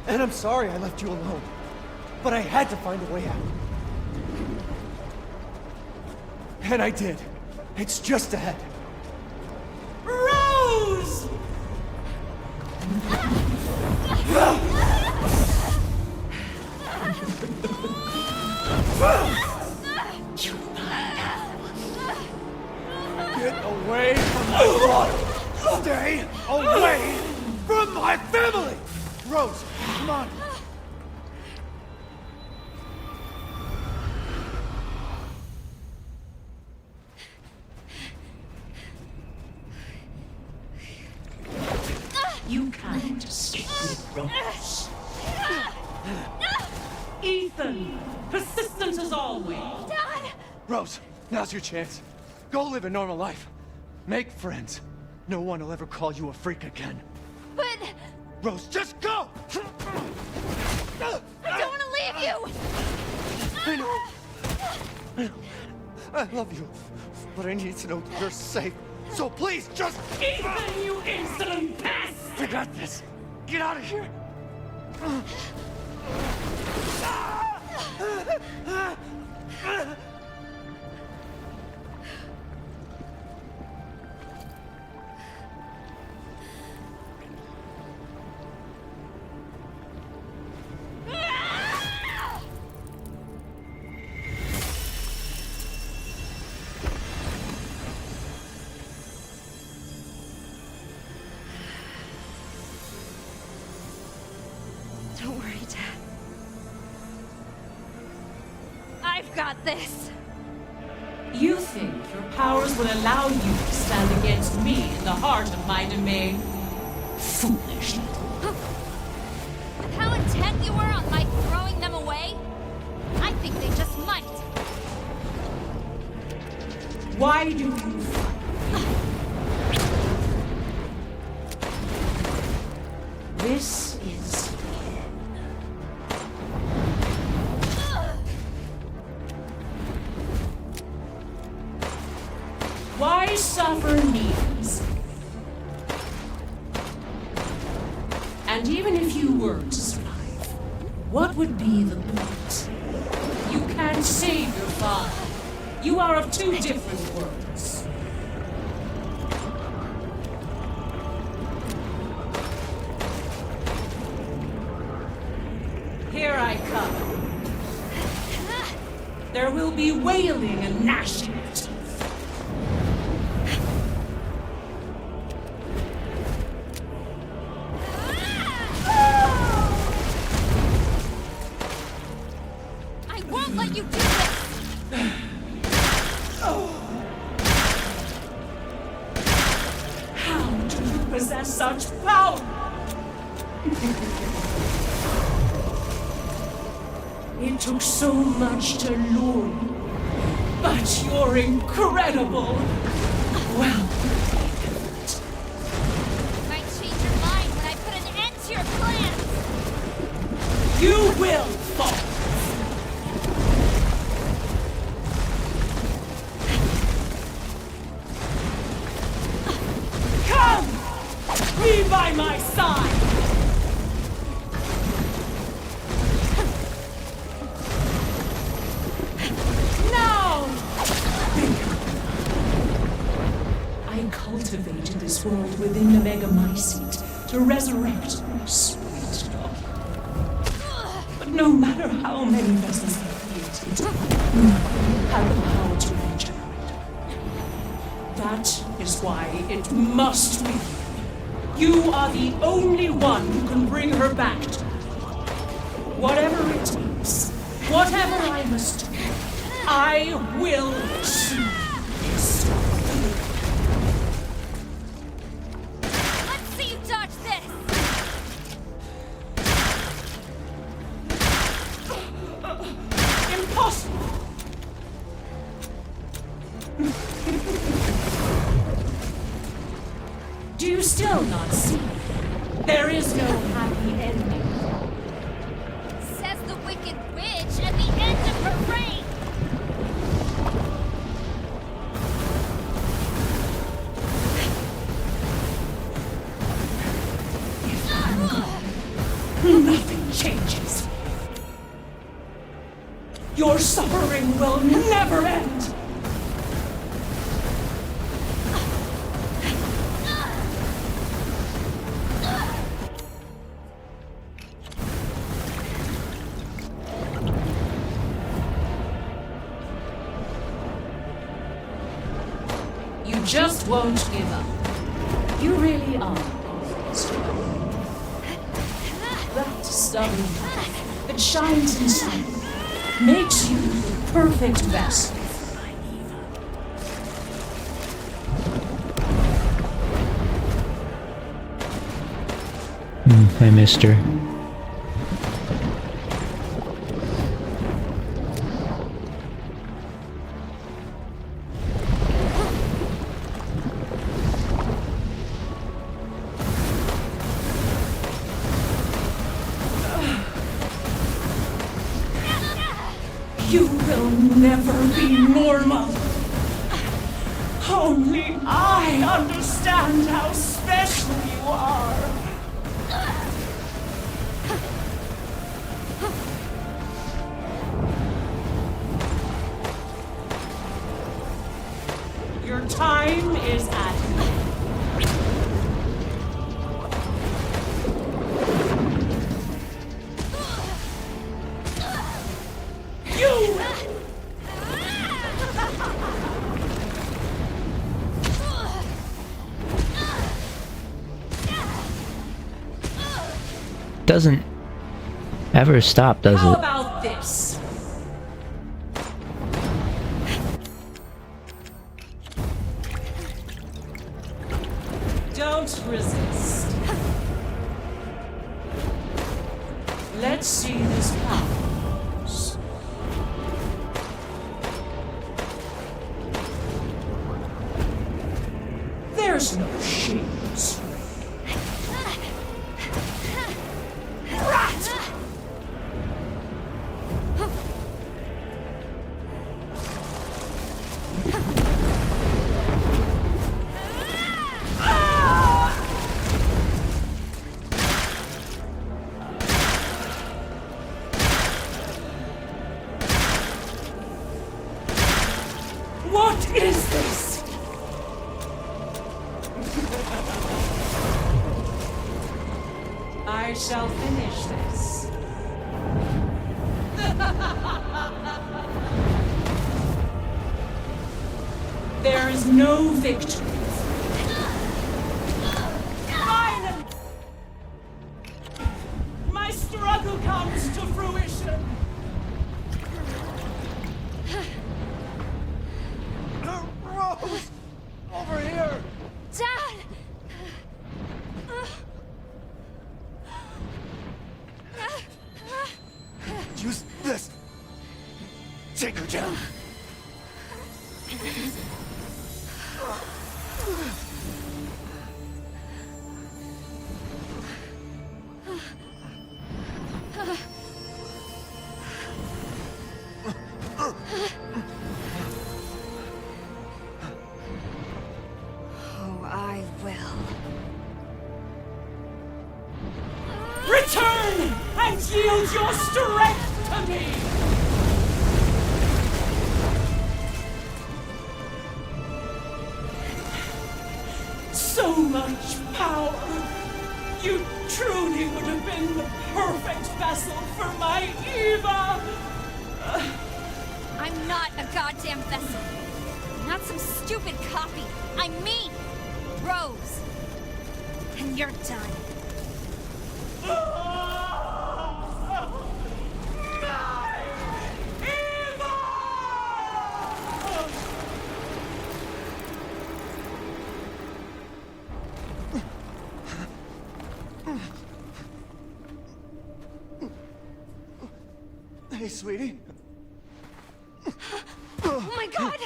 And I'm sorry I left you alone. But I had to find a way out. And I did. It's just ahead. Rose! Get away from my daughter! Stay away from my family! Rose, come on! You can't escape me, Rose. Ethan, persistent as always. Dad! Rose, now's your chance. Go live a normal life. Make friends. No one will ever call you a freak again. But Rose, just go! I don't want to leave you! I know. I love you, but I need to know that you're safe. So please, just... Ethan, you insolent pest! I got this. Get out of here! Don't worry, Dad. I've got this. You think your powers will allow you to stand against me in the heart of my domain? Foolish. With how intent you were on my throwing them away, I think they just might. Why do you fight? This is why suffer needs? And even if you were to survive, what would be the point? You can't save your father. You are of two different worlds. Here I come. There will be wailing and gnashing of teeth. I won't let you do this! How do you possess such power? It took so much to lure you, but you're incredible. Well, You might change your mind when I put an end to your Be by my side! Now! I cultivated this world within the Megamycete to resurrect my sweet daughter. But no matter how many vessels I created, none had the power to regenerate her. That is why it must be. You are the only one who can bring her back to me. Whatever it takes, whatever I must do, I will see this. Let's see you dodge this! Impossible! Do you still not see? There is no happy ending. Says the Wicked Witch at the end of her reign! Nothing changes. Your suffering will never end. You just won't give up. You really are. That stubborn light that shines inside you makes you the perfect vessel. I missed her. You will never be normal. Only I understand how special you are. Your time is at hand. Doesn't ever stop, does How it? about this? Don't resist. Let's see this powers. There's no shades. Rat! What is this? I shall finish this. There is no victory. Finally! My struggle comes to fruition. Rose! Over here! Dad! Use this. Take her down. Oh, I will. Return and yield your strength to me! So much power! You truly would have been the perfect vessel for my Eva! I'm not a goddamn vessel. I'm not some stupid copy. I'm me, Rose. And you're done. Hey, sweetie. Oh my god!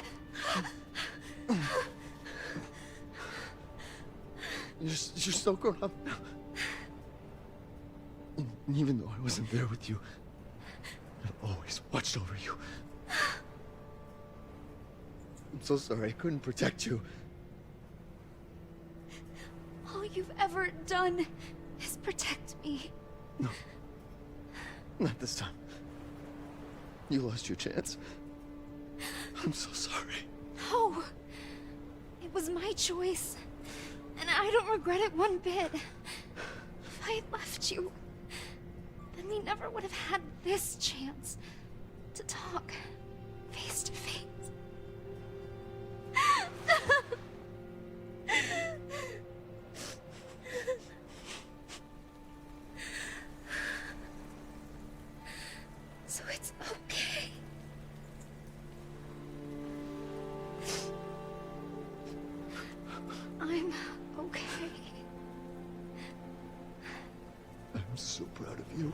You're so grown up now. And even though I wasn't there with you, I've always watched over you. I'm so sorry I couldn't protect you. All you've ever done is protect me. No. Not this time. You lost your chance. I'm so sorry. No. It was my choice. And I don't regret it one bit. If I had left you, then we never would have had this chance to talk face to face. So it's okay. I'm okay. I'm so proud of you.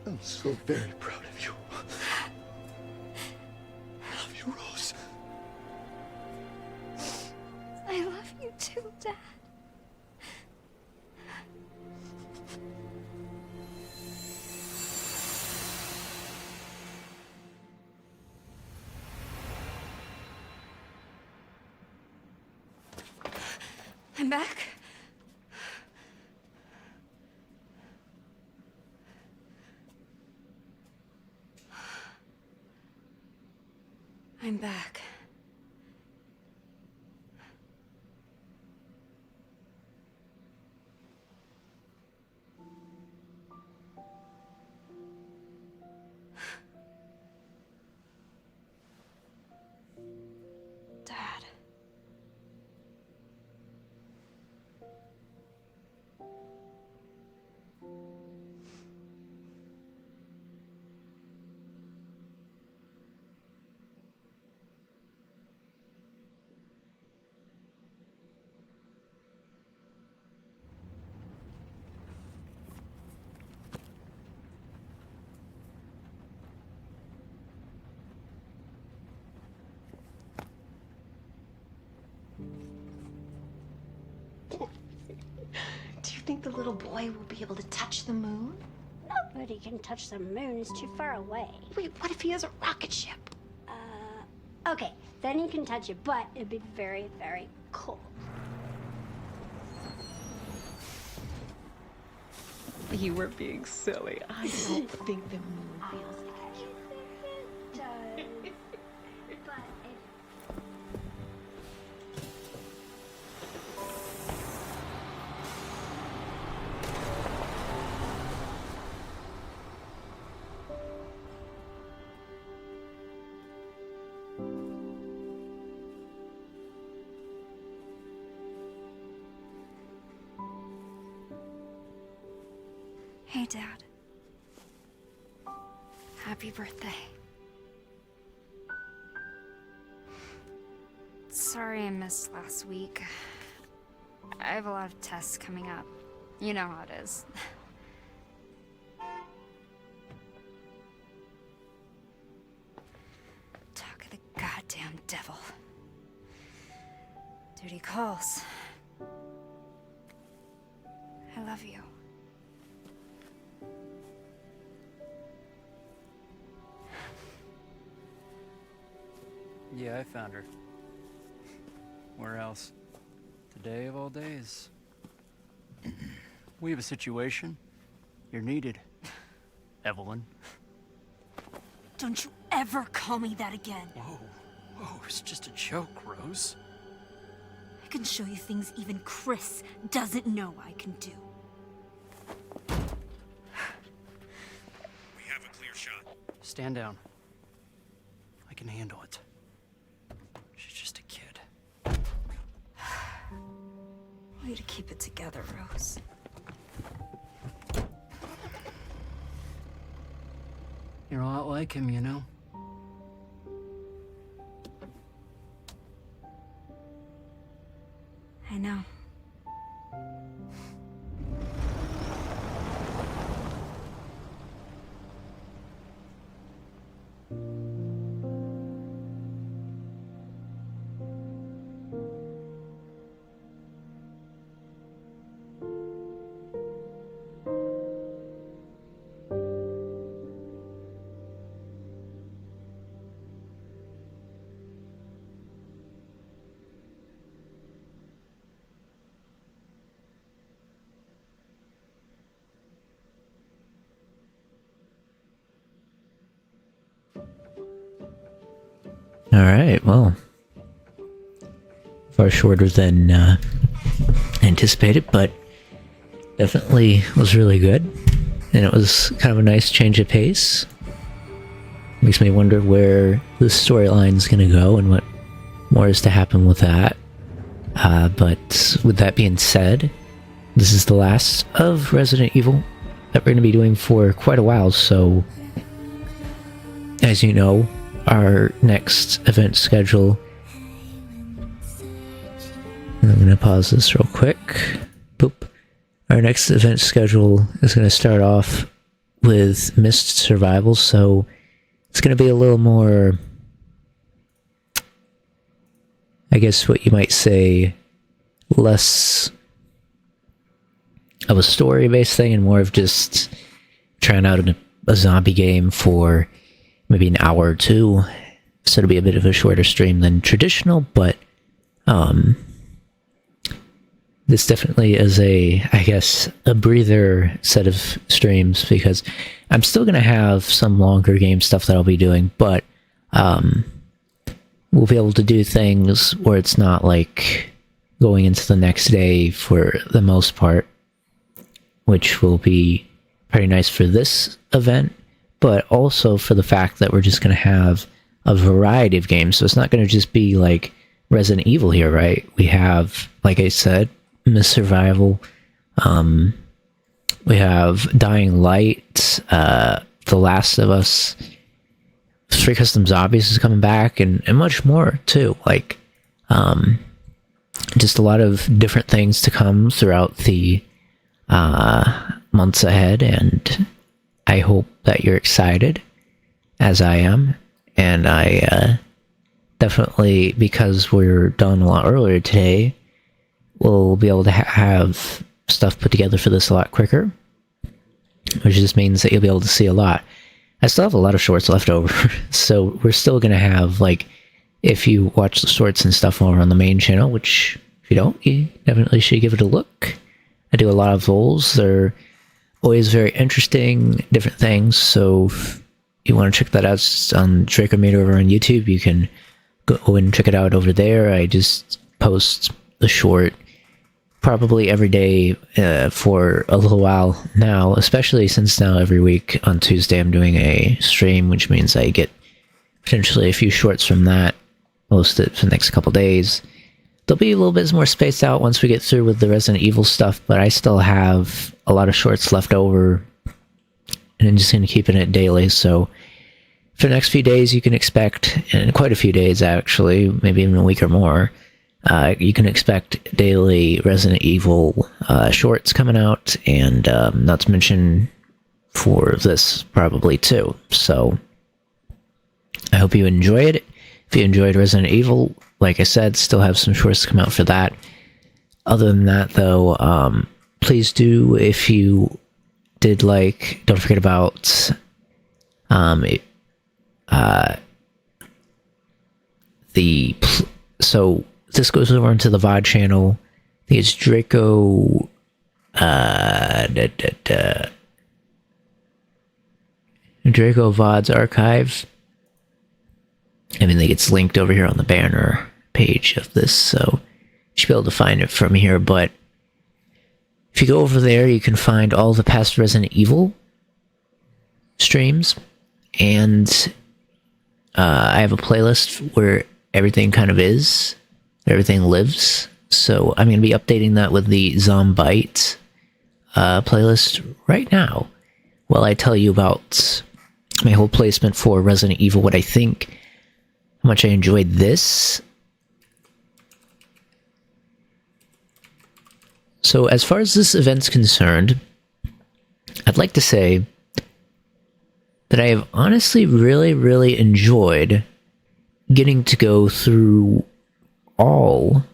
I'm so very proud of you. I love you, Rose. I love you too, Dad. I'm back. I'm back. Dad. Do you think the little boy will be able to touch the moon? Nobody can touch the moon. It's too far away. Wait, what if he has a rocket ship? Okay, then he can touch it, but it'd be very, very cold. You were being silly. I don't think the moon feels like you. It does. But if Hey, Dad. Happy birthday. Sorry I missed last week. I have a lot of tests coming up. You know how it is. Talk of the goddamn devil. Duty calls. I love you. Yeah, I found her. Where else? Today of all days. We have a situation. You're needed, Evelyn. Don't you ever call me that again. Whoa, it's just a joke, Rose. I can show you things even Chris doesn't know I can do. We have a clear shot. Stand down. I can handle it. She's just a kid. Way to keep it together, Rose. You're a lot like him, you know? I know. Alright, well. Far shorter than anticipated, but definitely was really good. And it was kind of a nice change of pace. Makes me wonder where the storyline's gonna go and what more is to happen with that. But with that being said, this is the last of Resident Evil that we're gonna be doing for quite a while, so as you know, our next event schedule. I'm going to pause this real quick. Boop. Our next event schedule is going to start off with Myst Survival, so it's going to be a little more, I guess what you might say, less of a story-based thing and more of just trying out a zombie game for maybe an hour or two, so it'll be a bit of a shorter stream than traditional, but this definitely is I guess, a breather set of streams, because I'm still going to have some longer game stuff that I'll be doing, but we'll be able to do things where it's not like going into the next day for the most part, which will be pretty nice for this event, but also for the fact that we're just going to have a variety of games. So it's not going to just be like Resident Evil here, right? We have, like I said, Myst Survival. We have Dying Light, The Last of Us, 3 Custom Zombies is coming back, and much more too. Like, just a lot of different things to come throughout the months ahead, and I hope that you're excited, as I am, and I definitely, because we're done a lot earlier today, we'll be able to have stuff put together for this a lot quicker, which just means that you'll be able to see a lot. I still have a lot of shorts left over, so we're still going to have, like, if you watch the shorts and stuff over on the main channel, which if you don't, you definitely should give it a look. I do a lot of those. They're always very interesting, different things, so if you want to check that out on Dracometer over on YouTube, you can go and check it out over there. I just post the short probably every day for a little while now, especially since now every week on Tuesday I'm doing a stream, which means I get potentially a few shorts from that posted for the next couple days. They'll be a little bit more spaced out once we get through with the Resident Evil stuff, but I still have a lot of shorts left over, and I'm just going to keep it daily. So for the next few days, you can expect, and quite a few days actually, maybe even a week or more, you can expect daily Resident Evil shorts coming out, and not to mention for this probably too. So I hope you enjoy it. If you enjoyed Resident Evil, like I said, still have some shorts to come out for that. Other than that, though, please do, if you did like, don't forget about so this goes over into the VOD channel. think it's Draco. Draco VOD's archive. I mean, it's linked over here on the banner page of this, so you should be able to find it from here. But if you go over there, you can find all the past Resident Evil streams, and I have a playlist where everything kind of is, everything lives. So I'm going to be updating that with the Zombite playlist right now, while I tell you about my whole placement for Resident Evil, what I think, how much I enjoyed this. So as far as this event's concerned, I'd like to say that I have honestly really enjoyed getting to go through all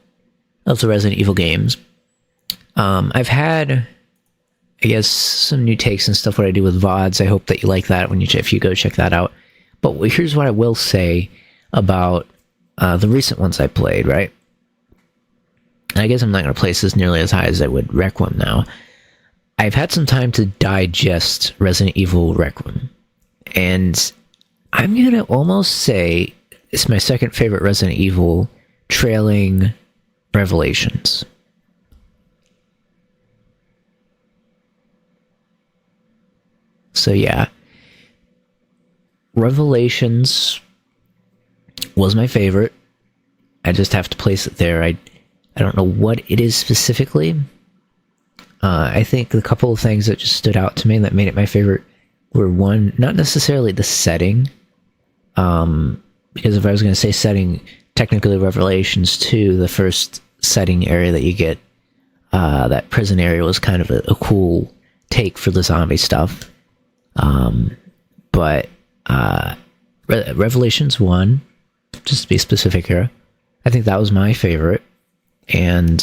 of the Resident Evil games. I've had, I guess, some new takes and stuff what I do with VODs. I hope that you like that if you go check that out. But here's what I will say about the recent ones I played, right? I guess I'm not going to place this nearly as high as I would Requiem now. I've had some time to digest Resident Evil Requiem, and I'm going to almost say it's my second favorite Resident Evil, trailing Revelations. So yeah, Revelations was my favorite. I just have to place it there. I don't know what it is specifically. I think the couple of things that just stood out to me that made it my favorite were, one, not necessarily the setting, because if I was going to say setting, technically Revelations 2, the first setting area that you get, that prison area was kind of a cool take for the zombie stuff. But Revelations 1, just to be specific here, I think that was my favorite. And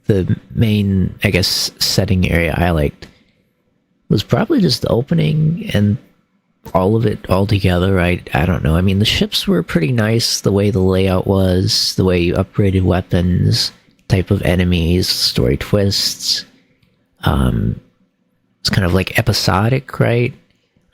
the main, I guess, setting area I liked was probably just the opening and all of it all together. I don't know. I mean, the ships were pretty nice, the way the layout was, the way you upgraded weapons, type of enemies, story twists. It's kind of like episodic, right?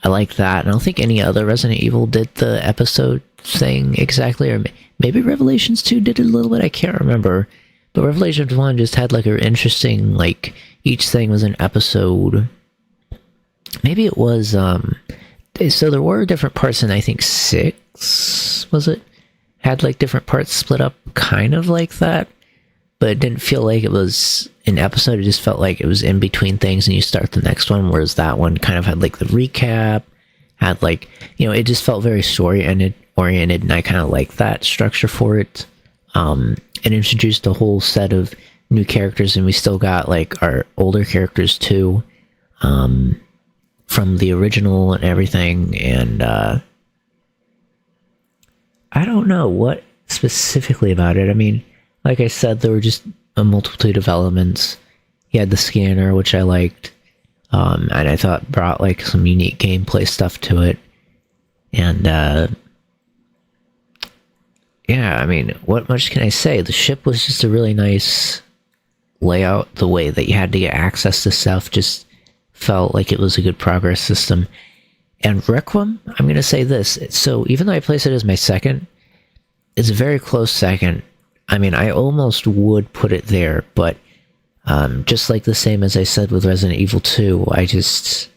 I like that. I don't think any other Resident Evil did the episode thing exactly, or maybe Revelations 2 did it a little bit, I can't remember. But Revelations 1 just had like an interesting, like, each thing was an episode. Maybe it was, so there were different parts in, I think, 6, was it? Had like different parts split up kind of like that, but it didn't feel like it was an episode. It just felt like it was in between things and you start the next one, whereas that one kind of had like the recap, had like, you know, it just felt very story-oriented, and I kind of like that structure for it. It introduced a whole set of new characters, and we still got like our older characters too, from the original and everything, and I don't know what specifically about it. I mean, like I said, there were just a multitude of elements. You had the scanner, which I liked, and I thought brought like some unique gameplay stuff to it. And yeah, I mean, what much can I say? The ship was just a really nice layout. The way that you had to get access to stuff just felt like it was a good progress system. And Requiem, I'm going to say this. So even though I place it as my second, it's a very close second. I mean, I almost would put it there, but just like the same as I said with Resident Evil 2, I just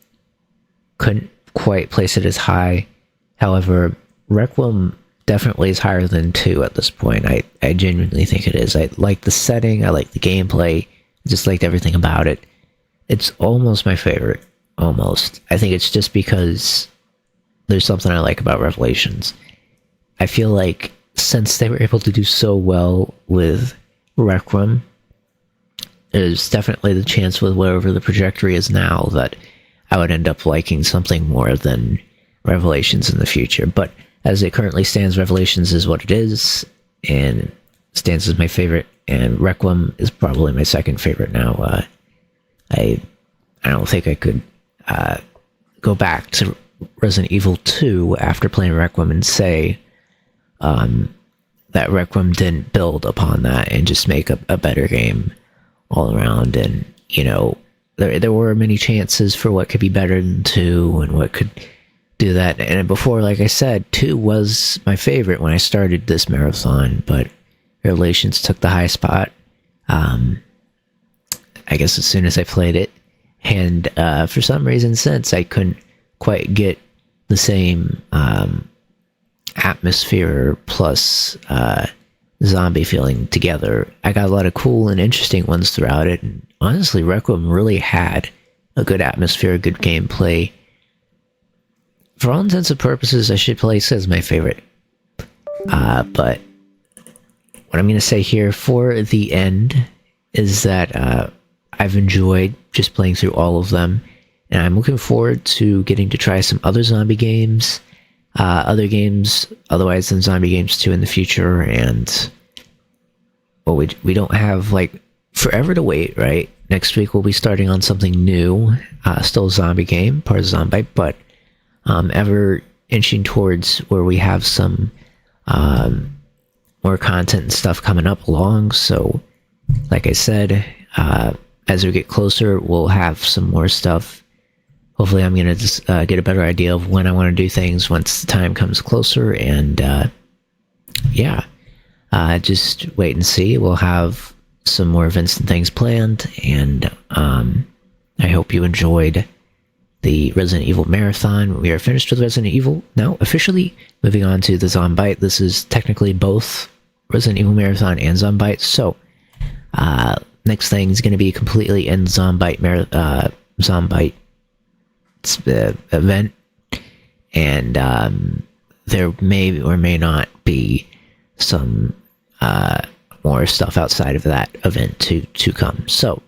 couldn't quite place it as high. However, Requiem definitely is higher than 2 at this point. I genuinely think it is. I like the setting, I like the gameplay, I just liked everything about it. It's almost my favorite. Almost. I think it's just because there's something I like about Revelations. I feel like since they were able to do so well with Requiem, there's definitely the chance with whatever the trajectory is now that I would end up liking something more than Revelations in the future. But as it currently stands, Revelations is what it is, and stands as my favorite, and Requiem is probably my second favorite now. I don't think I could go back to Resident Evil 2 after playing Requiem and say that that Requiem didn't build upon that and just make a better game all around. And, you know, there were many chances for what could be better than 2 and what could do that. And before, like I said, 2 was my favorite when I started this marathon, but Revelations took the high spot. I guess as soon as I played it, and for some reason since, I couldn't quite get the same atmosphere plus zombie feeling together. I got a lot of cool and interesting ones throughout it, and honestly, Requiem really had a good atmosphere, a good gameplay. For all intents and purposes, I should place it as my favorite. But what I'm going to say here for the end is that I've enjoyed just playing through all of them, and I'm looking forward to getting to try some other zombie games, other games otherwise than Zombie Games 2 in the future. And well, we don't have like forever to wait, right? Next week we'll be starting on something new, still a zombie game, part of Zombie, but ever inching towards where we have some more content and stuff coming up along. So like I said, as we get closer, we'll have some more stuff. Hopefully I'm going to just get a better idea of when I want to do things once the time comes closer. And yeah, just wait and see. We'll have some more events and things planned. And I hope you enjoyed the Resident Evil Marathon. We are finished with Resident Evil now, officially moving on to the Zombite. This is technically both Resident Evil Marathon and Zombite. So next thing is going to be completely in Zombite Zombite event, and there may or may not be some more stuff outside of that event to come. So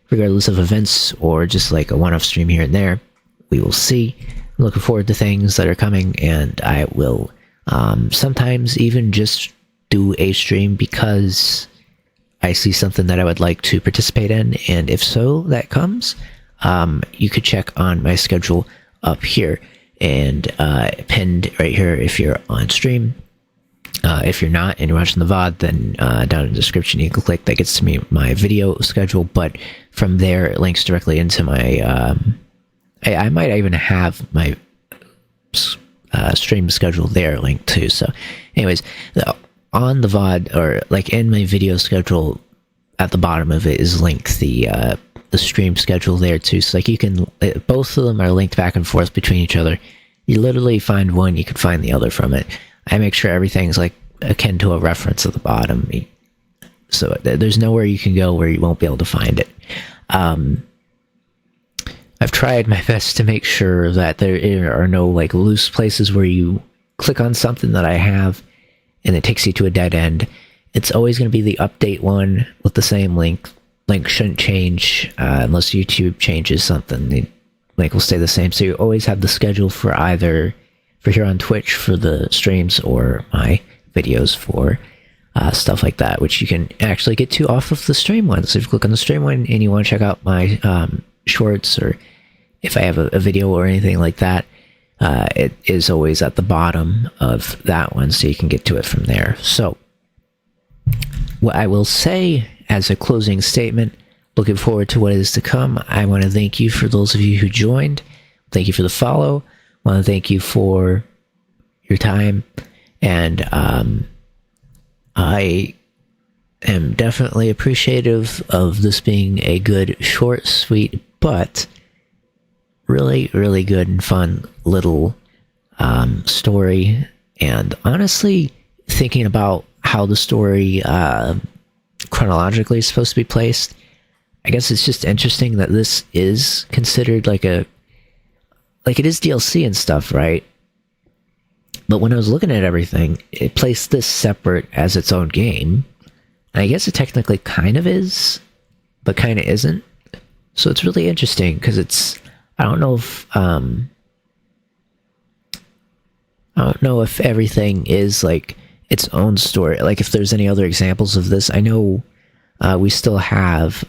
regardless of events or just like a one-off stream here and there, we will see. I'm looking forward to things that are coming, and I will sometimes even just do a stream because I see something that I would like to participate in, and if so, that comes. You could check on my schedule up here and pinned right here if you're on stream. If you're not and you're watching the VOD, then down in the description you can click. That gets to me my video schedule, but from there it links directly into my I might even have my stream schedule there linked too. So anyways, on the VOD, or like in my video schedule, at the bottom of it is linked the stream schedule there too. So like you can, both of them are linked back and forth between each other. You literally find one, you can find the other from it. I make sure everything's like akin to a reference at the bottom, so there's nowhere you can go where you won't be able to find it. I've tried my best to make sure that there are no like loose places where you click on something that I have and it takes you to a dead end. It's always going to be the update one with the same link. Link shouldn't change unless YouTube changes something. The link will stay the same. So you always have the schedule for either for here on Twitch for the streams or my videos for stuff like that, which you can actually get to off of the stream one. So if you click on the stream one and you want to check out my shorts, or if I have a video or anything like that, it is always at the bottom of that one, so you can get to it from there. So what I will say as a closing statement, looking forward to what is to come. I want to thank you for those of you who joined. Thank you for the follow. I want to thank you for your time, and I am definitely appreciative of this being a good, short, sweet, but really, really good and fun little story. And honestly, thinking about how the story chronologically is supposed to be placed, I guess it's just interesting that this is considered like it is DLC and stuff, right? But when I was looking at everything, it placed this separate as its own game. And I guess it technically kind of is, but kind of isn't. So it's really interesting because I don't know if everything is like its own story. Like if there's any other examples of this. I know we still have,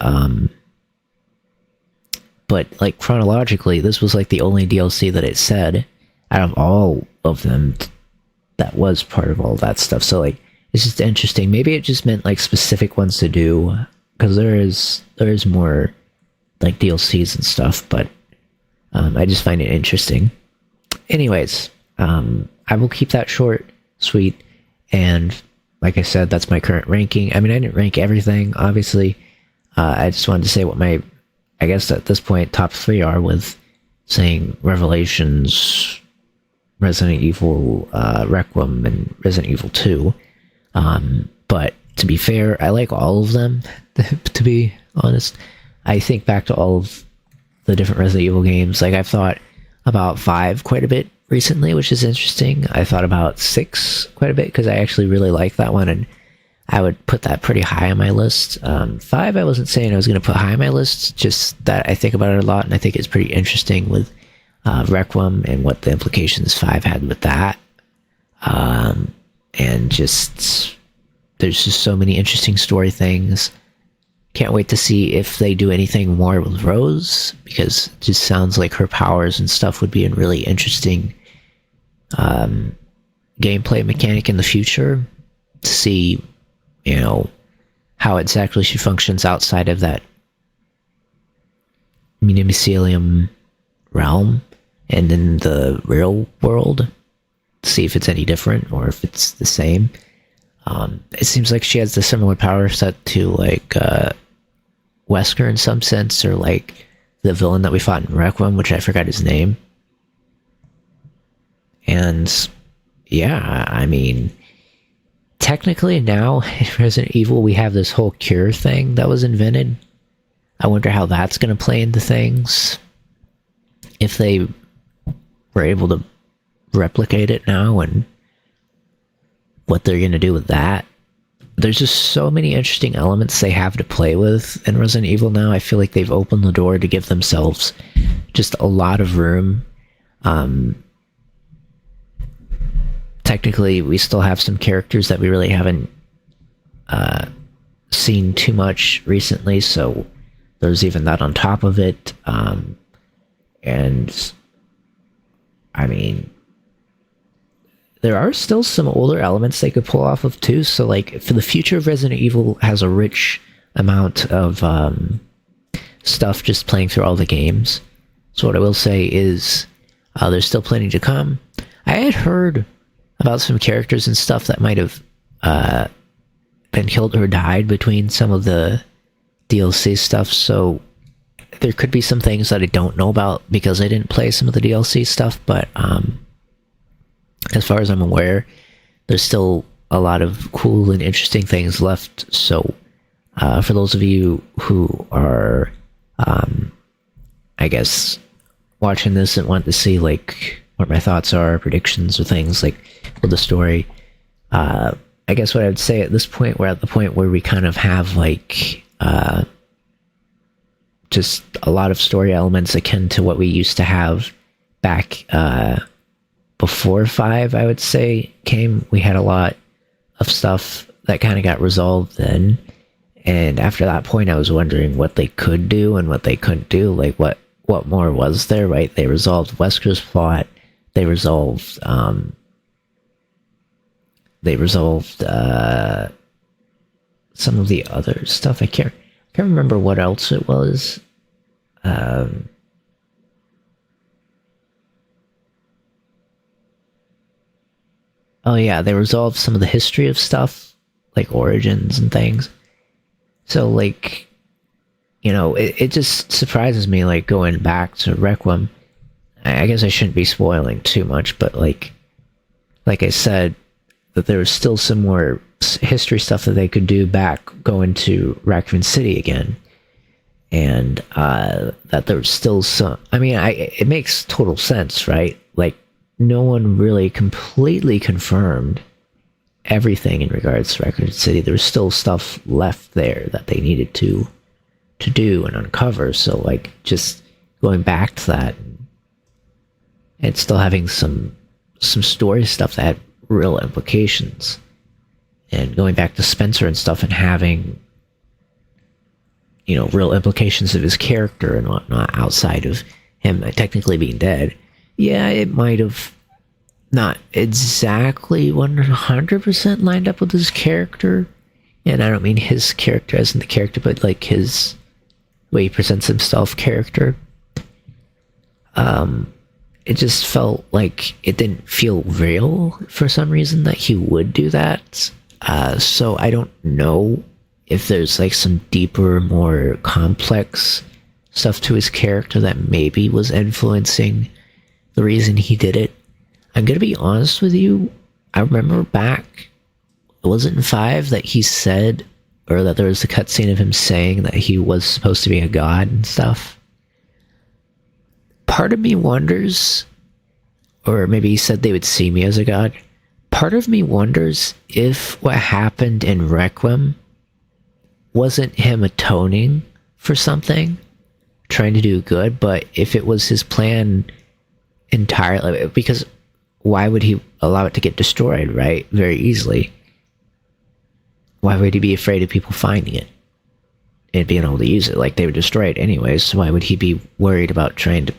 but like chronologically, this was like the only DLC that it said out of all of them that was part of all that stuff. So like it's just interesting. Maybe it just meant like specific ones to do, because there is more like DLCs and stuff, but I just find it interesting. Anyways, I will keep that short, sweet, and like I said, that's my current ranking. I mean, I didn't rank everything, obviously. I just wanted to say what my, I guess at this point, top 3 are, with saying Revelations, Resident Evil, Requiem, and Resident Evil 2. But to be fair, I like all of them, to be honest. I think back to all of the different Resident Evil games. Like, I've thought about 5 quite a bit recently, which is interesting. I thought about 6 quite a bit, because I actually really like that one, and I would put that pretty high on my list. 5, I wasn't saying I was going to put high on my list, just that I think about it a lot, and I think it's pretty interesting with Requiem and what the implications 5 had with that. And just, there's just so many interesting story things. Can't wait to see if they do anything more with Rose, because it just sounds like her powers and stuff would be a really interesting gameplay mechanic in the future, to see, you know, how exactly she functions outside of that Minimycelium realm and in the real world, to see if it's any different or if it's the same. It seems like she has the similar power set to, like, Wesker in some sense, or like the villain that we fought in Requiem, which I forgot his name. And yeah, I mean, technically now in Resident Evil we have this whole cure thing that was invented. I wonder how that's going to play into things, if they were able to replicate it now, and what they're going to do with that. There's just so many interesting elements they have to play with in Resident Evil now. I feel like they've opened the door to give themselves just a lot of room. Technically, we still have some characters that we really haven't seen too much recently, so there's even that on top of it. And I mean, there are still some older elements they could pull off of too, so like, for the future of Resident Evil has a rich amount of stuff just playing through all the games. So what I will say is, there's still plenty to come. I had heard about some characters and stuff that might have been killed or died between some of the DLC stuff, so there could be some things that I don't know about because I didn't play some of the DLC stuff, but as far as I'm aware, there's still a lot of cool and interesting things left. So for those of you who are, I guess, watching this and want to see like what my thoughts are, predictions or things like with the story, I guess what I would say at this point, we're at the point where we kind of have like just a lot of story elements akin to what we used to have back before 5, I would say, came. We had a lot of stuff that kind of got resolved then, and after that point I was wondering what they could do and what they couldn't do, like what more was there, right? They resolved Wesker's plot, they resolved some of the other stuff. I can't remember what else it was. Oh yeah, they resolved some of the history of stuff, like origins and things. So like, you know, it just surprises me, like going back to Requiem. I guess I shouldn't be spoiling too much, but like I said, that there was still some more history stuff that they could do back going to Raccoon City again. And that there was still some, I mean, it makes total sense, right? Like, no one really completely confirmed everything in regards to Raccoon City. There was still stuff left there that they needed to do and uncover. So like, just going back to that and still having some story stuff that had real implications, and going back to Spencer and stuff and having, you know, real implications of his character and whatnot outside of him technically being dead. Yeah, it might have not exactly 100% lined up with his character. And I don't mean his character as in the character, but like his way he presents himself character. It just felt like it didn't feel real for some reason that he would do that. So I don't know if there's like some deeper, more complex stuff to his character that maybe was influencing the reason he did it. I'm gonna be honest with you, I remember back, was it in 5 that he said, or that there was a cutscene of him saying that he was supposed to be a god and stuff? Part of me wonders, or maybe he said they would see me as a god. Part of me wonders if what happened in Requiem wasn't him atoning for something, trying to do good, but if it was his plan entirely, because why would he allow it to get destroyed, right? Very easily. Why would he be afraid of people finding it and being able to use it? Like, they would destroy it anyways, so why would he be worried about trying to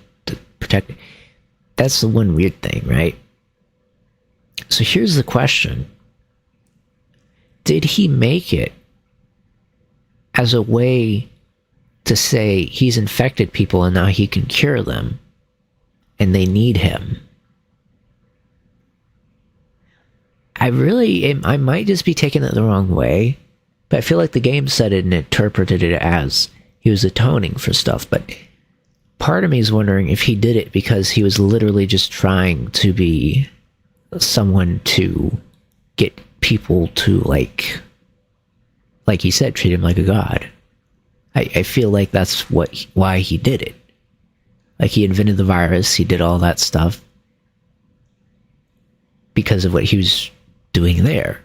protect it? That's the one weird thing, right? So here's the question. Did he make it as a way to say he's infected people and now he can cure them and they need him? I might just be taking it the wrong way, but I feel like the game said it and interpreted it as he was atoning for stuff, but part of me is wondering if he did it because he was literally just trying to be someone to get people to, like he said, treat him like a god. I feel like that's why he did it. Like, he invented the virus, he did all that stuff because of what he was doing there.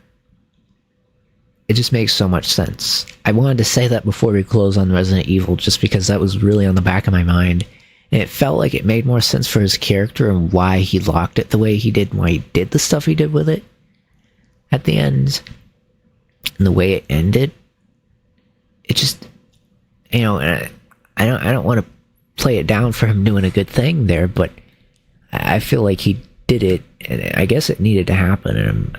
It just makes so much sense. I wanted to say that before we close on Resident Evil, just because that was really on the back of my mind. And it felt like it made more sense for his character and why he locked it the way he did, and why he did the stuff he did with it at the end. And the way it ended. It just, you know, I don't want to play it down for him doing a good thing there, but I feel like he did it, and I guess it needed to happen, and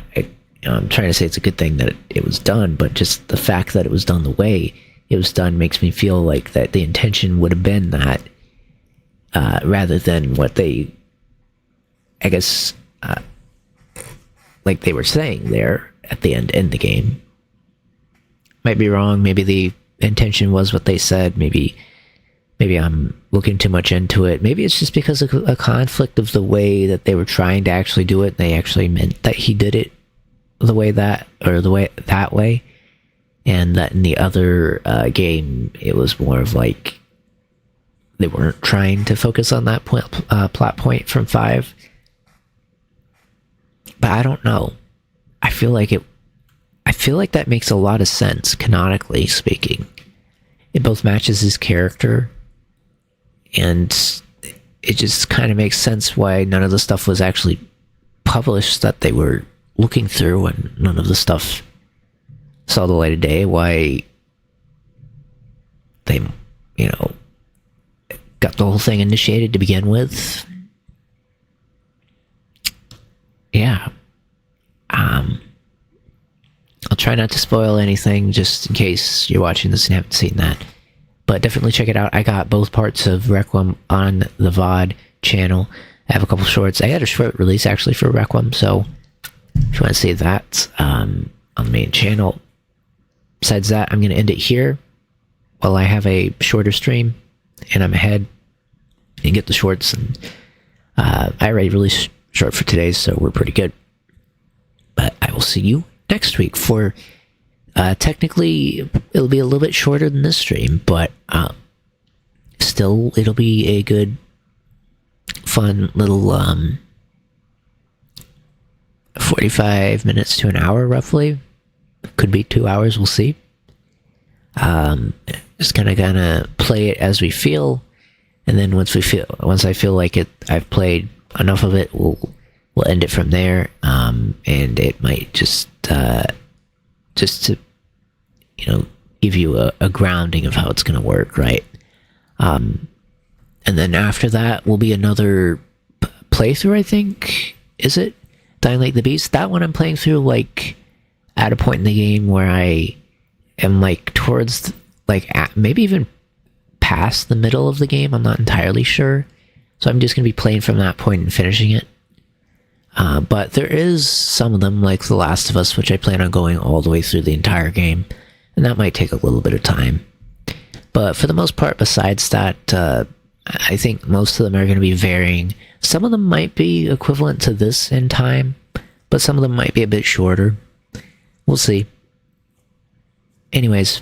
I'm trying to say it's a good thing that it was done, but just the fact that it was done the way it was done makes me feel like that the intention would have been that, rather than what they, I guess, like they were saying there at the end in the game. Might be wrong, maybe the intention was what they said, maybe I'm looking too much into it. Maybe it's just because of a conflict of the way that they were trying to actually do it, and they actually meant that he did it the way that way, and that in the other game it was more of like they weren't trying to focus on that plot point from 5. But I don't know. I feel like that makes a lot of sense, canonically speaking. It both matches his character, and it just kind of makes sense why none of the stuff was actually published that they were looking through, and none of the stuff saw the light of day, why they, you know, got the whole thing initiated to begin with. Yeah. I'll try not to spoil anything, just in case you're watching this and haven't seen that. But definitely check it out. I got both parts of Requiem on the VOD channel. I have a couple shorts. I had a short release actually for Requiem, so if you want to see that on the main channel. Besides that, I'm going to end it here while I have a shorter stream, and I'm ahead and get the shorts. And I already released short for today, so we're pretty good. But I will see you next week for technically it'll be a little bit shorter than this stream, but still it'll be a good fun little 45 minutes to an hour roughly. Could be 2 hours, we'll see. Just gonna play it as we feel, and then once I feel like I've played enough of it, we'll end it from there. And it might just to, you know, give you a grounding of how it's gonna work, right? And then after that will be another playthrough, I think, is it? Dying Like the Beast. That one I'm playing through like at a point in the game where I am like towards like maybe even past the middle of the game. I'm not entirely sure. So I'm just going to be playing from that point and finishing it. But there is some of them, like The Last of Us, which I plan on going all the way through the entire game. And that might take a little bit of time. But for the most part, besides that, I think most of them are going to be varying. Some of them might be equivalent to this in time, but some of them might be a bit shorter. We'll see. Anyways,